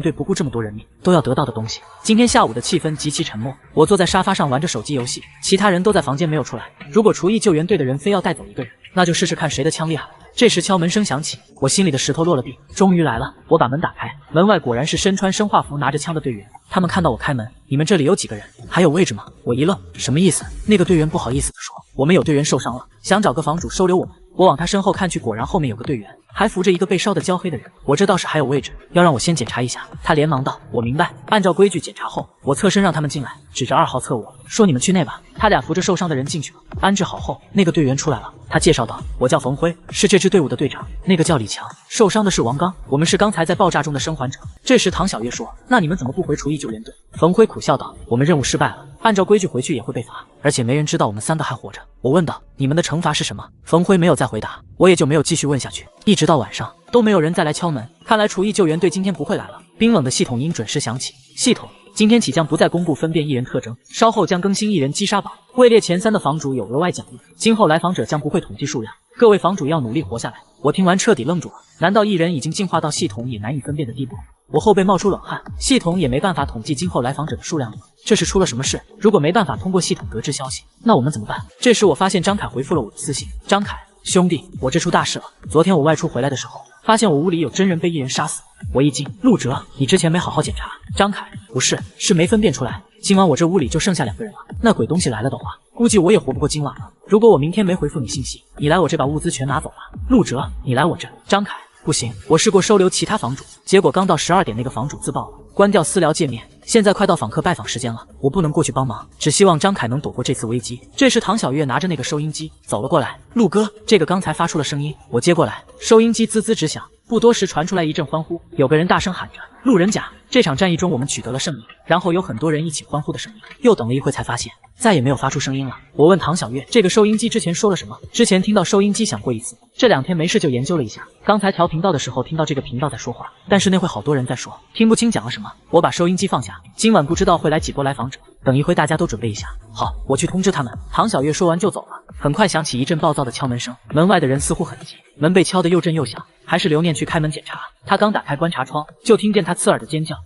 [SPEAKER 1] 队不顾这么多人命都要得到的东西。今天下午的气氛极其沉默，我坐在沙发上玩着手机游戏，其他人都在房间没有出来。如果厨艺救援队的人非要带走一个人，那就试试看谁的枪厉害。这时敲门声响起，我心里的石头落了地，终于来了。我把门打开，门外果然是身穿生化服拿着枪的队员。他们看到我开门，你们这里有几个人？还有位置吗？我一愣，什么意思？那个队员不好意思地说，我们有队员受伤了，想找个房主收留我们。我往他身后看去，果然后面有个队员，还扶着一个被烧得焦黑的人。我这倒是还有位置，要让我先检查一下。他连忙道，我明白。按照规矩检查后，我侧身让他们进来，指着2号侧卧说，你们去内吧。他俩扶着受伤的人进去了。安置好后，那个队员出来了，他介绍道，我叫冯辉，是这支队伍的队长，那个叫李强，受伤的是王刚，我们是刚才在爆炸中的生还者。这时唐小月说，那你们怎么不回厨艺救援队？冯辉苦笑道，我们任务失败了，按照规矩回去也会被罚，而且没人知道我们3个还活着。我问道，你们的惩罚是什么？冯辉没有再回答，我也就没有继续问下去。一直到晚上都没有人再来敲门，看来厨艺救援队今天不会来了。冰冷的系统音准时响起，系统今天起将不再公布分辨艺人特征，稍后将更新艺人击杀榜，位列前3的房主有额外奖励，今后来访者将不会统计数量，各位房主要努力活下来。我听完彻底愣住了，难道艺人已经进化到系统也难以分辨的地步？我后背冒出冷汗，系统也没办法统计今后来访者的数量了，这是出了什么事？如果没办法通过系统得知消息，那我们怎么办？这时我发现张凯回复了我的私信，张凯兄弟，我这出大事了。昨天我外出回来的时候，发现我屋里有真人被异人杀死。我一惊，陆哲，你之前没好好检查。张凯，不是，是没分辨出来。今晚我这屋里就剩下2个人了，那鬼东西来了的话，估计我也活不过今晚了。如果我明天没回复你信息，你来我这把物资全拿走了。陆哲，你来我这。张凯，不行，我试过收留其他房主，结果刚到12点那个房主自爆了，关掉私聊界面。现在快到访客拜访时间了，我不能过去帮忙，只希望张凯能躲过这次危机。这时唐小月拿着那个收音机走了过来，陆哥，这个刚才发出了声音，我接过来，收音机滋滋直响，不多时传出来一阵欢呼，有个人大声喊着：路人甲，这场战役中我们取得了胜利。然后有很多人一起欢呼的声音，又等了一会才发现再也没有发出声音了。我问唐小月，这个收音机之前说了什么？之前听到收音机响过一次，这2天没事就研究了一下，刚才调频道的时候听到这个频道在说话，但是那会好多人在说，听不清讲了什么。我把收音机放下，今晚不知道会来几波来访者，等一会大家都准备一下。好，我去通知他们。唐小月说完就走了。很快响起一阵暴躁的敲门声，门外的人似乎很急，门被敲得又震又响，还是刘念去开门检查。他刚打开观察窗，就听见他刺耳的尖叫。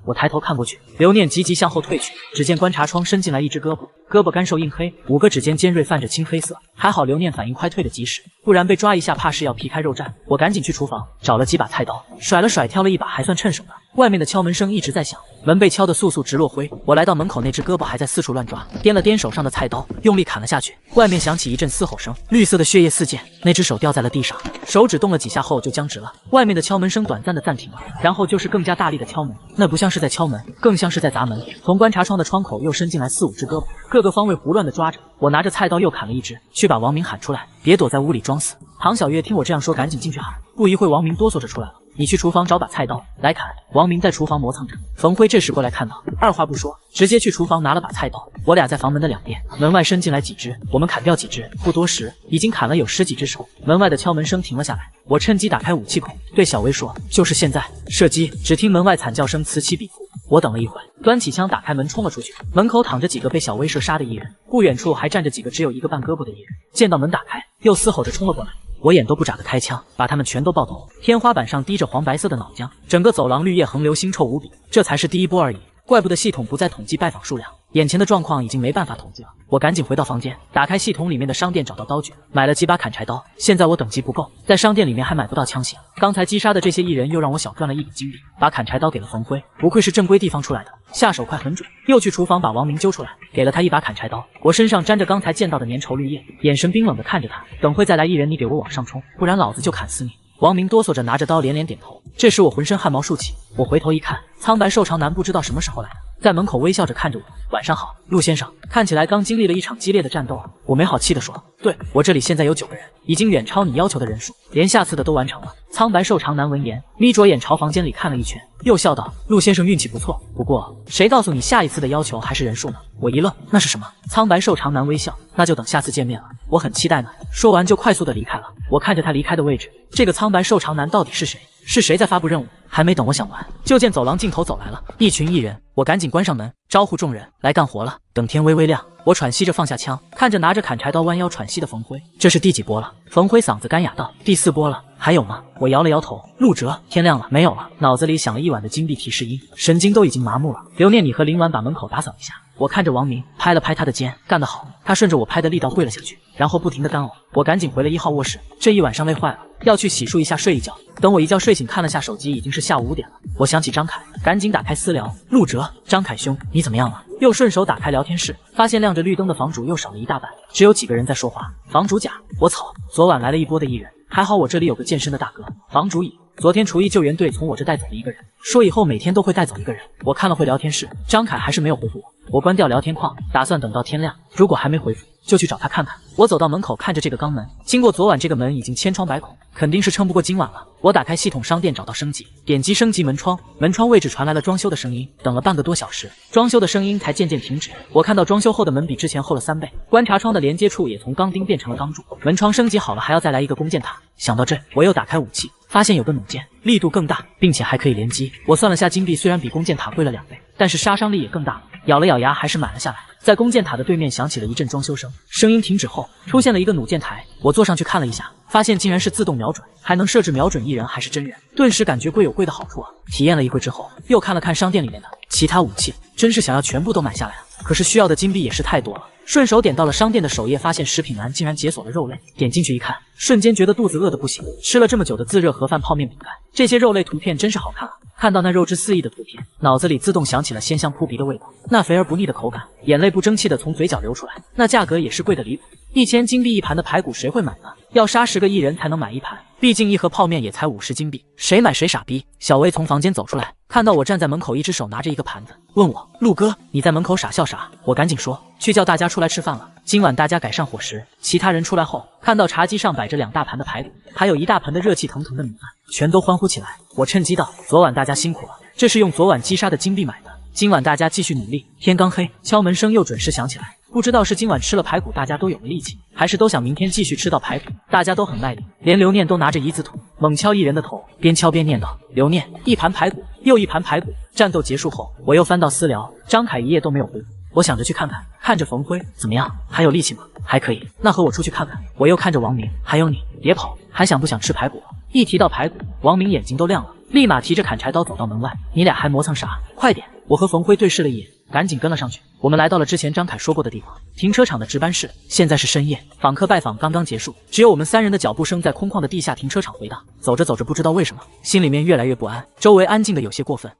[SPEAKER 1] 我抬头看过去，刘念急急向后退去，只见观察窗伸进来一只胳膊，胳膊干瘦硬黑，5个指尖尖锐泛着青黑色。还好刘念反应快，退得及时，不然被抓一下怕是要劈开肉绽。我赶紧去厨房找了几把菜刀，甩了甩挑了一把还算趁手的。外面的敲门声一直在响，门被敲得簌簌直落灰。我来到门口，那只胳膊还在四处乱抓，掂了掂手上的菜刀，用力砍了下去。外面响起一阵嘶吼声，绿色的血液四溅，那只手掉在了地上，手指动了几下后就僵直了。外面的敲门声短暂的暂停了，然后就是更加大力的敲门，那不像是在敲门，更像是在砸门。从观察窗的窗口又伸进来4、5只胳膊，各个方位胡乱的抓着。我拿着菜刀又砍了一只，去把王明喊出来，别躲在屋里装死。唐小月听我这样说，赶紧进去喊。不一会，王明哆嗦着出来了，你去厨房找把菜刀来砍。王明在厨房磨蹭着，冯辉这时过来看到，二话不说，直接去厨房拿了把菜刀。我俩在房门的2边，门外伸进来几只，我们砍掉几只，不多时，已经砍了有10几只手。门外的敲门声停了下来，我趁机打开武器孔，对小薇说：“就是现在，射击！”只听门外惨叫声此起彼伏。我等了一会，端起枪打开门冲了出去。门口躺着几个被小薇射杀的艺人，不远处还站着几个只有1个半胳膊的艺人。见到门打开，又嘶吼着冲了过来。我眼都不眨的开枪，把他们全都爆头。天花板上滴着黄白色的脑浆，整个走廊绿叶横流，腥臭无比。这才是第1波而已，怪不得系统不再统计拜访数量，眼前的状况已经没办法统计了。我赶紧回到房间，打开系统里面的商店，找到刀具，买了几把砍柴刀。现在我等级不够，在商店里面还买不到枪械。刚才击杀的这些艺人又让我小赚了一笔金币，把砍柴刀给了冯辉，不愧是正规地方出来的，下手快很准。又去厨房把王明揪出来，给了他一把砍柴刀。我身上沾着刚才见到的粘稠绿叶，眼神冰冷的看着他，等会再来艺人，你给我往上冲，不然老子就砍死你。王明哆嗦着拿着刀连连点头。这时我浑身汗毛竖起，我回头一看，苍白瘦长男不知道什么时候来的，在门口微笑着看着我。晚上好，陆先生，看起来刚经历了一场激烈的战斗啊。我没好气地说，对，我这里现在有9个人，已经远超你要求的人数，连下次的都完成了。苍白瘦长男闻言，眯着眼朝房间里看了一圈，又笑道，陆先生运气不错，不过谁告诉你下一次的要求还是人数呢？我一愣，那是什么？苍白瘦长男微笑，那就等下次见面了，我很期待呢。说完就快速的离开了。我看着他离开的位置，这个苍白瘦长男到底是谁？是谁在发布任务？还没等我想完，就见走廊尽头走来了一群艺人。我赶紧关上门，招呼众人来干活了。等天微微亮，我喘息着放下枪，看着拿着砍柴刀弯腰喘息的冯辉，这是第几波了？冯辉嗓子干哑道，第4波了。还有吗？我摇了摇头。陆哲，天亮了，没有了。脑子里响了一晚的金币提示音，神经都已经麻木了。刘念，你和林婉把门口打扫一下。我看着王明，拍了拍他的肩，干得好。他顺着我拍的力道跪了下去，然后不停地干呕。我赶紧回了1号卧室，这一晚上累坏了，要去洗漱一下，睡一觉。等我一觉睡醒，看了下手机，已经是下午5点了。我想起张凯，赶紧打开私聊。陆哲，张凯兄，你怎么样了？又顺手打开聊天室，发现亮着绿灯的房主又少了一大半，只有几个人在说话。房主甲，我操，昨晚来了1波的艺人，还好我这里有个健身的大哥。房主乙，昨天厨艺救援队从我这带走了1个人，说以后每天都会带走1个人。我看了会聊天室，张凯还是没有回复我。我关掉聊天框，打算等到天亮，如果还没回复，就去找他看看。我走到门口，看着这个钢门，经过昨晚这个门已经千疮百孔，肯定是撑不过今晚了。我打开系统商店，找到升级，点击升级门窗，门窗位置传来了装修的声音。等了半个多小时，装修的声音才渐渐停止。我看到装修后的门比之前厚了3倍，观察窗的连接处也从钢钉变成了钢柱。门窗升级好了，还要再来一个弓箭塔。想到这，我又打开武器，发现有个弩箭，力度更大，并且还可以连击。我算了下金币，虽然比弓箭塔贵了2倍，但是杀伤力也更大了。咬了咬牙，还是买了下来。在弓箭塔的对面响起了一阵装修声，声音停止后，出现了一个弩箭台。我坐上去看了一下，发现竟然是自动瞄准，还能设置瞄准艺人还是真人，顿时感觉贵有贵的好处啊！体验了一会之后，又看了看商店里面的其他武器，真是想要全部都买下来了。可是需要的金币也是太多了，顺手点到了商店的首页，发现食品栏竟然解锁了肉类，点进去一看，瞬间觉得肚子饿得不行。吃了这么久的自热盒饭、泡面、饼干，这些肉类图片真是好看啊！看到那肉质四溢的图片，脑子里自动想起了鲜香扑鼻的味道，那肥而不腻的口感，眼泪不争气的从嘴角流出来。那价格也是贵的离谱，1000金币一盘的排骨谁会买呢？要杀10个艺人才能买一盘，毕竟一盒泡面也才50金币，谁买谁傻逼。小薇从房间走出来，看到我站在门口，一只手拿着一个盘子，问我：陆哥，你在门口傻笑啥？我赶紧说：去叫大家出来吃饭了，今晚大家改善伙食。其他人出来后，看到茶几上摆着2大盘的排骨，还有1大盆的热气腾腾的米饭，全都欢呼起来。我趁机道：昨晚大家辛苦了，这是用昨晚积杀的金币买的，今晚大家继续努力。天刚黑，敲门声又准时响起来。不知道是今晚吃了排骨大家都有了力气，还是都想明天继续吃到排骨。大家都很卖力，连刘念都拿着1字筒猛敲艺人的头，边敲边念叨：刘念1盘排骨，又1盘排骨。战斗结束后，我又翻到私聊，张凯一夜都没有回复。我想着去看看，看着冯辉怎么样，还有力气吗？还可以，那和我出去看看。我又看着王明，还有你，别跑，还想不想吃排骨？一提到排骨，王明眼睛都亮了，立马提着砍柴刀走到门外。你俩还磨蹭啥？快点！我和冯辉对视了一眼，赶紧跟了上去。我们来到了之前张凯说过的地方，停车场的值班室。现在是深夜，访客拜访刚刚结束，只有我们3人的脚步声在空旷的地下停车场回荡。走着走着，不知道为什么，心里面越来越不安，周围安静的有些过分，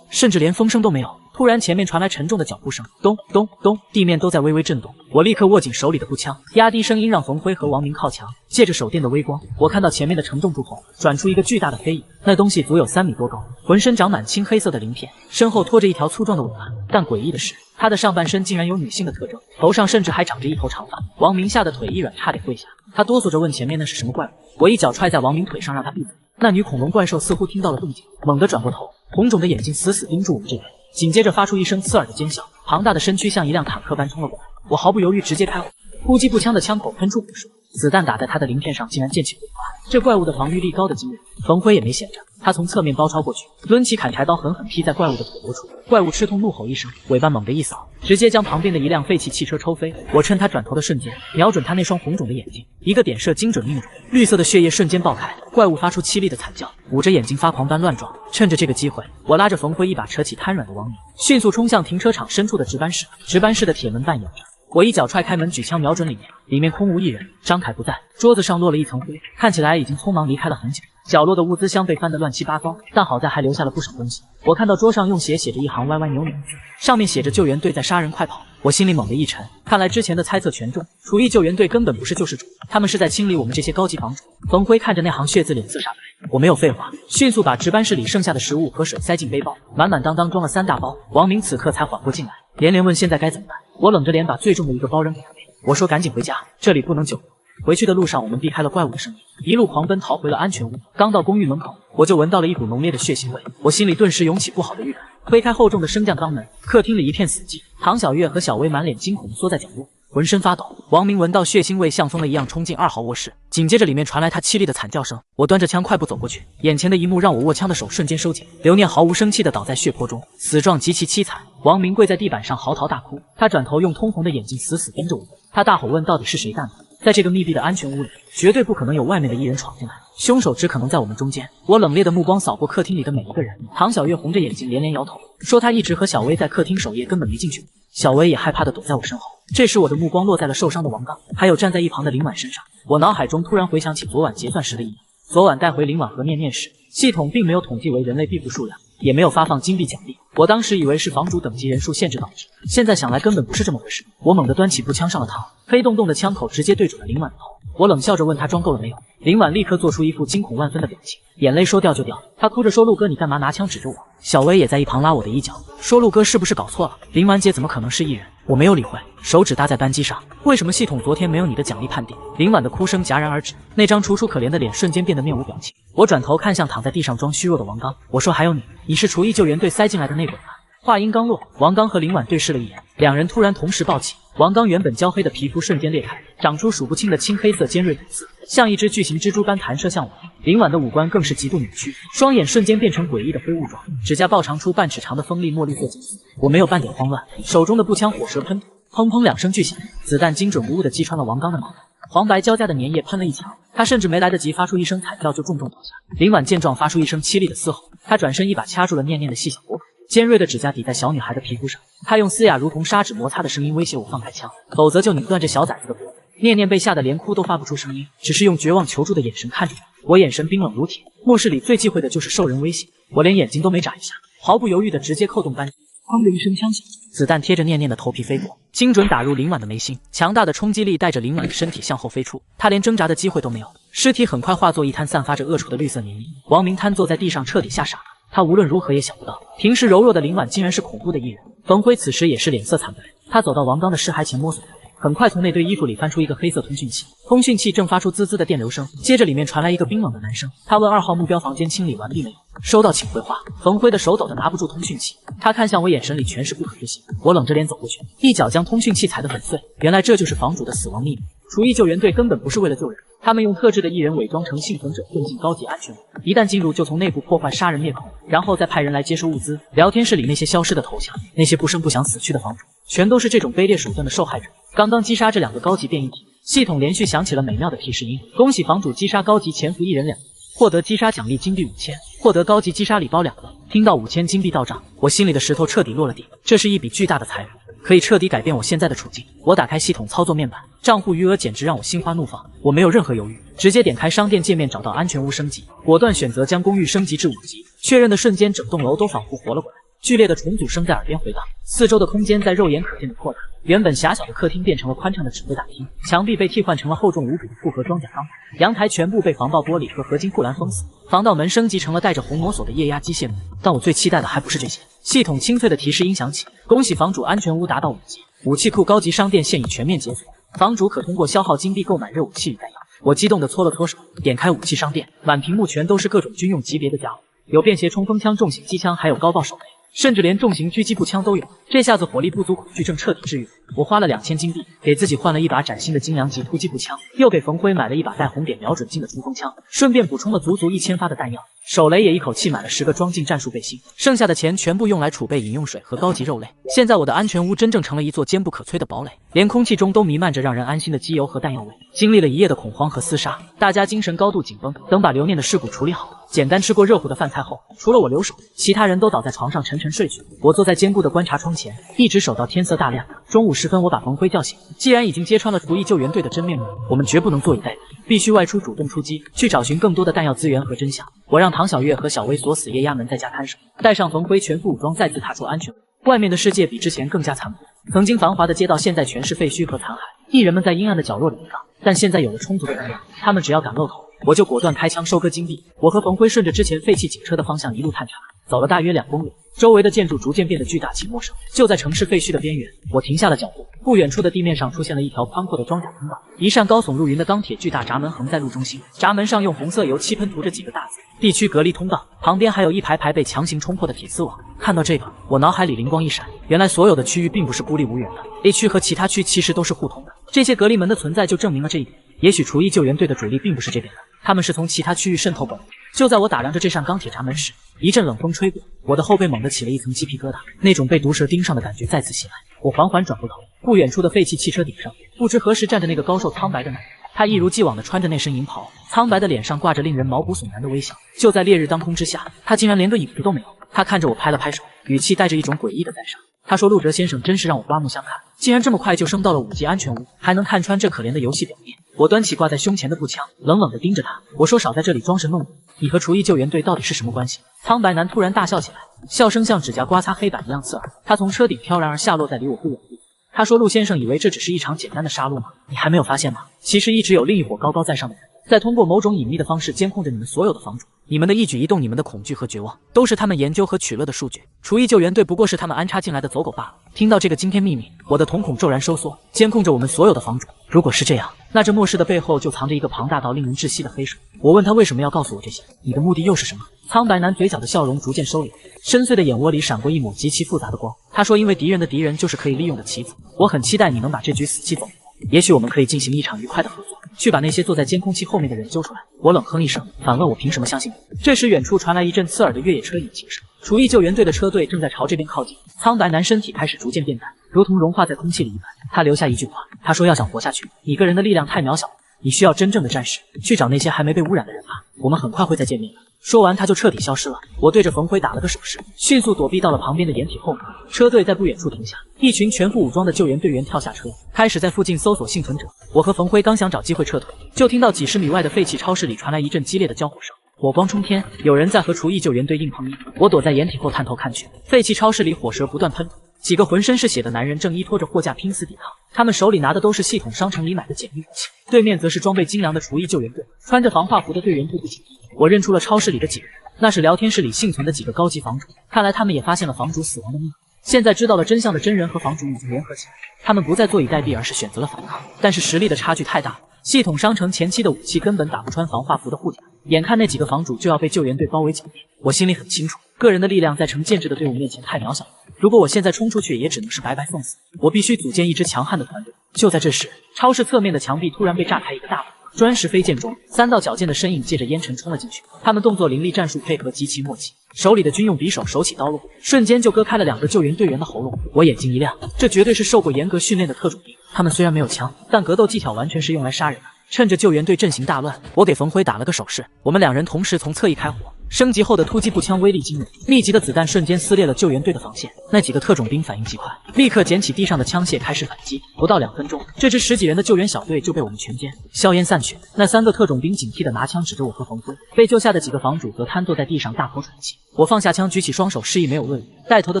[SPEAKER 1] 甚至连风声都没有。突然前面传来沉重的脚步声，咚咚咚，地面都在微微震动。我立刻握紧手里的步枪，压低声音让冯辉和王明靠墙。借着手电的微光，我看到前面的承重柱后转出一个巨大的飞影，那东西足有3米多高，浑身长满青黑色的鳞片，身后拖着一条粗壮的尾巴。但诡异的是，它的上半身竟然有女性的特征，头上甚至还长着一头长发。王明吓得腿一软，差点跪下。他哆嗦着问前面那是什么怪物，我一脚踹在王明腿上，让他闭嘴。那女恐龙怪兽似乎听到了动静，猛地转过头，红肿的眼睛死死盯住我们这边，紧接着发出一声刺耳的尖叫，庞大的身躯像一辆坦克般冲了过来。我毫不犹豫直接开火，突击步枪的枪口喷出火舌，子弹打在他的鳞片上竟然溅起火花。这怪物的防御力高得惊人，冯辉也没闲着，他从侧面包抄过去，抡起砍柴刀狠狠劈在怪物的腿部处。怪物吃痛怒吼一声，尾巴猛地一扫，直接将旁边的一辆废弃汽车抽飞。我趁他转头的瞬间，瞄准他那双红肿的眼睛，一个点射精准命中，绿色的血液瞬间爆开，怪物发出凄厉的惨叫，捂着眼睛发狂般乱撞。趁着这个机会，我拉着冯辉一把扯起瘫软的王明，迅速冲向停车场深处的值班室。值班室的铁门半掩着，我一脚踹开门，举枪瞄准里面，里面空无一人，张凯不在，桌子上落了一层灰，看起来已经匆忙离开了很久。角落的物资箱被翻得乱七八糟，但好在还留下了不少东西。我看到桌上用血写着一行歪歪扭扭的字，上面写着救援队在杀人，快跑！我心里猛地一沉，看来之前的猜测全中，厨艺救援队根本不是救世主，他们是在清理我们这些高级房主。冯辉看着那行血字，脸色煞白。我没有废话，迅速把值班室里剩下的食物和水塞进背包，满满当当装了3大包。王明此刻才缓过劲来，连连问现在该怎么办。我冷着脸把最重的一个包扔给他背，我说赶紧回家，这里不能久留。回去的路上，我们避开了怪物的声音，一路狂奔逃回了安全屋。刚到公寓门口，我就闻到了一股浓烈的血腥味，我心里顿时涌起不好的预感。推开厚重的升降钢门，客厅里一片死寂，唐小月和小薇满脸惊恐地缩在角落，浑身发抖。王明闻到血腥味，像疯了一样冲进2号卧室，紧接着里面传来他凄厉的惨叫声。我端着枪快步走过去，眼前的一幕让我握枪的手瞬间收紧。刘念毫无生气地倒在血泊中，死状极其凄惨。王明跪在地板上嚎啕大哭，他转头用通红的眼睛死死盯着我，他大吼问到底是谁干的？在这个密闭的安全屋里，绝对不可能有外面的艺人闯进来，凶手只可能在我们中间。我冷冽的目光扫过客厅里的每一个人，唐小月红着眼睛连连摇头，说她一直和小薇在客厅守夜，根本没进去过。小薇也害怕的躲在我身后。这时我的目光落在了受伤的王刚，还有站在一旁的林婉身上。我脑海中突然回想起昨晚结算时的一幕，昨晚带回林婉和念念时，系统并没有统计为人类庇护数量，也没有发放金币奖励。我当时以为是房主等级人数限制导致，现在想来根本不是这么回事。我猛地端起步枪上了膛，黑洞洞的枪口直接对准了林婉的头。我冷笑着问他装够了没有，林婉立刻做出一副惊恐万分的表情，眼泪说掉就掉。他哭着说：“陆哥，你干嘛拿枪指着我？”小薇也在一旁拉我的衣角，说：“陆哥是不是搞错了？林婉姐怎么可能是艺人？”我没有理会，手指搭在扳机上。为什么系统昨天没有你的奖励判定？林婉的哭声戛然而止，那张楚楚可怜的脸瞬间变得面无表情。我转头看向躺在地上装虚弱的王刚，我说：“还有你，你是厨艺救援队塞进来的那鬼吧？”话音刚落，王刚和林婉对视了一眼，两人突然同时暴起。王刚原本焦黑的皮肤瞬间裂开，长出数不清的青黑色尖锐骨刺，像一只巨型蜘蛛般弹射向我。林婉的五官更是极度扭曲，双眼瞬间变成诡异的灰雾状，指甲爆长出半尺长的锋利墨绿色金丝。我没有半点慌乱，手中的步枪火舌喷吐，砰砰2声巨响，子弹精准无误地击穿了王刚的脑袋，黄白交加的粘液喷了一墙，他甚至没来得及发出一声惨叫就重重倒下。林婉见状发出一声凄厉的嘶吼，他转身一把掐住了念念的细小脖颈，尖锐的指甲抵在小女孩的皮肤上，他用嘶哑如同砂纸摩擦的声音威胁我放开枪，否则就拧断这小崽子的脖子。念念被吓得连哭都发不出声音，只是用绝望求助的眼神看着我。我眼神冰冷如铁，末世里最忌讳的就是受人威胁。我连眼睛都没眨一下，毫不犹豫的直接扣动扳机，哐的一声枪响，子弹贴着念念的头皮飞过，精准打入林婉的眉心，强大的冲击力带着林婉的身体向后飞出，她连挣扎的机会都没有，尸体很快化作一滩散发着恶臭的绿色粘液。王明瘫坐在地上，彻底吓傻了。他无论如何也想不到，平时柔弱的林婉竟然是恐怖的艺人。冯辉此时也是脸色惨白，他走到王刚的尸骸前摸索着，很快从那堆衣服里翻出一个黑色通讯器，通讯器正发出滋滋的电流声，接着里面传来一个冰冷的男声。他问2号目标房间清理完毕没有？收到，请回话。冯辉的手抖得拿不住通讯器，他看向我，眼神里全是不可置信。我冷着脸走过去，一脚将通讯器踩得粉碎。原来这就是房主的死亡秘密。厨艺救援队根本不是为了救人，他们用特制的艺人伪装成幸存者混进高级安全屋，一旦进入就从内部破坏杀人灭口，然后再派人来接收物资。聊天室里那些消失的头像，那些不声不响死去的房主，全都是这种卑劣手段的受害者。刚刚击杀这2个高级变异体，系统连续响起了美妙的提示音，恭喜房主击杀高级潜伏艺人2个，获得击杀奖励金币5000，获得高级击杀礼包2个。听到5000金币到账，我心里的石头彻底落了地，这是一笔巨大的财富，可以彻底改变我现在的处境。我打开系统操作面板，账户余额简直让我心花怒放。我没有任何犹豫，直接点开商店界面，找到安全屋升级，果断选择将公寓升级至5级。确认的瞬间，整栋楼都仿佛活了过来，剧烈的重组声在耳边回荡，四周的空间在肉眼可见的扩大。原本狭小的客厅变成了宽敞的指挥大厅，墙壁被替换成了厚重无比的复合装甲钢板，阳台全部被防爆玻璃和合金护栏封死，防盗门升级成了带着红魔锁的液压机械门。但我最期待的还不是这些，系统清脆的提示音响起，恭喜房主安全屋达到5级，武器库高级商店现已全面解锁，房主可通过消耗金币购买热武器与弹药。我激动地搓了搓手，点开武器商店，满屏幕全都是各种军用级别的家伙，有便携冲锋枪、重型机枪，还有高爆手雷，甚至连重型狙击步枪都有。这下子火力不足恐惧症彻底治愈。我花了2000金币给自己换了一把崭新的精良级突击步枪，又给冯辉买了一把带红点瞄准镜的冲锋枪，顺便补充了足足1000发的弹药。手雷也一口气买了10个装进战术背心，剩下的钱全部用来储备饮用水和高级肉类。现在我的安全屋真正成了一座坚不可摧的堡垒，连空气中都弥漫着让人安心的机油和弹药味。经历了一夜的恐慌和厮杀，大家精神高度紧绷。等把留念的尸骨处理好，简单吃过热乎的饭菜后，除了我留守，其他人都倒在床上沉沉睡去。我坐在坚固的观察窗前，一直守到天色大亮。中午时分，我把冯辉叫醒。既然已经揭穿了厨艺救援队的真面目，我们绝不能坐以待毙，必须外出主动出击，去找寻更多的弹药资源和真相。我让唐小月和小薇锁死液压门，在家看守，带上冯辉全副武装，再次踏出安全屋。外面的世界比之前更加残酷，曾经繁华的街道现在全是废墟和残骸，艺人们在阴暗的角落里游荡。但现在有了充足的能量，他们只要敢露头，我就果断开枪收割金币。我和冯辉顺着之前废弃警车的方向一路探查，走了大约2公里，周围的建筑逐渐变得巨大且陌生。就在城市废墟的边缘，我停下了脚步。不远处的地面上出现了一条宽阔的装甲通道，一扇高耸入云的钢铁巨大闸门横在路中心，闸门上用红色油漆喷涂着几个大字：地区隔离通道。旁边还有一排排被强行冲破的铁丝网。看到这个，我脑海里灵光一闪，原来所有的区域并不是孤立无援的， A 区和其他区其实都是互通的。这些隔离门的存在就证明了这一点。也许厨艺救援队的主力并不是这边的，他们是从其他区域渗透过来。就在我打量着这扇钢铁闸门时，一阵冷风吹过，我的后背猛地起了一层鸡皮疙瘩，那种被毒蛇盯上的感觉再次袭来。我缓缓转过头，不远处的废弃汽车顶上，不知何时站着那个高瘦苍白的男人。他一如既往地穿着那身银袍，苍白的脸上挂着令人毛骨悚然的微笑。就在烈日当空之下，他竟然连个影子都没有。他看着我拍了拍手，语气带着一种诡异的赞赏。他说：“陆哲先生真是让我刮目相看，竟然这么快就升到了5级安全屋，还能看穿这可怜的游戏表面。”我端起挂在胸前的步枪，冷冷地盯着他。我说：“少在这里装神弄鬼，你和厨艺救援队到底是什么关系？”苍白男突然大笑起来，笑声像指甲刮擦黑板一样刺耳。他从车顶飘然而下，落在离我不远的地方。他说：“陆先生以为这只是一场简单的杀戮吗？你还没有发现吗？其实一直有另一伙高高在上的人，在通过某种隐秘的方式监控着你们所有的房主。你们的一举一动，你们的恐惧和绝望，都是他们研究和取乐的数据。厨艺救援队不过是他们安插进来的走狗罢了。”听到这个惊天秘密，我的瞳孔骤然收缩，监控着我们所有的房主。如果是这样，那这末世的背后就藏着一个庞大到令人窒息的黑手。我问他为什么要告诉我这些，你的目的又是什么？苍白男嘴角的笑容逐渐收敛，深邃的眼窝里闪过一抹极其复杂的光。他说：“因为敌人的敌人就是可以利用的棋子，我很期待你能把这局死棋走过。也许我们可以进行一场愉快的合作，去把那些坐在监控器后面的人揪出来。”我冷哼一声，反问我凭什么相信你。这时远处传来一阵刺耳的越野车引擎声，厨艺救援队的车队正在朝这边靠近。苍白男身体开始逐渐变淡，如同融化在空气里一般。他留下一句话，他说：“要想活下去，你个人的力量太渺小了，你需要真正的战士，去找那些还没被污染的人吧。我们很快会再见面的。说完，他就彻底消失了。我对着冯辉打了个手势，迅速躲避到了旁边的掩体后面。车队在不远处停下，一群全副武装的救援队员跳下车，开始在附近搜索幸存者。我和冯辉刚想找机会撤退，就听到几十米外的废弃超市里传来一阵激烈的交火声，火光冲天，有人在和厨艺救援队硬碰硬。我躲在掩体后探头看去，废弃超市里火舌不断喷吐，几个浑身是血的男人正依托着货架拼死抵抗，他们手里拿的都是系统商城里买的简易武器。对面则是装备精良的厨艺救援队，穿着防化服的队员步步紧逼。我认出了超市里的几个人，那是聊天室里幸存的几个高级房主，看来他们也发现了房主死亡的密码。现在知道了真相的真人和房主已经联合起来，他们不再坐以待毙，而是选择了反抗。但是实力的差距太大了，系统商城前期的武器根本打不穿防化服的护甲，眼看那几个房主就要被救援队包围剿灭。我心里很清楚，个人的力量在成建制的队伍面前太渺小了，如果我现在冲出去，也只能是白白送死。我必须组建一支强悍的团队。就在这时，超市侧面的墙壁突然被炸开一个大洞，砖石飞溅中，3道矫健的身影借着烟尘冲了进去。他们动作凌厉，战术配合极其默契，手里的军用匕首手起刀落，瞬间就割开了2个救援队员的喉咙。我眼睛一亮，这绝对是受过严格训练的特种兵。他们虽然没有枪，但格斗技巧完全是用来杀人的。趁着救援队阵型大乱，我给冯辉打了个手势，我们2人同时从侧翼开火。升级后的突击步枪威力惊人，密集的子弹瞬间撕裂了救援队的防线。那几个特种兵反应极快，立刻捡起地上的枪械开始反击。不到2分钟，这支10几人的救援小队就被我们全歼，硝烟散去。那3个特种兵警惕地拿枪指着我和冯辉，被救下的几个房主则瘫坐在地上大口喘气。我放下枪，举起双手示意没有恶意。带头的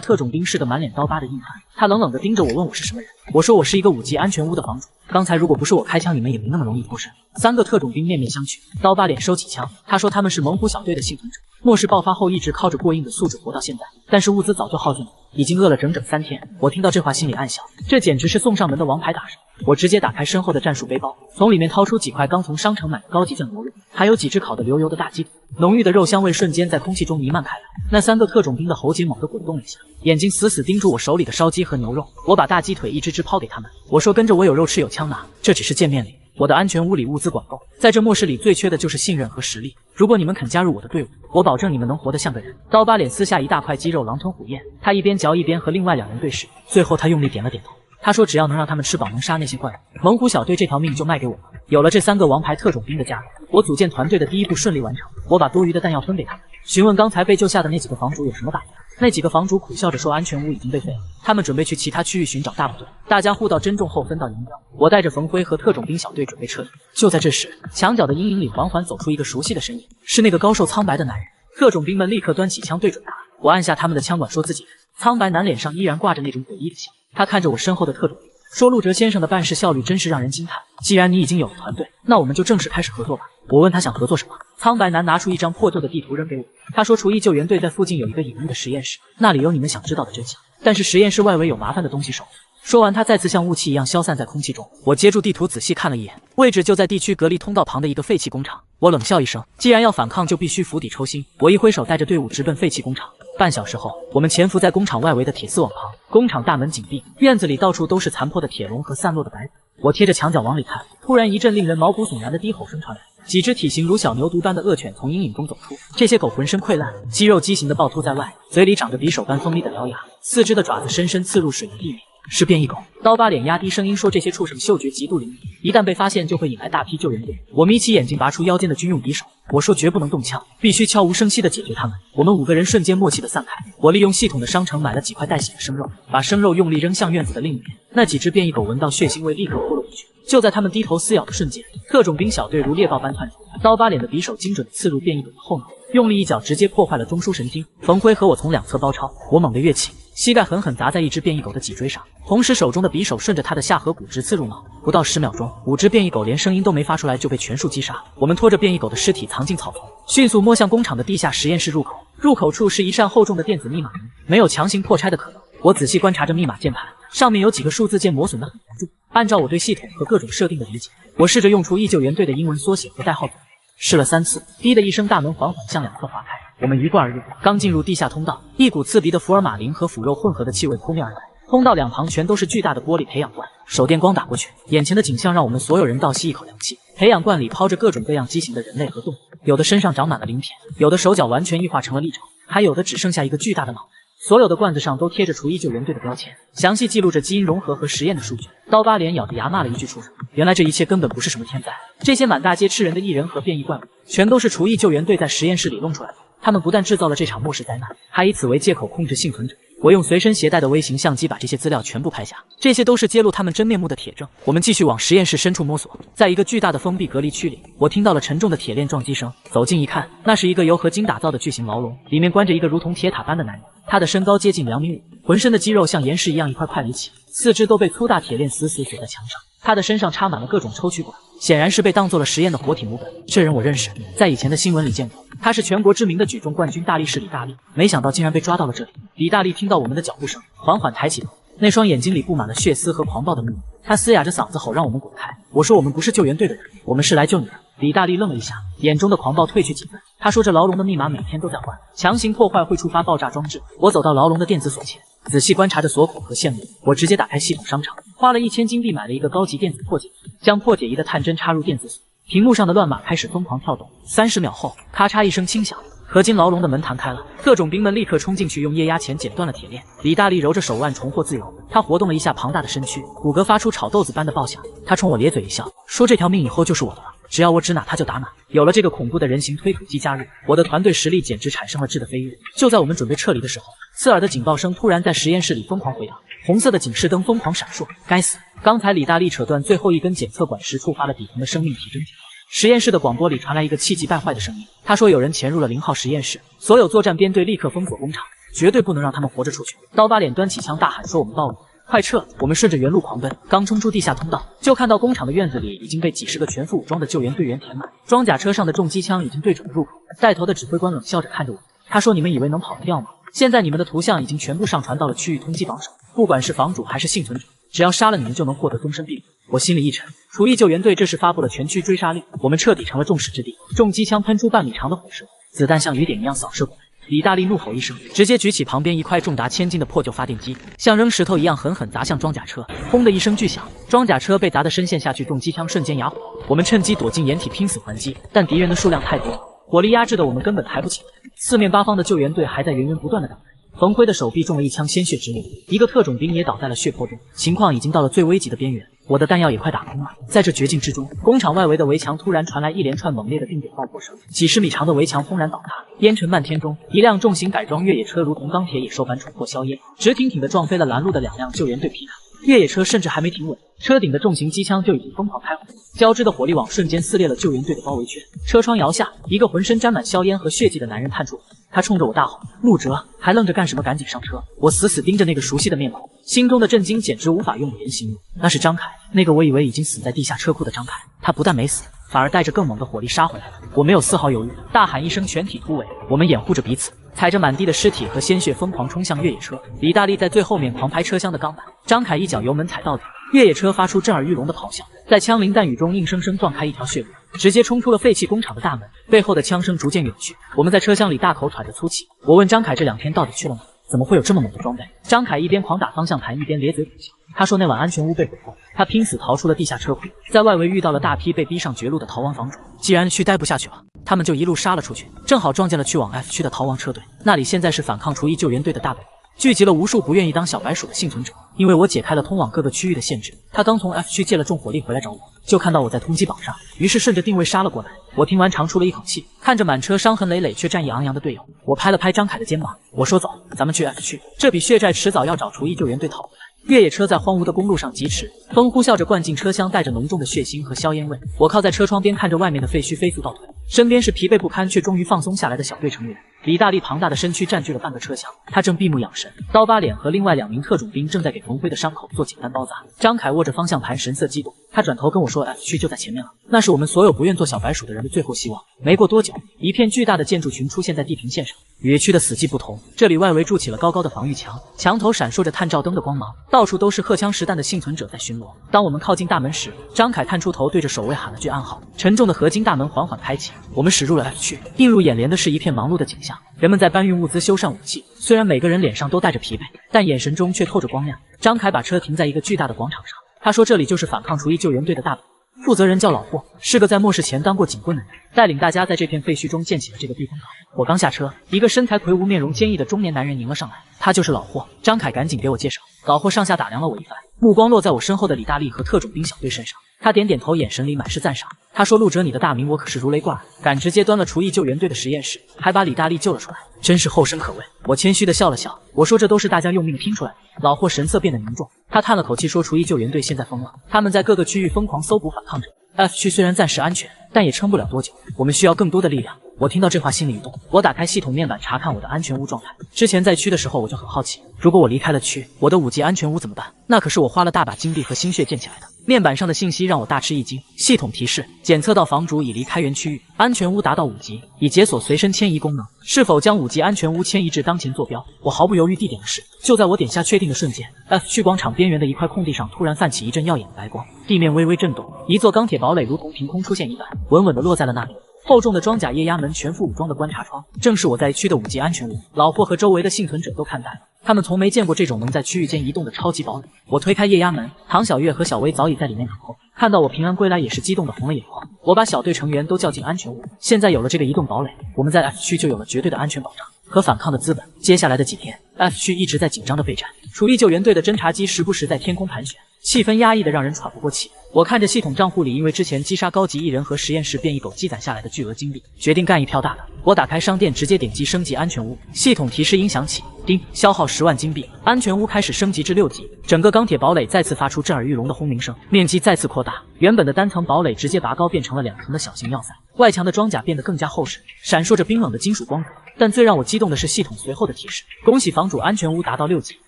[SPEAKER 1] 特种兵是个满脸刀疤的硬汉，他冷冷地盯着我，问我是什么人。我说我是一个5级安全屋的房主，刚才如果不是我开枪，你们也没那么容易脱身。3个特种兵面面相觑，刀疤脸收起枪，他说他们是猛虎小队的幸存者，末世爆发后一直靠着过硬的素质活到现在，但是物资早就耗尽了，已经饿了整整3天。我听到这话心里暗笑，这简直是送上门的王牌打手。我直接打开身后的战术背包，从里面掏出几块刚从商城买的高级酱牛肉，还有几只烤得流油的大鸡腿，浓郁的肉香味瞬间在空气中弥漫开来。那3个特种兵的喉结猛地滚动了一下，眼睛死死盯住我手里的烧鸡和牛肉。我把大鸡腿一只只抛给他们，我说跟着我有肉吃有枪拿，这只是见面礼。我的安全屋里物资管够，在这末世里最缺的就是信任和实力。如果你们肯加入我的队伍，我保证你们能活得像个人。刀疤脸撕下一大块鸡肉，狼吞虎咽，他一边嚼一边和另外2人对视，最后他用力点了点头。他说只要能让他们吃饱，能杀那些怪物，猛虎小队这条命就卖给我了。有了这3个王牌特种兵的加入，我组建团队的第一步顺利完成。我把多余的弹药分给他们，询问刚才被救下的那几个房主有什么打算。那几个房主苦笑着说安全屋已经被废了，他们准备去其他区域寻找大部队。大家互道珍重后分道扬镳，我带着冯辉和特种兵小队准备撤离。就在这时，墙角的阴影里缓缓走出一个熟悉的身影，是那个高瘦苍白的男人。特种兵们立刻端起枪对准他，我按下他们的枪管说自己人。苍白男脸上依然挂着那种诡异的笑，他看着我身后的特种兵说，陆哲先生的办事效率真是让人惊叹，既然你已经有了团队，那我们就正式开始合作吧。我问他想合作什么，苍白男拿出一张破旧的地图扔给我，他说厨艺救援队在附近有一个隐秘的实验室，那里有你们想知道的真相，但是实验室外围有麻烦的东西守护。说完，他再次像雾气一样消散在空气中。我接住地图仔细看了一眼，位置就在地区隔离通道旁的一个废弃工厂。我冷笑一声，既然要反抗，就必须釜底抽薪。我一挥手，带着队伍直奔废弃工厂。半小时后，我们潜伏在工厂外围的铁丝网旁，工厂大门紧闭，院子里到处都是残破的铁笼和散落的白骨。我贴着墙角往里看，突然一阵令人毛骨悚然的低吼声传来，几只体型如小牛犊般的恶犬从阴影中走出。这些狗浑身溃烂，肌肉畸形的暴突在外，嘴里长着匕首般锋利的獠牙，4只的爪子深深刺入水泥地面。是变异狗。刀疤脸压低声音说，这些畜生嗅觉极度灵敏，一旦被发现就会引来大批救援队。我眯起眼睛拔出腰间的军用匕首，我说绝不能动枪，必须悄无声息地解决他们。我们5个人瞬间默契地散开。我利用系统的商城买了几块带血的生肉，把生肉用力扔向院子的另一边。那几只变异狗闻到血腥味立刻扑了过去。就在他们低头撕咬的瞬间，特种兵小队如猎豹般窜出，刀疤脸的匕首精准地刺入变异狗的后脑，用力一脚直接破坏了中枢神经。冯辉和我从2侧包抄，我猛地跃起，膝盖狠狠砸在一只变异狗的脊椎上，同时手中的匕首顺着它的下颌骨直刺入脑。不到10秒钟，5只变异狗连声音都没发出来就被全数击杀。我们拖着变异狗的尸体藏进草丛，迅速摸向工厂的地下实验室入口。入口处是一扇厚重的电子密码门，没有强行破拆的可能。我仔细观察着密码键盘，上面有几个数字键磨损得很严重。按照我对系统和各种设定的理解，我试着用厨艺救援队的英文缩写和代号组，试了3次，滴的一声，大门缓缓向2侧滑开，我们鱼贯而入。刚进入地下通道，一股刺鼻的福尔马林和腐肉混合的气味扑面而来。通道2旁全都是巨大的玻璃培养罐，手电光打过去，眼前的景象让我们所有人倒吸一口凉气。培养罐里抛着各种各样畸形的人类和动物，有的身上长满了鳞片，有的手脚完全异化成了利爪，还有的只剩下一个巨大的脑袋。所有的罐子上都贴着厨艺救援队的标签，详细记录着基因融合和实验的数据。刀疤脸咬着牙骂了一句畜生，原来这一切根本不是什么天灾，这些满大街吃人的异人和变异怪物，全都是厨艺救援队在实验室里弄出来的。他们不但制造了这场末世灾难，还以此为借口控制幸存者。我用随身携带的微型相机把这些资料全部拍下，这些都是揭露他们真面目的铁证。我们继续往实验室深处摸索，在一个巨大的封闭隔离区里，我听到了沉重的铁链撞击声。走近一看，那是一个由合金打造的巨型牢笼，里面关着一个如同铁塔般的男人。他的身高接近2.5米，浑身的肌肉像岩石一样一块块垒起，四肢都被粗大铁链死死锁在墙上。他的身上插满了各种抽取管，显然是被当做了实验的活体母本。这人我认识，在以前的新闻里见过，他是全国知名的举重冠军大力士李大力，没想到竟然被抓到了这里。李大力听到我们的脚步声，缓缓抬起头，那双眼睛里布满了血丝和狂暴的怒目。他嘶哑着嗓子吼让我们滚开。我说我们不是救援队的人，我们是来救你的。李大力愣了一下，眼中的狂暴褪去几分。他说这牢笼的密码每天都在换，强行破坏会触发爆炸装置。我走到牢笼的电子锁前，仔细观察着锁孔和线路。我直接打开系统商城，花了1000金币买了一个高级电子破解仪，将破解仪的探针插入电子锁，屏幕上的乱码开始疯狂跳动。30秒后，咔嚓一声轻响，合金牢笼的门弹开了，特种兵们立刻冲进去，用液压钳剪断了铁链。李大力揉着手腕重获自由，他活动了一下庞大的身躯，骨骼发出炒豆子般的爆响。他冲我咧嘴一笑，说这条命以后就是我的了，只要我指哪他就打哪。有了这个恐怖的人形推土机加入，我的团队实力简直产生了质的飞跃。就在我们准备撤离的时候，刺耳的警报声突然在实验室里疯狂回荡，红色的警示灯疯狂闪烁。该死！刚才李大力扯断最后一根检测管时，触发了底层的生命体征警报。实验室的广播里传来一个气急败坏的声音，他说有人潜入了0号实验室，所有作战编队立刻封锁工厂，绝对不能让他们活着出去。刀疤脸端起枪大喊说我们暴露，快撤！我们顺着原路狂奔，刚冲出地下通道，就看到工厂的院子里已经被几十个全副武装的救援队员填满，装甲车上的重机枪已经对准了入口。带头的指挥官冷笑着看着我，他说你们以为能跑得掉吗？现在你们的图像已经全部上传到了区域通缉榜首，不管是房主还是幸存者，只要杀了你们就能获得终身庇护。我心里一沉，厨艺救援队这时发布了全区追杀令，我们彻底成了众矢之的。重机枪喷出半米长的火舌，子弹像雨点一样扫射过来。李大力怒吼一声，直接举起旁边一块重达1000斤的破旧发电机，像扔石头一样狠狠砸向装甲车。轰的一声巨响，装甲车被砸得深陷下去，重机枪瞬间哑火。我们趁机躲进掩体拼死还击，但敌人的数量太多了，火力压制的我们根本抬不起来。四面八方的救援队还在源源不断的打来。冯辉的手臂中了一枪，鲜血直流，一个特种兵也倒在了血泊中，情况已经到了最危急的边缘。我的弹药也快打空了。在这绝境之中，工厂外围的围墙突然传来一连串猛烈的定点爆破声，几十米长的围墙轰然倒塌，烟尘漫天中，一辆重型改装越野车如同钢铁野兽般冲破硝烟，直挺挺地撞飞了拦路的2辆救援队皮卡。越野车甚至还没停稳，车顶的重型机枪就已经疯狂开火，交织的火力网瞬间撕裂了救援队的包围圈。车窗摇下，一个浑身沾满硝烟和血迹的男人探出头，他冲着我大吼：陆哲，还愣着干什么？赶紧上车！我死死盯着那个熟悉的面孔，心中的震惊简直无法用语言形容。那是张凯，那个我以为已经死在地下车库的张凯，他不但没死，反而带着更猛的火力杀回来了。我没有丝毫犹豫，大喊一声全体突围，我们掩护着彼此，踩着满地的尸体和鲜血疯狂冲向越野车。李大力在最后面狂拍车厢的钢板，张凯一脚油门踩到底，越野车发出震耳欲聋的咆哮，在枪林弹雨中硬生生撞开一条血路，直接冲出了废弃工厂的大门。背后的枪声逐渐远去，我们在车厢里大口喘着粗气。我问张凯这2天到底去了哪？怎么会有这么猛的装备？张凯一边狂打方向盘，一边咧嘴苦笑。他说那晚安全屋被毁后，他拼死逃出了地下车库，在外围遇到了大批被逼上绝路的逃亡房主。既然区待不下去了，他们就一路杀了出去，正好撞见了去往 F 区的逃亡车队。那里现在是反抗厨艺救援队的大本营，聚集了无数不愿意当小白鼠的幸存者。因为我解开了通往各个区域的限制，他刚从 F 区借了重火力回来找我，就看到我在通缉榜上，于是顺着定位杀了过来。我听完长出了一口气，看着满车伤痕累累却战意昂扬的队友，我拍了拍张凯的肩膀，我说走，咱们去 F 区，这笔血债迟早要找厨艺救援队讨回来。越野车在荒芜的公路上疾驰，风呼啸着灌进车厢，带着浓重的血腥和硝烟味。我靠在车窗边看着外面的废墟飞速倒退，身边是疲惫不堪却终于放松下来的小队成员。李大力庞大的身躯占据了半个车厢，他正闭目养神。刀疤脸和另外2名特种兵正在给冯辉的伤口做简单包扎。张凯握着方向盘，神色激动，他转头跟我说 F 区就在前面了，那是我们所有不愿做小白鼠的人的最后希望。没过多久，一片巨大的建筑群出现在地平线上。野区的死寂不同，这里外围筑起了高高的防御墙，墙头闪烁着探照灯的光芒，到处都是荷枪实弹的幸存者在巡逻。当我们靠近大门时，张凯探出头对着守卫喊了句暗号，沉重的合金大门缓缓开启，我们驶入了 F 区。映入眼帘的是一片忙碌的景象，人们在搬运物资、修缮武器，虽然每个人脸上都带着疲惫，但眼神中却透着光亮。张凯把车停在一个巨大的广场上，他说这里就是反抗厨艺救援队的大本营，负责人叫老霍，是个在末世前当过警棍的人，带领大家在这片废墟中建起了这个避风港。我刚下车，一个身材魁梧、面容坚毅的中年男人迎了上来，他就是老霍。张凯赶紧给我介绍。老霍上下打量了我一番，目光落在我身后的李大力和特种兵小队身上。他点点头，眼神里满是赞赏。他说：“陆哲，你的大名我可是如雷贯耳，敢直接端了厨艺救援队的实验室，还把李大力救了出来，真是后生可畏。”我谦虚的笑了笑，我说：“这都是大家用命拼出来的。”老霍神色变得凝重，他叹了口气说：“厨艺救援队现在疯了，他们在各个区域疯狂搜捕反抗者。F 区虽然暂时安全，但也撑不了多久，我们需要更多的力量。”我听到这话心里一动，我打开系统面板查看我的安全屋状态。之前在区的时候我就很好奇，如果我离开了区，我的5级安全屋怎么办？那可是我花了大把精力和心血建起来的。面板上的信息让我大吃一惊，系统提示：检测到房主已离开原区域，安全屋达到5级，已解锁随身迁移功能，是否将5级安全屋迁移至当前坐标？我毫不犹豫地点了是。就在我点下确定的瞬间 ，F 区广场边缘的一块空地上突然泛起一阵耀眼的白光，地面微微震动，一座钢铁堡垒如同凭空出现一般，稳稳地落在了那里。厚重的装甲液压门，全副武装的观察窗，正是我在区的5级安全屋。老霍和周围的幸存者都看呆了，他们从没见过这种能在区域间移动的超级堡垒。我推开液压门，唐小月和小薇早已在里面等候，看到我平安归来，也是激动的红了眼眶。我把小队成员都叫进安全屋，现在有了这个移动堡垒，我们在 F 区就有了绝对的安全保障和反抗的资本。接下来的几天 ，F 区一直在紧张的备战，厨艺救援队的侦察机时不时在天空盘旋，气氛压抑的让人喘不过气。我看着系统账户里因为之前击杀高级艺人和实验室变异狗积攒下来的巨额金币，决定干一票大的。我打开商店，直接点击升级安全屋，系统提示音响起，叮，消耗10万金币，安全屋开始升级至6级。整个钢铁堡垒再次发出震耳欲聋的轰鸣声，面积再次扩大，原本的单层堡垒直接拔高变成了2层的小型要塞，外墙的装甲变得更加厚实，闪烁着冰冷的金属光泽。但最让我激动的是系统随后的提示：恭喜房主安全屋达到6级，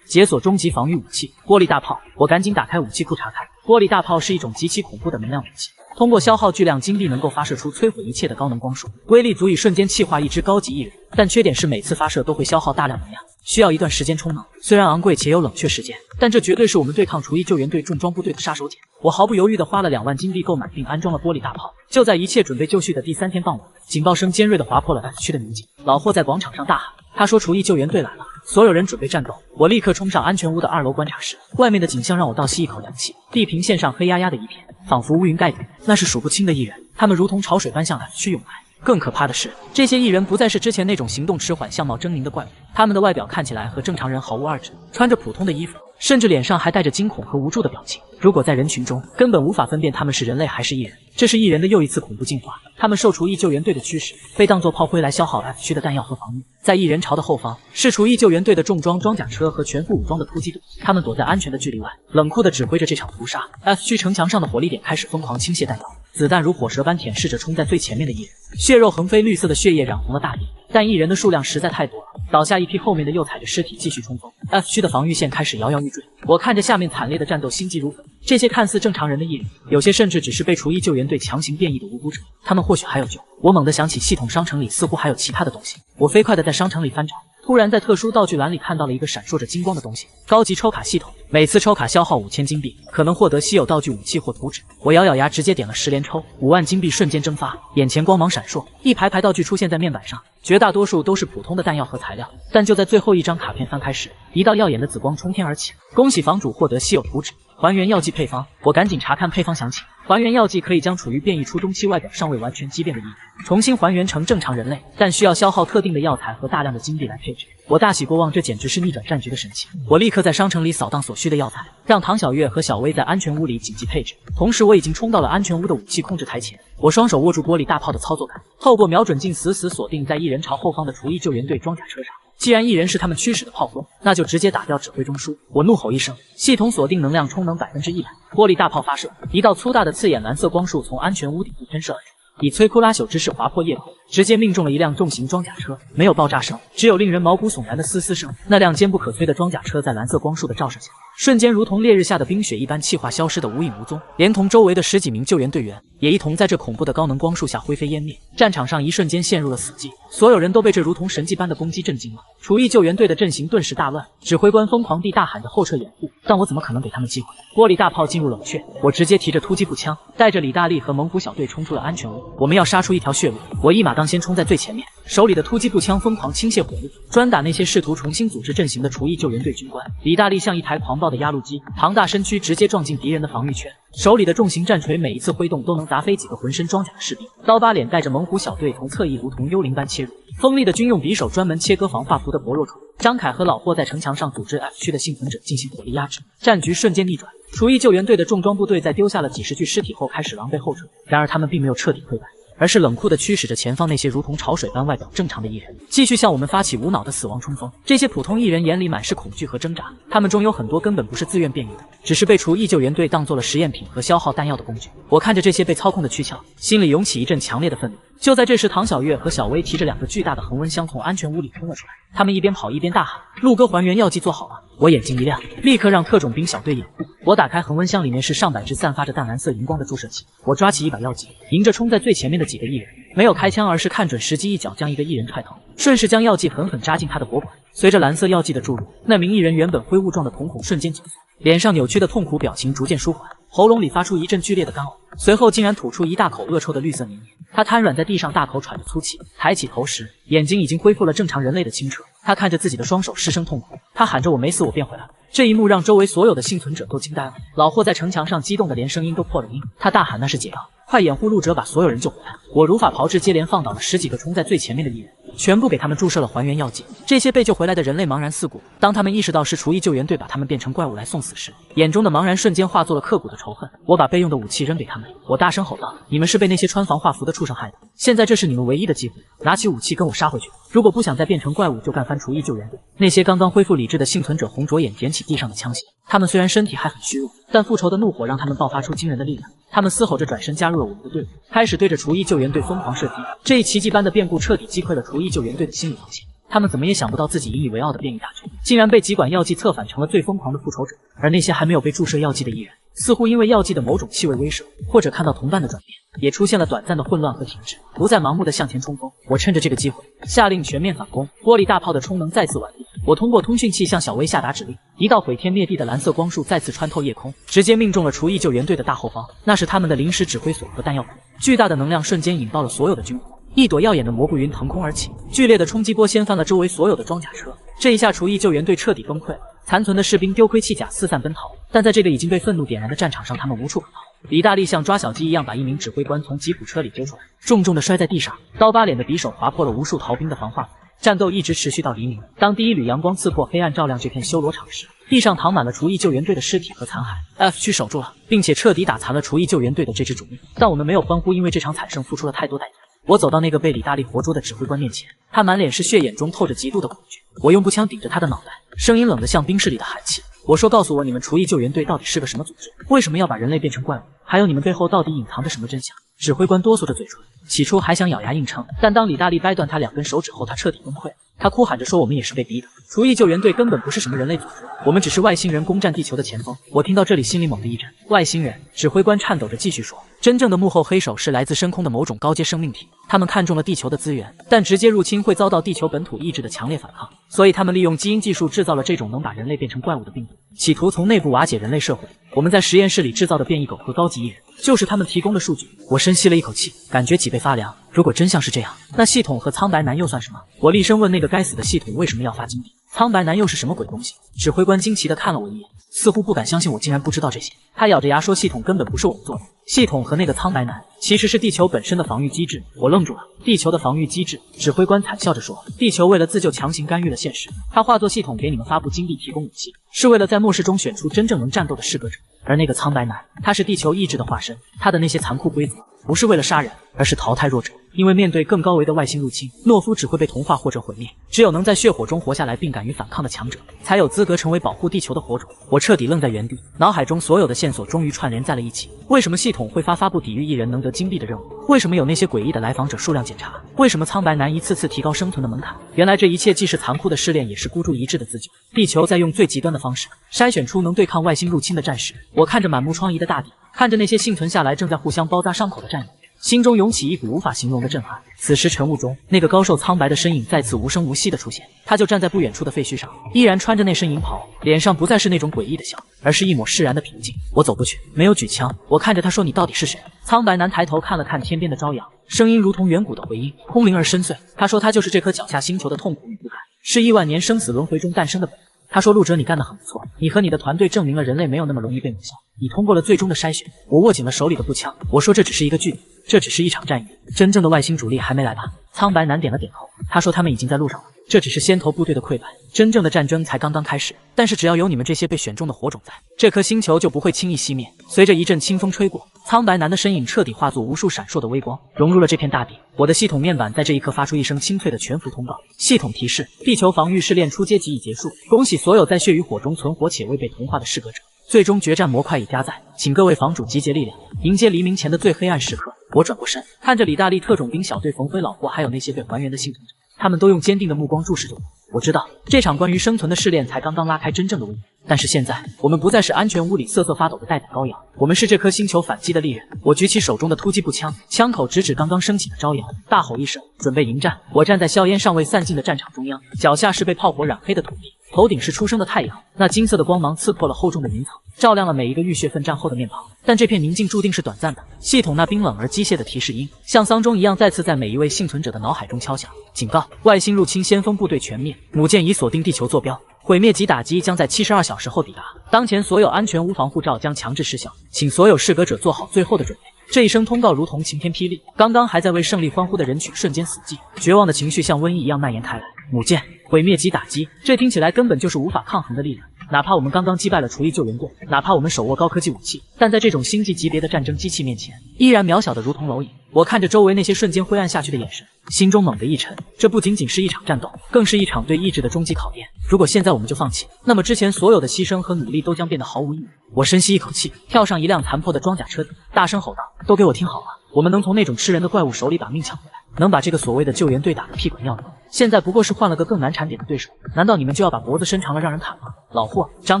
[SPEAKER 1] 解锁终极防御武器玻璃大炮。我赶紧打开武器库查看，玻璃大炮是一种极其恐怖的能量武器，通过消耗巨量金币能够发射出摧毁一切的高能光束，威力足以瞬间气化一支高级艺人。但缺点是每次发射都会消耗大量能量，需要一段时间充能。虽然昂贵且有冷却时间，但这绝对是我们对抗厨艺救援队重装部队的杀手锏。我毫不犹豫地花了2万金币购买并安装了玻璃大炮。就在一切准备就绪的第3天傍晚，警报声尖锐地划破了 F 区的宁静。老霍在广场上大喊，他说厨艺救援队来了，所有人准备战斗。我立刻冲上安全屋的2楼观察室，外面的景象让我倒吸一口凉气。地平线上黑压压的一片，仿佛乌云盖顶，那是数不清的艺人，他们如同潮水般向 F 区涌来。更可怕的是，这些艺人不再是之前那种行动迟缓、相貌狰狞的怪物，他们的外表看起来和正常人毫无二致，穿着普通的衣服，甚至脸上还带着惊恐和无助的表情。如果在人群中，根本无法分辨他们是人类还是艺人。这是艺人的又一次恐怖进化，他们受厨艺救援队的驱使，被当作炮灰来消耗 F 区的弹药和防御。在艺人巢的后方，是厨艺救援队的重装装甲车和全副武装的突击队，他们躲在安全的距离外，冷酷地指挥着这场屠杀。F 区城墙上的火力点开始疯狂倾泻弹药，子弹如火蛇般舔舐着冲在最前面的艺人，血肉横飞，绿色的血液染红了大地。但艺人的数量实在太多了，倒下一批，后面的又踩着尸体继续冲锋。F 区的防御线开始摇摇欲坠，我看着下面惨烈的战斗，心急如焚。这些看似正常人的艺人，有些甚至只是被厨艺救援队强行变异的无辜者，他们或许还有救。我猛地想起系统商城里似乎还有其他的东西，我飞快地在商城里翻找，突然在特殊道具栏里看到了一个闪烁着金光的东西，高级抽卡系统，每次抽卡消耗5000金币，可能获得稀有道具、武器或图纸。我咬咬牙，直接点了10连抽，5万金币瞬间蒸发，眼前光芒闪烁，一排排道具出现在面板上，绝大多数都是普通的弹药和材料。但就在最后一张卡片翻开时，一道耀眼的紫光冲天而起，恭喜房主获得稀有图纸。还原药剂配方，我赶紧查看配方详情。还原药剂可以将处于变异初中期、外表尚未完全畸变的艺人重新还原成正常人类，但需要消耗特定的药材和大量的金币来配置。我大喜过望，这简直是逆转战局的神器。我立刻在商城里扫荡所需的药材，让唐小月和小薇在安全屋里紧急配置。同时，我已经冲到了安全屋的武器控制台前，我双手握住玻璃大炮的操作杆，透过瞄准镜死死锁定在艺人巢后方的厨艺救援队装甲车上。既然艺人是他们驱使的炮灰，那就直接打掉指挥中枢。我怒吼一声，系统锁定能量充能100%，玻璃大炮发射，一道粗大的刺眼蓝色光束从安全屋顶部喷射而出，以摧枯拉朽之势划破夜空，直接命中了一辆重型装甲车。没有爆炸声，只有令人毛骨悚然的嘶嘶声。那辆坚不可摧的装甲车在蓝色光束的照射下，瞬间如同烈日下的冰雪一般气化消失的无影无踪，连同周围的10几名救援队员也一同在这恐怖的高能光束下灰飞烟灭。战场上一瞬间陷入了死寂，所有人都被这如同神迹般的攻击震惊了。厨艺救援队的阵型顿时大乱，指挥官疯狂地大喊着后撤掩护，但我怎么可能给他们机会？玻璃大炮进入冷却，我直接提着突击步枪，带着李大力和猛虎小队冲出了安全屋。我们要杀出一条血路，我一马当先冲在最前面，手里的突击步枪疯狂倾泻火力，专打那些试图重新组织阵型的厨艺救援队军官。李大力像一台狂暴的压路机，庞大身躯直接撞进敌人的防御圈，手里的重型战锤每一次挥动都能砸飞几个浑身装甲的士兵。刀疤脸带着猛虎小队从侧翼如同幽灵般切入，锋利的军用匕首专门切割防化服的薄弱处。张凯和老霍在城墙上组织 F 区的幸存者进行火力压制，战局瞬间逆转。厨艺救援队的重装部队在丢下了几十具尸体后开始狼狈后撤，然而他们并没有彻底溃败，而是冷酷地驱使着前方那些如同潮水般外表正常的艺人，继续向我们发起无脑的死亡冲锋。这些普通艺人眼里满是恐惧和挣扎，他们中有很多根本不是自愿变异的，只是被厨艺救援队当做了实验品和消耗弹药的工具。我看着这些被操控的躯壳，心里涌起一阵强烈的愤怒。就在这时，唐小月和小薇提着2个巨大的恒温箱从安全屋里冲了出来，他们一边跑一边大喊：“陆哥，还原药剂做好了！”我眼睛一亮，立刻让特种兵小队掩护。我打开恒温箱，里面是上百只散发着淡蓝色荧光的注射器。我抓起一把药剂，迎着冲在最前面的几个艺人，没有开枪，而是看准时机，一脚将一个艺人踹倒，顺势将药剂狠狠扎进他的脖管。随着蓝色药剂的注入，那名艺人原本灰雾状的瞳孔瞬间紧缩，脸上扭曲的痛苦表情逐渐舒缓，喉咙里发出一阵剧烈的干呕，随后竟然吐出一大口恶臭的绿色黏液。他瘫软在地上，大口喘着粗气，抬起头时，眼睛已经恢复了正常人类的清澈。他看着自己的双手失声痛哭，他喊着：“我没死，我变回来了。”这一幕让周围所有的幸存者都惊呆了。老霍在城墙上激动的连声音都破了音，他大喊：“那是解药！快掩护陆哲，把所有人救回来！”我如法炮制，接连放倒了10几个冲在最前面的艺人，全部给他们注射了还原药剂。这些被救回来的人类茫然四顾，当他们意识到是厨艺救援队把他们变成怪物来送死时，眼中的茫然瞬间化作了刻骨的仇恨。我把备用的武器扔给他们，我大声吼道：“你们是被那些穿防化服的畜生害的！现在这是你们唯一的机会，拿起武器跟我杀回去！如果不想再变成怪物，就干翻厨艺救援队！”那些刚刚恢复理智的幸存者红着眼捡起地上的枪械，他们虽然身体还很虚弱，但复仇的怒火让他们爆发出惊人的力量。他们嘶吼着转身加入了我们的队伍，开始对着厨艺救援队疯狂射击。这一奇迹般的变故彻底击溃了厨艺救援队的心理防线。他们怎么也想不到自己引以为傲的变异大军，竟然被几管药剂策反成了最疯狂的复仇者。而那些还没有被注射药剂的艺人，似乎因为药剂的某种气味威慑，或者看到同伴的转变，也出现了短暂的混乱和停滞，不再盲目的向前冲锋。我趁着这个机会下令全面反攻，玻璃大炮的充能再次完毕。我通过通讯器向小薇下达指令，一道毁天灭地的蓝色光束再次穿透夜空，直接命中了厨艺救援队的大后方，那是他们的临时指挥所和弹药库。巨大的能量瞬间引爆了所有的军火，一朵耀眼的蘑菇云腾空而起，剧烈的冲击波掀翻了周围所有的装甲车。这一下，厨艺救援队彻底崩溃了，残存的士兵丢盔弃甲，四散奔逃。但在这个已经被愤怒点燃的战场上，他们无处可逃。李大力像抓小鸡一样把一名指挥官从吉普车里揪出来，重重的摔在地上，刀疤脸的匕首划破了无数逃兵的防化服。战斗一直持续到黎明。当第一缕阳光刺破黑暗，照亮这片修罗场时，地上躺满了厨艺救援队的尸体和残骸。F 区守住了，并且彻底打残了厨艺救援队的这支主力。但我们没有欢呼，因为这场惨胜付出了太多代价。我走到那个被李大力活捉的指挥官面前，他满脸是血，眼中透着极度的恐惧。我用步枪顶着他的脑袋，声音冷得像冰室里的寒气。我说：“告诉我，你们厨艺救援队到底是个什么组织？为什么要把人类变成怪物？还有你们背后到底隐藏着什么真相？”指挥官哆嗦着嘴唇，起初还想咬牙硬撑，但当李大力掰断他2根手指后，他彻底崩溃。他哭喊着说：“我们也是被逼的，厨艺救援队根本不是什么人类组织，我们只是外星人攻占地球的前锋。”我听到这里，心里猛地一震。外星人？指挥官颤抖着继续说：“真正的幕后黑手是来自深空的某种高阶生命体，他们看中了地球的资源，但直接入侵会遭到地球本土意志的强烈反抗，所以他们利用基因技术制造了这种能把人类变成怪物的病毒，企图从内部瓦解人类社会。我们在实验室里制造的变异狗和高级艺人，就是他们提供的数据。”我深吸了一口气，感觉脊背发凉。如果真相是这样，那系统和苍白男又算什么？我厉声问那个该死的系统为什么要发金币？苍白男又是什么鬼东西？指挥官惊奇地看了我一眼，似乎不敢相信我竟然不知道这些。他咬着牙说：“系统根本不是我们做的，系统和那个苍白男其实是地球本身的防御机制。”我愣住了，地球的防御机制？指挥官惨笑着说：“地球为了自救强行干预了现实，他化作系统给你们发布金币，提供武器，是为了在末世中选出真正能战斗的适格者。而那个苍白男，他是地球意志的化身，他的那些残酷规则不是为了杀人，而是淘汰弱者。因为面对更高维的外星入侵，懦夫只会被同化或者毁灭，只有能在血火中活下来并敢于反抗的强者，才有资格成为保护地球的火种。”我彻底愣在原地，脑海中所有的线索终于串联在了一起。为什么系统会发布抵御一人能得金币的任务？为什么有那些诡异的来访者数量检查？为什么苍白男一次次提高生存的门槛？原来这一切既是残酷的试炼，也是孤注一掷的自救。地球在用最极端的方式筛选出能对抗外星入侵的战士。我看着满目疮痍的大地，看着那些幸存下来正在互相包扎伤口的战友，心中涌起一股无法形容的震撼。此时晨雾中，那个高瘦苍白的身影再次无声无息地出现，他就站在不远处的废墟上，依然穿着那身银袍，脸上不再是那种诡异的笑，而是一抹释然的平静。我走过去，没有举枪，我看着他说：“你到底是谁？”苍白男抬头看了看天边的朝阳，声音如同远古的回音，空灵而深邃。他说：“他就是这颗脚下星球的痛苦与不甘，是亿万年生死轮回中诞生的本能。”他说：“陆哲，你干得很不错，你和你的团队证明了人类没有那么容易被抹消，你通过了最终的筛选。”我握紧了手里的步枪，我说：“这只是一个据点，这只是一场战役，真正的外星主力还没来吧？”苍白男点了点头，他说：“他们已经在路上了，这只是先头部队的溃败，真正的战争才刚刚开始。但是只要有你们这些被选中的火种在，这颗星球就不会轻易熄灭。”随着一阵清风吹过，苍白男的身影彻底化作无数闪烁的微光，融入了这片大地。我的系统面板在这一刻发出一声清脆的全服通告：系统提示，地球防御试炼初阶级已结束，恭喜所有在血与火中存活且未被同化的适格者，最终决战模块已加载，请各位房主集结力量，迎接黎明前的最黑暗时刻。我转过身，看着理大利特种兵小队冯辉老霍还有那些被还原的幸存者，他们都用坚定的目光注视着我。我知道这场关于生存的试炼才刚刚拉开真正的帷幕，但是现在我们不再是安全屋里瑟瑟发抖的待宰羔羊，我们是这颗星球反击的利刃。我举起手中的突击步枪，枪口直指刚刚升起的朝阳，大吼一声，准备迎战。我站在硝烟尚未散尽的战场中央，脚下是被炮火染黑的土地，头顶是初升的太阳，那金色的光芒刺破了厚重的云层，照亮了每一个浴血奋战后的面庞。但这片宁静注定是短暂的，系统那冰冷而机械的提示音像丧钟一样再次在每一位幸存者的脑海中敲响，警告：外星入侵先锋部队全灭，母舰已锁定地球坐标，毁灭级打击将在72小时后抵达，当前所有安全无防护罩将强制失效，请所有适格者做好最后的准备。这一声通告如同晴天霹雳，刚刚还在为胜利欢呼的人群瞬间死寂，绝望的情绪像瘟疫一样蔓延开来。母舰毁灭级打击，这听起来根本就是无法抗衡的力量。哪怕我们刚刚击败了厨艺救援队，哪怕我们手握高科技武器，但在这种星际级别的战争机器面前，依然渺小的如同蝼蚁。我看着周围那些瞬间灰暗下去的眼神，心中猛地一沉。这不仅仅是一场战斗，更是一场对意志的终极考验。如果现在我们就放弃，那么之前所有的牺牲和努力都将变得毫无意义。我深吸一口气，跳上一辆残破的装甲车顶，大声吼道：“都给我听好了！我们能从那种吃人的怪物手里把命抢回来，能把这个所谓的救援队打得屁滚尿流，现在不过是换了个更难缠点的对手，难道你们就要把脖子伸长了让人砍吗？老霍、张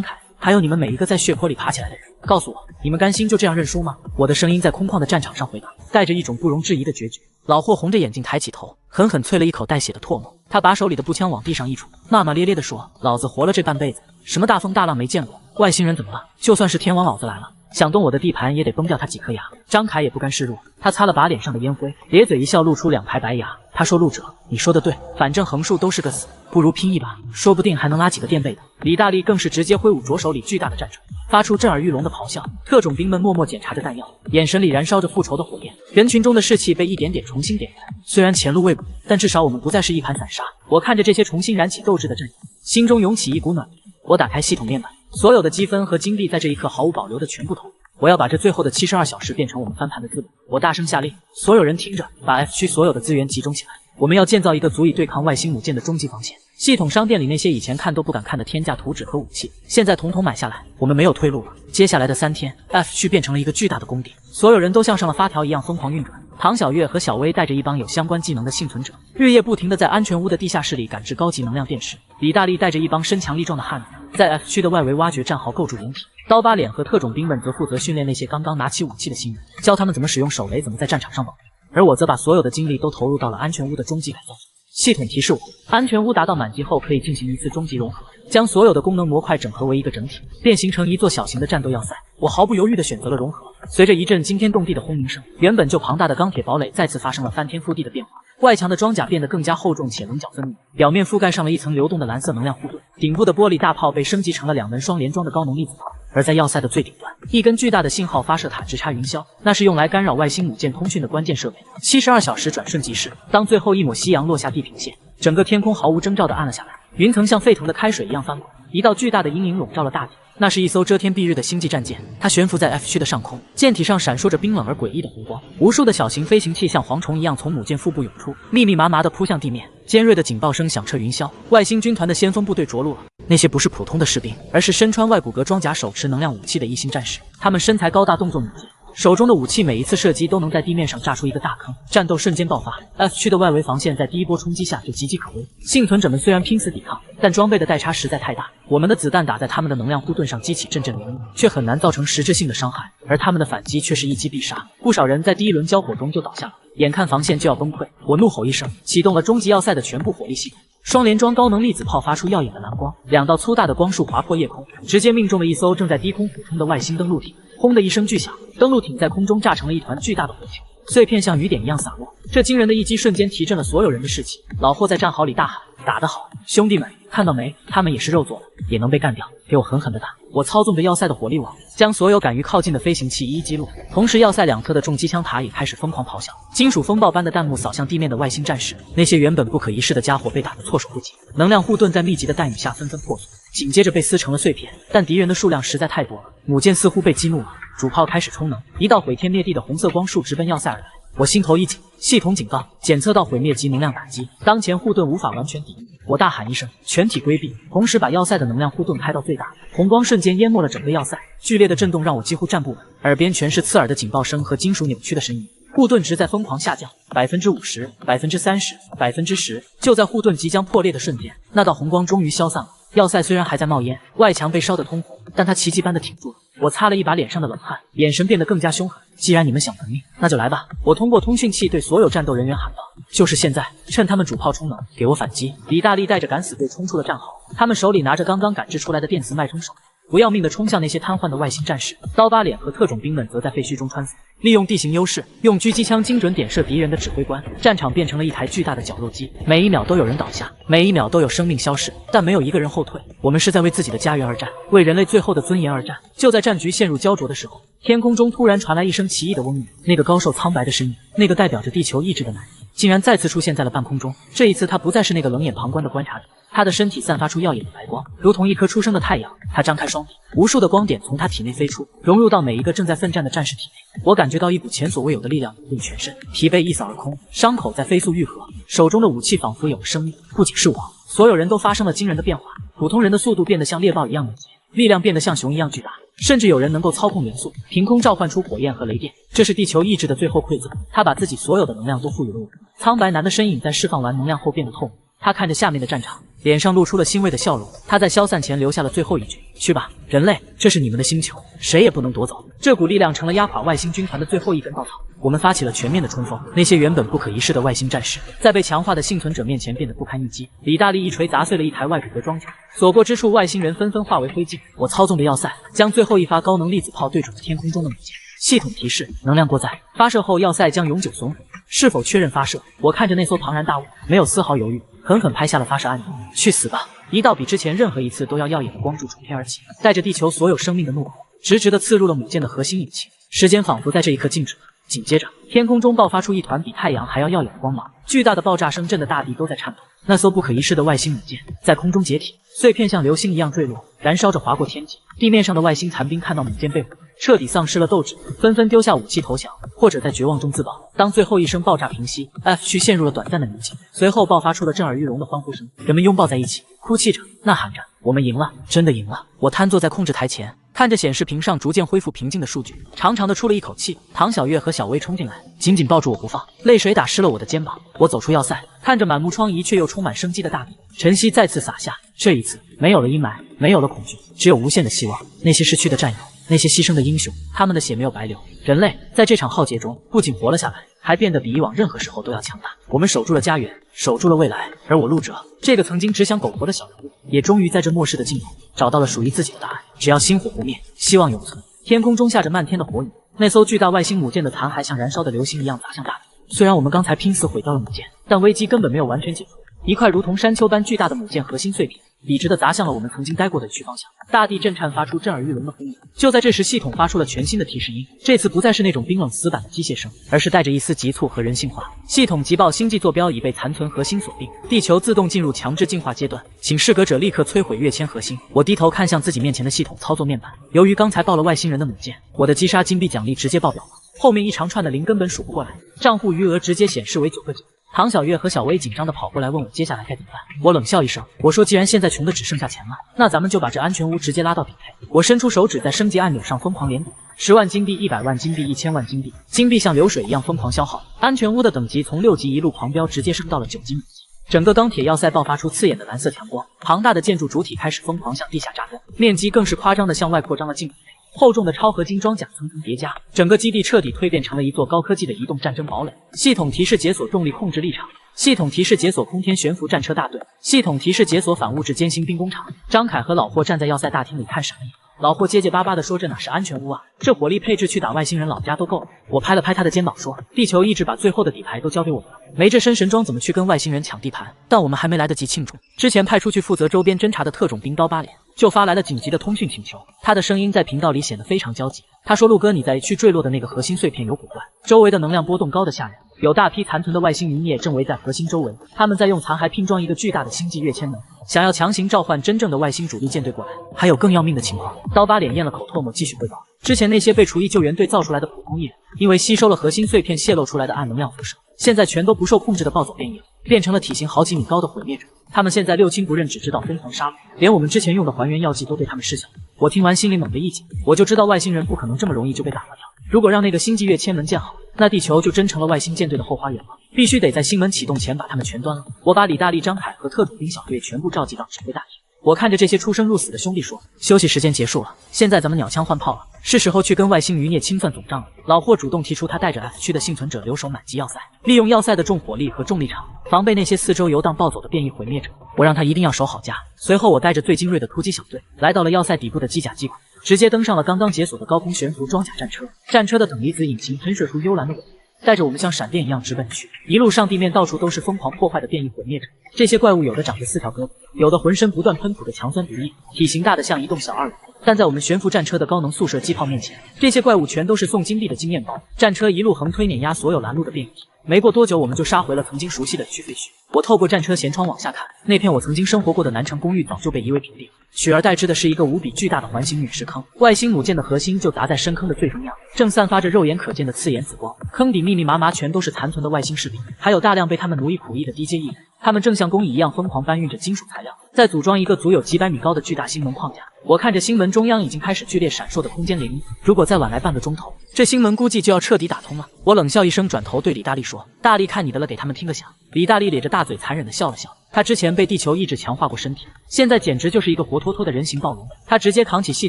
[SPEAKER 1] 凯，还有你们每一个在血泊里爬起来的人，告诉我，你们甘心就这样认输吗？”我的声音在空旷的战场上回荡，带着一种不容置疑的决绝。老霍红着眼睛抬起头，狠狠啐了一口带血的唾沫，他把手里的步枪往地上一杵，骂骂咧咧地说：“老子活了这半辈子，什么大风大浪没见过，外星人怎么了？就算是天王老子来了，想动我的地盘也得崩掉他几颗牙。”张凯也不甘示弱，他擦了把脸上的烟灰，咧嘴一笑，露出2排白牙。他说：“陆哲，你说的对，反正横竖都是个死，不如拼一把，说不定还能拉几个垫背的。”李大力更是直接挥舞着手里巨大的战锤，发出震耳欲聋的咆哮。特种兵们默默检查着弹药，眼神里燃烧着复仇的火焰。人群中的士气被一点点重新点燃，虽然前路未卜，但至少我们不再是一盘散沙。我看着这些重新燃起斗志的阵营，心中涌起一股暖意。我打开系统面板，所有的积分和金币在这一刻毫无保留的全部投入。我要把这最后的72小时变成我们翻盘的资本。我大声下令，所有人听着，把 F 区所有的资源集中起来，我们要建造一个足以对抗外星母舰的终极防线。系统商店里那些以前看都不敢看的天价图纸和武器，现在统统买下来，我们没有退路了。接下来的3天 ，F 区变成了一个巨大的工地，所有人都像上了发条一样疯狂运转。唐小月和小薇带着一帮有相关技能的幸存者，日夜不停地在安全屋的地下室里感知高级能量电池。李大力带着一帮身强力壮的汉子，在 F 区的外围挖掘战壕，构筑掩体。刀疤脸和特种兵们则负责训练那些刚刚拿起武器的新人，教他们怎么使用手雷，怎么在战场上保命。而我则把所有的精力都投入到了安全屋的终极改造。系统提示我，安全屋达到满级后可以进行一次终极融合，将所有的功能模块整合为一个整体，变形成一座小型的战斗要塞。我毫不犹豫地选择了融合。随着一阵惊天动地的轰鸣声，原本就庞大的钢铁堡垒再次发生了翻天覆地的变化。外墙的装甲变得更加厚重且棱角分明，表面覆盖上了一层流动的蓝色能量护盾，顶部的玻璃大炮被升级成了2门双联装的高能粒子炮。而在要塞的最顶端，一根巨大的信号发射塔直插云霄，那是用来干扰外星母舰通讯的关键设备。72小时转瞬即逝，当最后一抹夕阳落下地平线，整个天空毫无征兆地暗了下来，云层像沸腾的开水一样翻滚，一道巨大的阴影笼罩了大地。那是一艘遮天蔽日的星际战舰，它悬浮在 F 区的上空，舰体上闪烁着冰冷而诡异的红光，无数的小型飞行器像蝗虫一样从母舰腹部涌出，密密麻麻地扑向地面。尖锐的警报声响彻云霄，外星军团的先锋部队着陆了。那些不是普通的士兵，而是身穿外骨骼装甲、手持能量武器的异星战士。他们身材高大，动作敏捷，手中的武器每一次射击都能在地面上炸出一个大坑，战斗瞬间爆发。F 区的外围防线在第一波冲击下就岌岌可危，幸存者们虽然拼死抵抗，但装备的代差实在太大。我们的子弹打在他们的能量护盾上，激起阵阵涟漪，却很难造成实质性的伤害，而他们的反击却是一击必杀。不少人在第一轮交火中就倒下了，眼看防线就要崩溃，我怒吼一声，启动了终极要塞的全部火力系统。双联装高能粒子炮发出耀眼的蓝光，2道粗大的光束划破夜空，直接命中了一艘正在低空俯冲的外星登陆艇。轰的一声巨响，登陆艇在空中炸成了一团巨大的火球，碎片像雨点一样洒落。这惊人的一击瞬间提振了所有人的士气。老霍在战壕里大喊：“打得好，兄弟们，看到没？他们也是肉做的，也能被干掉，给我狠狠的打！”我操纵着要塞的火力网，将所有敢于靠近的飞行器一一击落。同时，要塞两侧的重机枪塔也开始疯狂咆哮，金属风暴般的弹幕扫向地面的外星战士。那些原本不可一世的家伙被打得措手不及，能量护盾在密集的弹雨下纷纷破碎，紧接着被撕成了碎片。但敌人的数量实在太多了，母舰似乎被激怒了，主炮开始充能，一道毁天灭地的红色光束直奔要塞而来。我心头一紧，系统警告，检测到毁灭级能量打击，当前护盾无法完全抵御。我大喊一声，全体规避，同时把要塞的能量护盾开到最大，红光瞬间淹没了整个要塞，剧烈的震动让我几乎站不稳，耳边全是刺耳的警报声和金属扭曲的声音。护盾值在疯狂下降，50%、30%、10%。就在护盾即将破裂的瞬间，那道红光终于消散了。要塞虽然还在冒烟，外墙被烧得通红，但它奇迹般的挺住了。我擦了一把脸上的冷汗，眼神变得更加凶狠。既然你们想玩命，那就来吧！我通过通讯器对所有战斗人员喊道：“就是现在，趁他们主炮充能，给我反击！”李大力带着敢死队冲出了战壕，他们手里拿着刚刚赶制出来的电磁脉冲手，不要命地冲向那些瘫痪的外星战士。刀疤脸和特种兵们则在废墟中穿梭，利用地形优势，用狙击枪精准点射敌人的指挥官。战场变成了一台巨大的绞肉机，每一秒都有人倒下，每一秒都有生命消逝，但没有一个人后退。我们是在为自己的家园而战，为人类最后的尊严而战。就在战局陷入焦灼的时候，天空中突然传来一声奇异的嗡语，那个高瘦苍白的身影，那个代表着地球意志的男人，竟然再次出现在了半空中。这一次，他不再是那个冷眼旁观的观察者，他的身体散发出耀眼的白光，如同一颗初升的太阳。他张开双臂，无数的光点从他体内飞出，融入到每一个正在奋战的战士体内。我感觉到一股前所未有的力量涌入全身，疲惫一扫而空，伤口在飞速愈合，手中的武器仿佛有了生命。不仅是我，所有人都发生了惊人的变化。普通人的速度变得像猎豹一样敏捷，力量变得像熊一样巨大，甚至有人能够操控元素，凭空召唤出火焰和雷电。这是地球意志的最后馈赠，他把自己所有的能量都赋予了我。苍白男的身影在释放完能量后变得透明，他看着下面的战场，脸上露出了欣慰的笑容。他在消散前留下了最后一句：“去吧，人类，这是你们的星球，谁也不能夺走。”这股力量成了压垮外星军团的最后一根稻草。我们发起了全面的冲锋，那些原本不可一世的外星战士，在被强化的幸存者面前变得不堪一击。李大力一锤砸碎了一台外骨骼装甲，所过之处，外星人纷纷化为灰烬。我操纵着要塞，将最后一发高能粒子炮对准了天空中的母舰。系统提示：能量过载，发射后要塞将永久损毁。是否确认发射？我看着那艘庞然大物，没有丝毫犹豫，狠狠拍下了发射按钮。去死吧！一道比之前任何一次都要耀眼的光柱冲天而起，带着地球所有生命的怒火，直直地刺入了母舰的核心引擎。时间仿佛在这一刻静止了。紧接着，天空中爆发出一团比太阳还要耀眼的光芒，巨大的爆炸声震得大地都在颤抖。那艘不可一世的外星母舰在空中解体，碎片像流星一样坠落，燃烧着划过天际。地面上的外星残兵看到母舰被毁，彻底丧失了斗志，纷纷丢下武器投降，或者在绝望中自保。当最后一声爆炸平息 ，F 区陷入了短暂的宁静，随后爆发出了震耳欲聋的欢呼声，人们拥抱在一起，哭泣着，呐喊着：“我们赢了，真的赢了！”我瘫坐在控制台前，看着显示屏上逐渐恢复平静的数据，长长的出了一口气。唐小月和小薇冲进来，紧紧抱住我不放，泪水打湿了我的肩膀。我走出要塞，看着满目疮痍却又充满生机的大地，晨曦再次洒下。这一次，没有了阴霾，没有了恐惧，只有无限的希望。那些逝去的战友，那些牺牲的英雄，他们的血没有白流。人类在这场浩劫中不仅活了下来，还变得比以往任何时候都要强大。我们守住了家园，守住了未来。而我陆哲，这个曾经只想苟活的小人物，也终于在这末世的尽头找到了属于自己的答案。只要星火不灭，希望永存。天空中下着漫天的火雨，那艘巨大外星母舰的残骸像燃烧的流星一样砸向大地。虽然我们刚才拼死毁掉了母舰，但危机根本没有完全解除。一块如同山丘般巨大的母舰核心碎片笔直地砸向了我们曾经待过的区方向，大地震颤，发出震耳欲聋的轰鸣。就在这时，系统发出了全新的提示音，这次不再是那种冰冷死板的机械声，而是带着一丝急促和人性化。系统急报：星际坐标已被残存核心锁定，地球自动进入强制进化阶段，请适格者立刻摧毁跃迁核心。我低头看向自己面前的系统操作面板，由于刚才爆了外星人的母舰，我的击杀金币奖励直接爆表了，后面一长串的零根本数不过来，账户余额直接显示为9个9。唐小月和小薇紧张地跑过来问我接下来该怎么办。我冷笑一声，我说既然现在穷的只剩下钱了，那咱们就把这安全屋直接拉到顶配。我伸出手指在升级按钮上疯狂连鼓，10万金币、100万金币、1000万金币，金币像流水一样疯狂消耗。安全屋的等级从6级一路狂飙，直接升到了9级5级。整个钢铁要塞爆发出刺眼的蓝色强光，庞大的建筑主体开始疯狂向地下扎根，面积更是夸张地向外扩张了近5倍。厚重的超合金装甲层层叠加，整个基地彻底蜕变成了一座高科技的移动战争堡垒。系统提示：解锁重力控制立场，系统提示解锁空天悬浮战车大队，系统提示解锁反物质间行兵工厂。张凯和老霍站在要塞大厅里看傻了眼。老霍结结巴巴地说：“这哪是安全屋啊，这火力配置去打外星人老家都够了。”我拍了拍他的肩膀说：“地球意志把最后的底牌都交给我们了，没这身神装怎么去跟外星人抢地盘？”但我们还没来得及庆祝，之前派出去负责周边侦查的特种兵刀疤脸就发来了紧急的通讯请求。他的声音在频道里显得非常焦急。他说：“陆哥，你在一区坠落的那个核心碎片有古怪，周围的能量波动高得吓人，有大批残存的外星余孽正围在核心周围，他们在用残骸拼装一个巨大的星际跃迁门，想要强行召唤真正的外星主力舰队过来。还有更要命的情况。”刀疤脸咽了口唾沫，继续汇报：“之前那些被厨艺救援队造出来的普通艺人，因为吸收了核心碎片泄露出来的暗能量辐射，现在全都不受控制的暴走变异了，变成了体型好几米高的毁灭者。他们现在六亲不认，只知道疯狂杀戮，连我们之前用的还原药剂都被他们失效。”我听完心里猛地一紧，我就知道外星人不可能这么容易就被打发掉。如果让那个星际跃迁门建好，那地球就真成了外星舰队的后花园了。必须得在星门启动前把他们全端了。我把李大力、张凯和特种兵小队全部召集到指挥大厅。我看着这些出生入死的兄弟说：“休息时间结束了，现在咱们鸟枪换炮了，是时候去跟外星余孽清算总账了。”老霍主动提出他带着 F 区的幸存者留守满级要塞，利用要塞的重火力和重力场防备那些四周游荡暴走的变异毁灭者。我让他一定要守好家。随后我带着最精锐的突击小队来到了要塞底部的机甲机库，直接登上了刚刚解锁的高空悬浮装甲战车。战车的等离子引擎喷射出幽蓝的火焰，带着我们像闪电一样直奔去。一路上地面到处都是疯狂破坏的变异毁灭者，这些怪物有的长着4条胳膊，有的浑身不断喷吐着强酸毒液，体型大的像一栋小二楼。但在我们悬浮战车的高能速射机炮面前，这些怪物全都是送金币的金面包。战车一路横推碾压所有拦路的变异体，没过多久我们就杀回了曾经熟悉的区废墟。我透过战车舷窗往下看，那片我曾经生活过的南城公寓早就被夷为平地，取而代之的是一个无比巨大的环形陨石坑。外星母舰的核心就砸在深坑的最中央，正散发着肉眼可见的刺眼紫光。坑底密密麻麻全都是残存的外星士兵，还有大量被他们奴役苦役的低阶艺人。他们正像工蚁一样疯狂搬运着金属材料，再组装一个足有几百米高的巨大星门框架。我看着星门中央已经开始剧烈闪烁的空间涟漪，如果再晚来半个钟头，这星门估计就要彻底打通了。我冷笑一声，转头对李大力说：“大力，看你的了，给他们听个响。”李大力咧着大嘴残忍地笑了笑，他之前被地球意志强化过身体，现在简直就是一个活脱脱的人形暴龙。他直接扛起系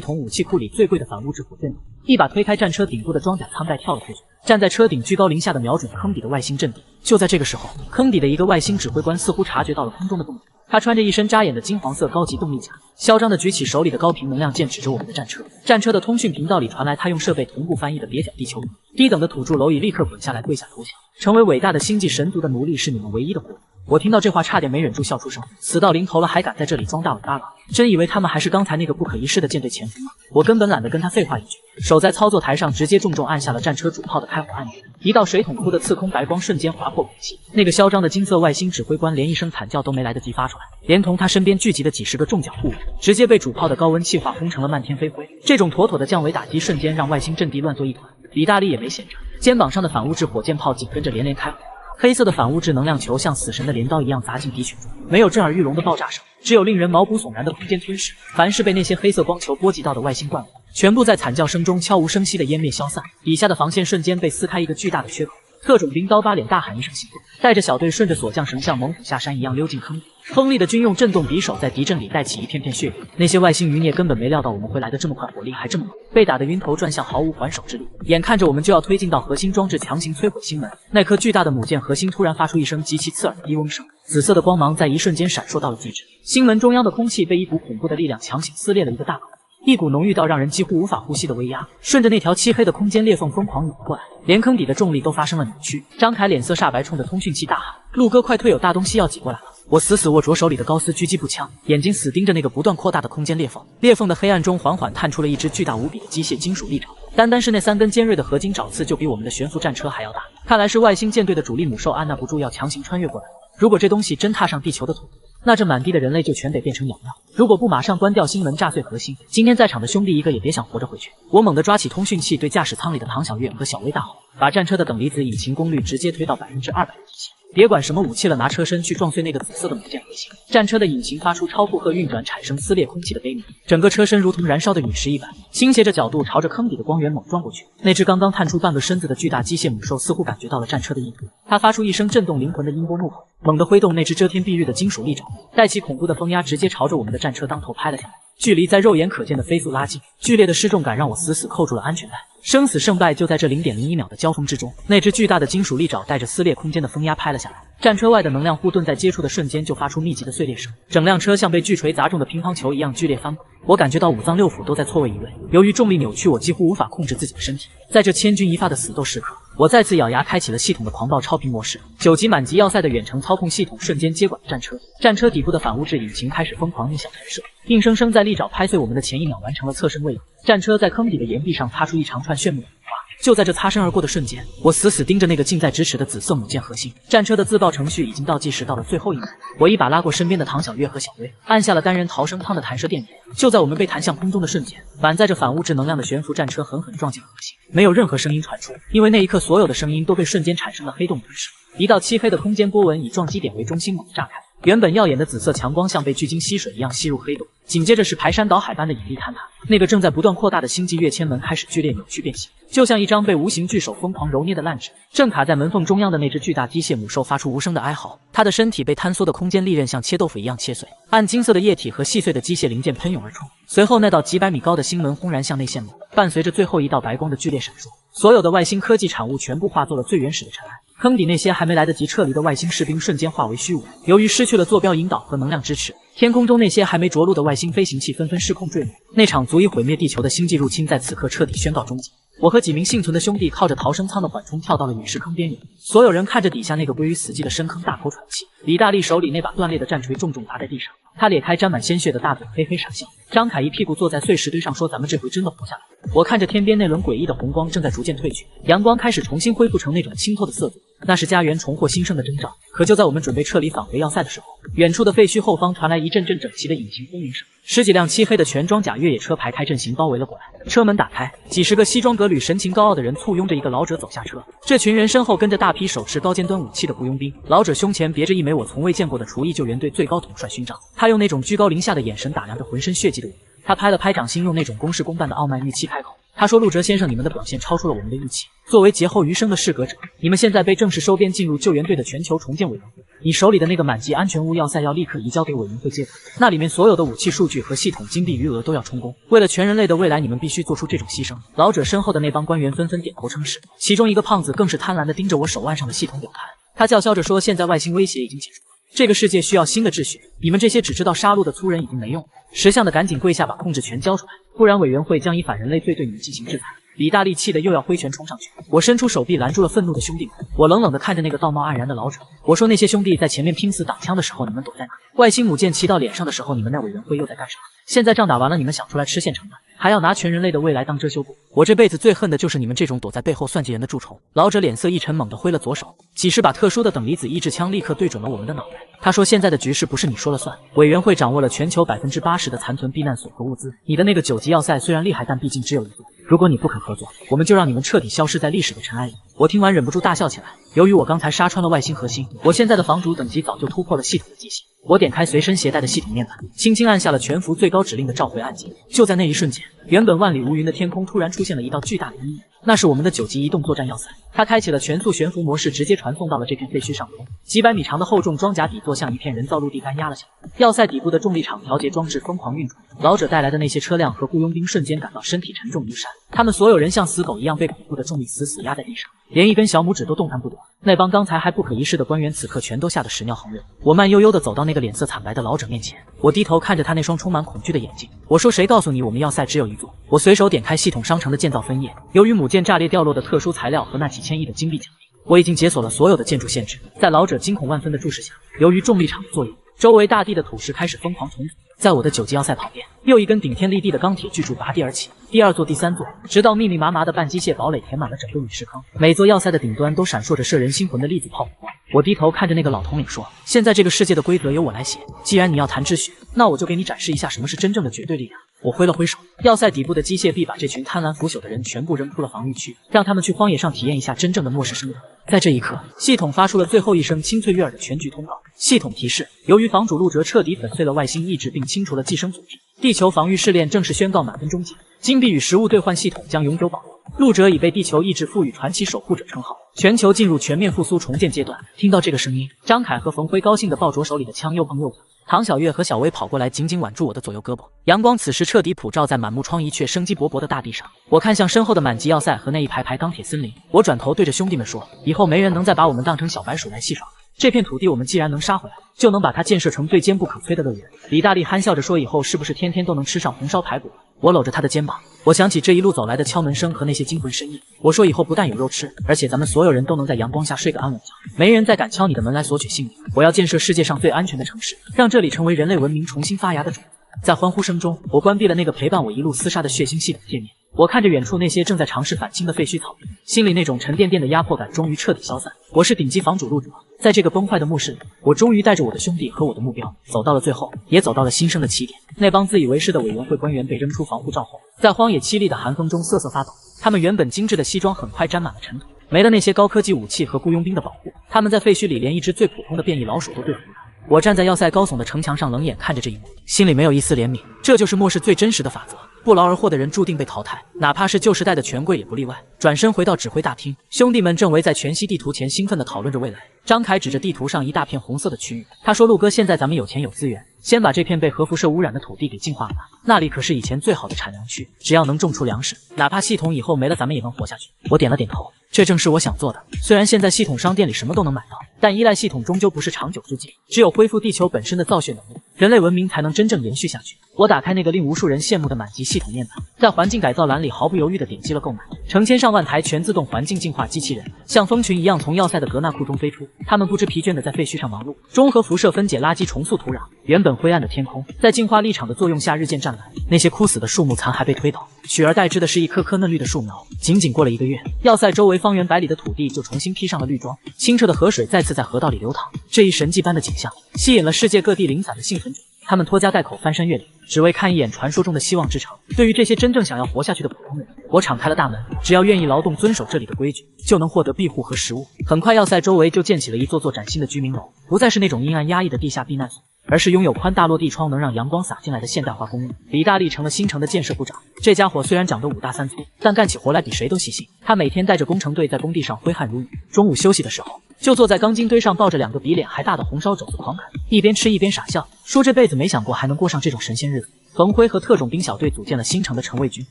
[SPEAKER 1] 统武器库里最贵的反物质火箭筒，一把推开战车顶部的装甲舱盖跳了出去，站在车顶居高临下的瞄准坑底的外星阵地。就在这个时候，坑底的一个外星指挥官似乎察觉到了空中的动静，他穿着一身扎眼的金黄色高级动力甲，嚣张地举起手里的高频能量剑指着我们的战车。战车的通讯频道里传来他用设备同步翻译的蹩脚地球语。低等的土著蝼蚁立刻滚下来跪下投降，成为伟大的星际神族的奴隶是你们唯一的活路。我听到这话差点没忍住笑出声，死到临头了还敢在这里装大尾巴狼，真以为他们还是刚才那个不可一世的舰队前锋吗？我根本懒得跟他废话一句，手在操作台上直接重重按下了战车主炮的开火按钮。一道水桶窟的刺空白光瞬间划破空气，那个嚣张的金色外星指挥官连一声惨叫都没来得及发出来，连同他身边聚集的几十个重甲护卫直接被主炮的高温气化轰成了漫天飞灰。这种妥妥的降维打击瞬间让外星阵地乱作一团。李大力也没闲着，肩膀上的反物质火箭炮紧跟着连连开火，黑色的反物质能量球像死神的镰刀一样砸进敌群中，没有震耳欲聋的爆炸声，只有令人毛骨悚然的空间吞噬。凡是被那些黑色光球波及到的外星怪物，全部在惨叫声中悄无声息的湮灭消散，底下的防线瞬间被撕开一个巨大的缺口。特种兵刀疤脸大喊一声行动，带着小队顺着锁降绳像猛虎下山一样溜进坑里。锋利的军用震动匕首在敌阵里带起一片片血雨。那些外星余孽根本没料到我们会来得这么快，火力还这么猛，被打得晕头转向，毫无还手之力。眼看着我们就要推进到核心装置，强行摧毁星门，那颗巨大的母舰核心突然发出一声极其刺耳的低嗡声，紫色的光芒在一瞬间闪烁到了极致。星门中央的空气被一股恐怖的力量强行撕裂了一个大口，一股浓郁到让人几乎无法呼吸的威压顺着那条漆黑的空间裂缝疯狂涌过来，连坑底的重力都发生了扭曲。张凯脸色煞白，冲着通讯器大喊：“陆哥快退，有大东西要挤过来了！”我死死握着手里的高斯狙击步枪，眼睛死盯着那个不断扩大的空间裂缝。裂缝的黑暗中缓缓探出了一只巨大无比的机械金属利爪，单单是那3根尖锐的合金爪刺就比我们的悬浮战车还要大。看来是外星舰队的主力母兽按捺不住要强行穿越过来。如果这东西真踏上地球的土地，那这满地的人类就全得变成鸟料。如果不马上关掉星门，炸碎核心，今天在场的兄弟一个也别想活着回去。我猛地抓起通讯器，对驾驶舱里的唐小月和小薇大吼，把战车的等离子引擎功率直接推到200%的极限。别管什么武器了，拿车身去撞碎那个紫色的母舰核心。战车的引擎发出超负荷运转，产生撕裂空气的悲鸣，整个车身如同燃烧的陨石一般，倾斜着角度朝着坑底的光源猛撞过去。那只刚刚探出半个身子的巨大机械母兽似乎感觉到了战车的意图，它发出一声震动灵魂的音波怒吼，猛地挥动那只遮天蔽日的金属利爪，带起恐怖的风压，直接朝着我们的战车当头拍了下来。距离在肉眼可见的飞速拉近，剧烈的失重感让我死死扣住了安全带。生死胜败就在这0.01秒的交锋之中，那只巨大的金属利爪带着撕裂空间的风压拍了下来，战车外的能量护盾在接触的瞬间就发出密集的碎裂声，整辆车像被巨锤砸中的乒乓球一样剧烈翻滚。我感觉到五脏六腑都在错位移位，由于重力扭曲，我几乎无法控制自己的身体。在这千钧一发的死斗时刻，我再次咬牙开启了系统的狂暴超频模式，9级满级要塞的远程操控系统瞬间接管战车，战车底部的反物质引擎开始疯狂逆向弹射，硬生生在利爪拍碎我们的前一秒完成了侧身位移。战车在坑底的岩壁上擦出一长串炫目的火花。就在这擦身而过的瞬间，我死死盯着那个近在咫尺的紫色母舰核心。战车的自爆程序已经倒计时到了最后一秒，我一把拉过身边的唐小月和小薇，按下了单人逃生舱的弹射电源。就在我们被弹向空中的瞬间，满载着反物质能量的悬浮战车狠狠撞进核心，没有任何声音传出，因为那一刻所有的声音都被瞬间产生的黑洞吞噬。一道漆黑的空间波纹以撞击点为中心猛地炸开，原本耀眼的紫色强光像被巨鲸吸水一样吸入黑洞，紧接着是排山倒海般的引力坍塌。那个正在不断扩大的星际跃迁门开始剧烈扭曲变形，就像一张被无形巨手疯狂揉捏的烂纸。正卡在门缝中央的那只巨大机械母兽发出无声的哀嚎，它的身体被坍缩的空间利刃像切豆腐一样切碎，暗金色的液体和细碎的机械零件喷涌而出。随后那道几百米高的星门轰然向内陷落，伴随着最后一道白光的剧烈闪烁，所有的外星科技产物全部化作了最原始的尘埃。坑底那些还没来得及撤离的外星士兵瞬间化为虚无，由于失去了坐标引导和能量支持，天空中那些还没着陆的外星飞行器纷纷失控坠落。那场足以毁灭地球的星际入侵在此刻彻底宣告终结。我和几名幸存的兄弟靠着逃生舱的缓冲跳到了陨石坑边缘，所有人看着底下那个归于死寂的深坑大口喘气。李大力手里那把断裂的战锤重重砸在地上，他咧开沾满鲜血的大嘴嘿嘿傻笑。张凯一屁股坐在碎石堆上说：“咱们这回真的活下来了。”我看着天边那轮诡异的红光正在逐渐褪去，阳光开始重新恢复成那种清透的色泽，那是家园重获新生的征兆。可就在我们准备撤离返回要塞的时候，远处的废墟后方传来一阵阵整齐的引擎轰鸣声，10几辆漆黑的全装甲越野车排开阵型包围了过来。车门打开，几十个西装革履神情高傲的人簇拥着一个老者走下车。这群人身后跟着大批手持高尖端武器的雇佣兵，老者胸前别着一枚我从未见过的厨艺救援队最高统帅勋章，他用那种居高临下的眼神打量着浑身血迹的我。他拍了拍掌心，用那种公事公办的傲慢语气开口，他说：“陆哲先生，你们的表现超出了我们的预期。作为劫后余生的适格者，你们现在被正式收编进入救援队的全球重建委员会。你手里的那个满级安全物要塞要立刻移交给委员会接管，那里面所有的武器数据和系统金币余额都要充公。为了全人类的未来，你们必须做出这种牺牲。”老者身后的那帮官员纷纷点头称是，其中一个胖子更是贪婪地盯着我手腕上的系统表盘。他叫嚣着说：“现在外星威胁已经解除了，这个世界需要新的秩序，你们这些只知道杀戮的粗人已经没用了。识相的赶紧跪下，把控制权交出来，不然委员会将以反人类罪对你们进行制裁。”李大力气得又要挥拳冲上去，我伸出手臂拦住了愤怒的兄弟们。我冷冷地看着那个道貌岸然的老者，我说：“那些兄弟在前面拼死挡枪的时候，你们躲在哪？外星母舰骑到脸上的时候，你们那委员会又在干啥？现在仗打完了，你们想出来吃现成的，还要拿全人类的未来当遮羞布？我这辈子最恨的就是你们这种躲在背后算计人的蛀虫。”老者脸色一沉，猛地挥了左手，几十把特殊的等离子抑制枪立刻对准了我们的脑袋。他说：“现在的局势不是你说了算，委员会掌握了全球80%的残存避难所和物资。你的那个9级要塞虽然厉害，但毕竟只有一座。如果你不肯合作，我们就让你们彻底消失在历史的尘埃里。”我听完忍不住大笑起来。由于我刚才杀穿了外星核心，我现在的房主等级早就突破了系统的极限。我点开随身携带的系统面板，轻轻按下了全服最高指令的召回按键。就在那一瞬间，原本万里无云的天空突然出现了一道巨大的阴影，那是我们的9级移动作战要塞。它开启了全速悬浮模式，直接传送到了这片废墟上空。几百米长的厚重装甲底座像一片人造陆地般压了下来，要塞底部的重力场调节装置疯狂运转。老者带来的那些车辆和雇佣兵瞬间感到身体沉重如山，他们所有人像死狗一样被恐怖的重力死死压在地上，连一根小拇指都动弹不得。那帮刚才还不可一世的官员此刻全都吓得屎尿横流。我慢悠悠地走到那个脸色惨白的老者面前，我低头看着他那双充满恐惧的眼睛，我说：“谁告诉你我们要塞只有一座？”我随手点开系统商城的建造分页，由于母舰炸裂掉落的特殊材料和那几千亿的金币奖励，我已经解锁了所有的建筑限制。在老者惊恐万分的注视下，由于重力场的作用，周围大地的土石开始疯狂重组。在我的9级要塞旁边，又一根顶天立地的钢铁巨柱拔地而起，第2座、第3座，直到密密麻麻的半机械堡垒填满了整个陨石坑。每座要塞的顶端都闪烁着摄人心魂的粒子炮火光。我低头看着那个老统领说：“现在这个世界的规则由我来写，既然你要谈秩序，那我就给你展示一下什么是真正的绝对力量。”我挥了挥手，要塞底部的机械臂把这群贪婪腐朽的人全部扔出了防御区，让他们去荒野上体验一下真正的末世生活。在这一刻，系统发出了最后一声清脆悦耳的全局通告。系统提示：由于房主陆哲彻底粉碎了外星意志并清除了寄生组织，地球防御试炼正式宣告满分终结，金币与实物兑换系统将永久保留。陆哲已被地球意志赋予传奇守护者称号。全球进入全面复苏重建阶段。听到这个声音，张凯和冯辉高兴地抱着手里的枪又碰又碰。唐小月和小薇跑过来，紧紧挽住我的左右胳膊。阳光此时彻底普照在满目疮痍却生机勃勃的大地上。我看向身后的满级要塞和那一排排钢铁森林，我转头对着兄弟们说：“以后没人能再把我们当成小白鼠来戏耍了。这片土地我们既然能杀回来，就能把它建设成最坚不可摧的乐园。”李大力憨笑着说：“以后是不是天天都能吃上红烧排骨了？”我搂着他的肩膀，我想起这一路走来的敲门声和那些惊魂深夜。我说：“以后不但有肉吃，而且咱们所有人都能在阳光下睡个安稳觉，没人再敢敲你的门来索取性命。我要建设世界上最安全的城市，让这里成为人类文明重新发芽的种子。”在欢呼声中，我关闭了那个陪伴我一路厮杀的血腥系统界面。我看着远处那些正在尝试反清的废墟草原，心里那种沉甸甸的压迫感终于彻底消散。我是顶级房主陆者，在这个崩坏的末世里，我终于带着我的兄弟和我的目标走到了最后，也走到了新生的起点。那帮自以为是的委员会官员被扔出防护罩后，在荒野凄厉的寒风中瑟瑟发抖。他们原本精致的西装很快沾满了尘土，没了那些高科技武器和雇佣兵的保护，他们在废墟里连一只最普通的变异老鼠都对付不了。我站在要塞高耸的城墙上，冷眼看着这一幕，心里没有一丝怜悯。这就是末世最真实的法则，不劳而获的人注定被淘汰，哪怕是旧时代的权贵也不例外。转身回到指挥大厅，兄弟们正围在全息地图前兴奋地讨论着未来。张凯指着地图上一大片红色的区域，他说：“陆哥，现在咱们有钱有资源，先把这片被核辐射污染的土地给净化了吧，那里可是以前最好的产粮区，只要能种出粮食，哪怕系统以后没了，咱们也能活下去。”我点了点头，这正是我想做的。虽然现在系统商店里什么都能买到，但依赖系统终究不是长久之计，只有恢复地球本身的造血能力，人类文明才能真正延续下去。我打开那个令无数人羡慕的满级系统面板，在环境改造栏里毫不犹豫地点击了购买。成千上万台全自动环境净化机器人像蜂群一样从要塞的格纳库中飞出，它们不知疲倦地在废墟上忙碌，中和辐射分解垃圾，重塑土壤。原本灰暗的天空在净化力场的作用下日渐湛蓝，那些枯死的树木残骸被推倒，取而代之的是一棵棵嫩绿的树苗。仅仅过了1个月，要塞周围方圆百里的土地就重新披上了绿装，清澈的河水再次在河道里流淌。这一神迹般的景象吸引了世界各地零散的幸存者，他们拖家带口翻山越岭，只为看一眼传说中的希望之城。对于这些真正想要活下去的普通人，我敞开了大门，只要愿意劳动遵守这里的规矩，就能获得庇护和食物。很快要塞周围就建起了一座座崭新的居民楼，不再是那种阴暗压抑的地下避难所，而是拥有宽大落地窗能让阳光洒进来的现代化公寓。李大力成了新城的建设部长，这家伙虽然长得5大3粗，但干起活来比谁都细心。他每天带着工程队在工地上挥汗如雨，中午休息的时候就坐在钢筋堆上抱着2个比脸还大的红烧肘子狂啃，一边吃一边傻笑，说这辈子没想过还能过上这种神仙日子。冯辉和特种兵小队组建了新城的城卫军，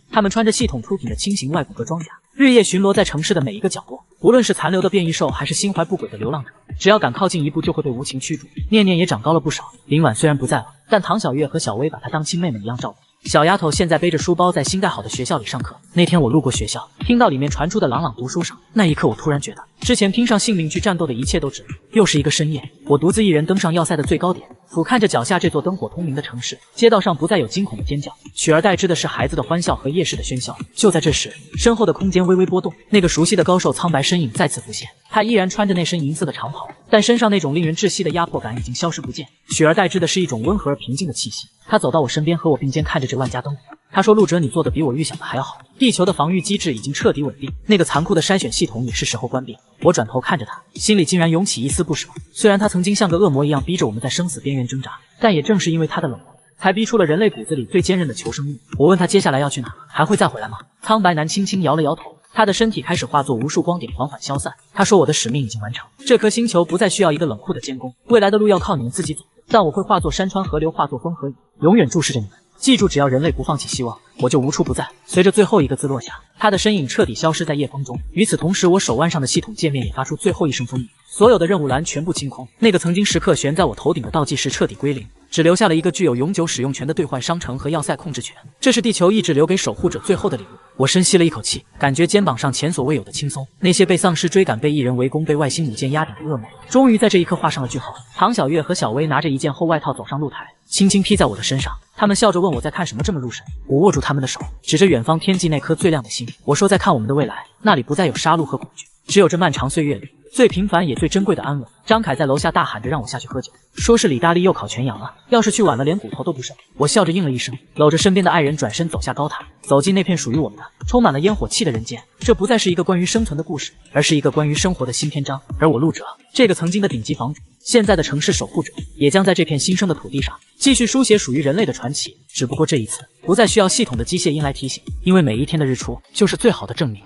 [SPEAKER 1] 他们穿着系统出品的轻型外骨骼装甲，日夜巡逻在城市的每一个角落。无论是残留的变异兽，还是心怀不轨的流浪者，只要敢靠近一步，就会被无情驱逐。念念也长高了不少，林婉虽然不在了，但唐小月和小薇把她当亲妹妹一样照顾。小丫头现在背着书包在新盖好的学校里上课。那天我路过学校，听到里面传出的朗朗读书声，那一刻我突然觉得，之前拼上性命去战斗的一切都值了。又是一个深夜，我独自一人登上要塞的最高点，俯瞰着脚下这座灯火通明的城市。街道上不再有惊恐的尖叫，取而代之的是孩子的欢笑和夜市的喧嚣。就在这时，身后的空间微微波动，那个熟悉的高瘦苍白身影再次浮现。他依然穿着那身银色的长袍，但身上那种令人窒息的压迫感已经消失不见，取而代之的是一种温和而平静的气息。他走到我身边，和我并肩看着这万家灯火。他说：“陆哲，你做的比我预想的还要好。地球的防御机制已经彻底稳定，那个残酷的筛选系统也是时候关闭。”我转头看着他，心里竟然涌起一丝不舍。虽然他曾经像个恶魔一样逼着我们在生死边缘挣扎，但也正是因为他的冷酷，才逼出了人类骨子里最坚韧的求生欲。我问他接下来要去哪，还会再回来吗？苍白男轻轻摇了摇头，他的身体开始化作无数光点，缓缓消散。他说：“我的使命已经完成，这颗星球不再需要一个冷酷的监工，未来的路要靠你们自己走。但我会化作山川河流，化作风和雨，永远注视着你们。记住，只要人类不放弃希望，我就无处不在。”随着最后一个字落下，他的身影彻底消失在夜风中。与此同时，我手腕上的系统界面也发出最后一声封印，所有的任务栏全部清空。那个曾经时刻悬在我头顶的倒计时彻底归零，只留下了一个具有永久使用权的兑换商城和要塞控制权。这是地球意志留给守护者最后的礼物。我深吸了一口气，感觉肩膀上前所未有的轻松。那些被丧尸追赶、被异人围攻、被外星母舰压顶的噩梦，终于在这一刻画上了句号。唐小月和小薇拿着一件厚外套走上露台，轻轻披在我的身上。他们笑着问我在看什么，这么入神。我握住他们的手，指着远方天际那颗最亮的星，我说在看我们的未来，那里不再有杀戮和恐惧，只有这漫长岁月里最平凡也最珍贵的安稳。张凯在楼下大喊着让我下去喝酒，说是李大力又烤全羊了，要是去晚了连骨头都不剩。我笑着应了一声，搂着身边的爱人转身走下高塔，走进那片属于我们的充满了烟火气的人间。这不再是一个关于生存的故事，而是一个关于生活的新篇章。而我陆哲，这个曾经的顶级房主，现在的城市守护者，也将在这片新生的土地上继续书写属于人类的传奇。只不过这一次不再需要系统的机械音来提醒，因为每一天的日出就是最好的证明。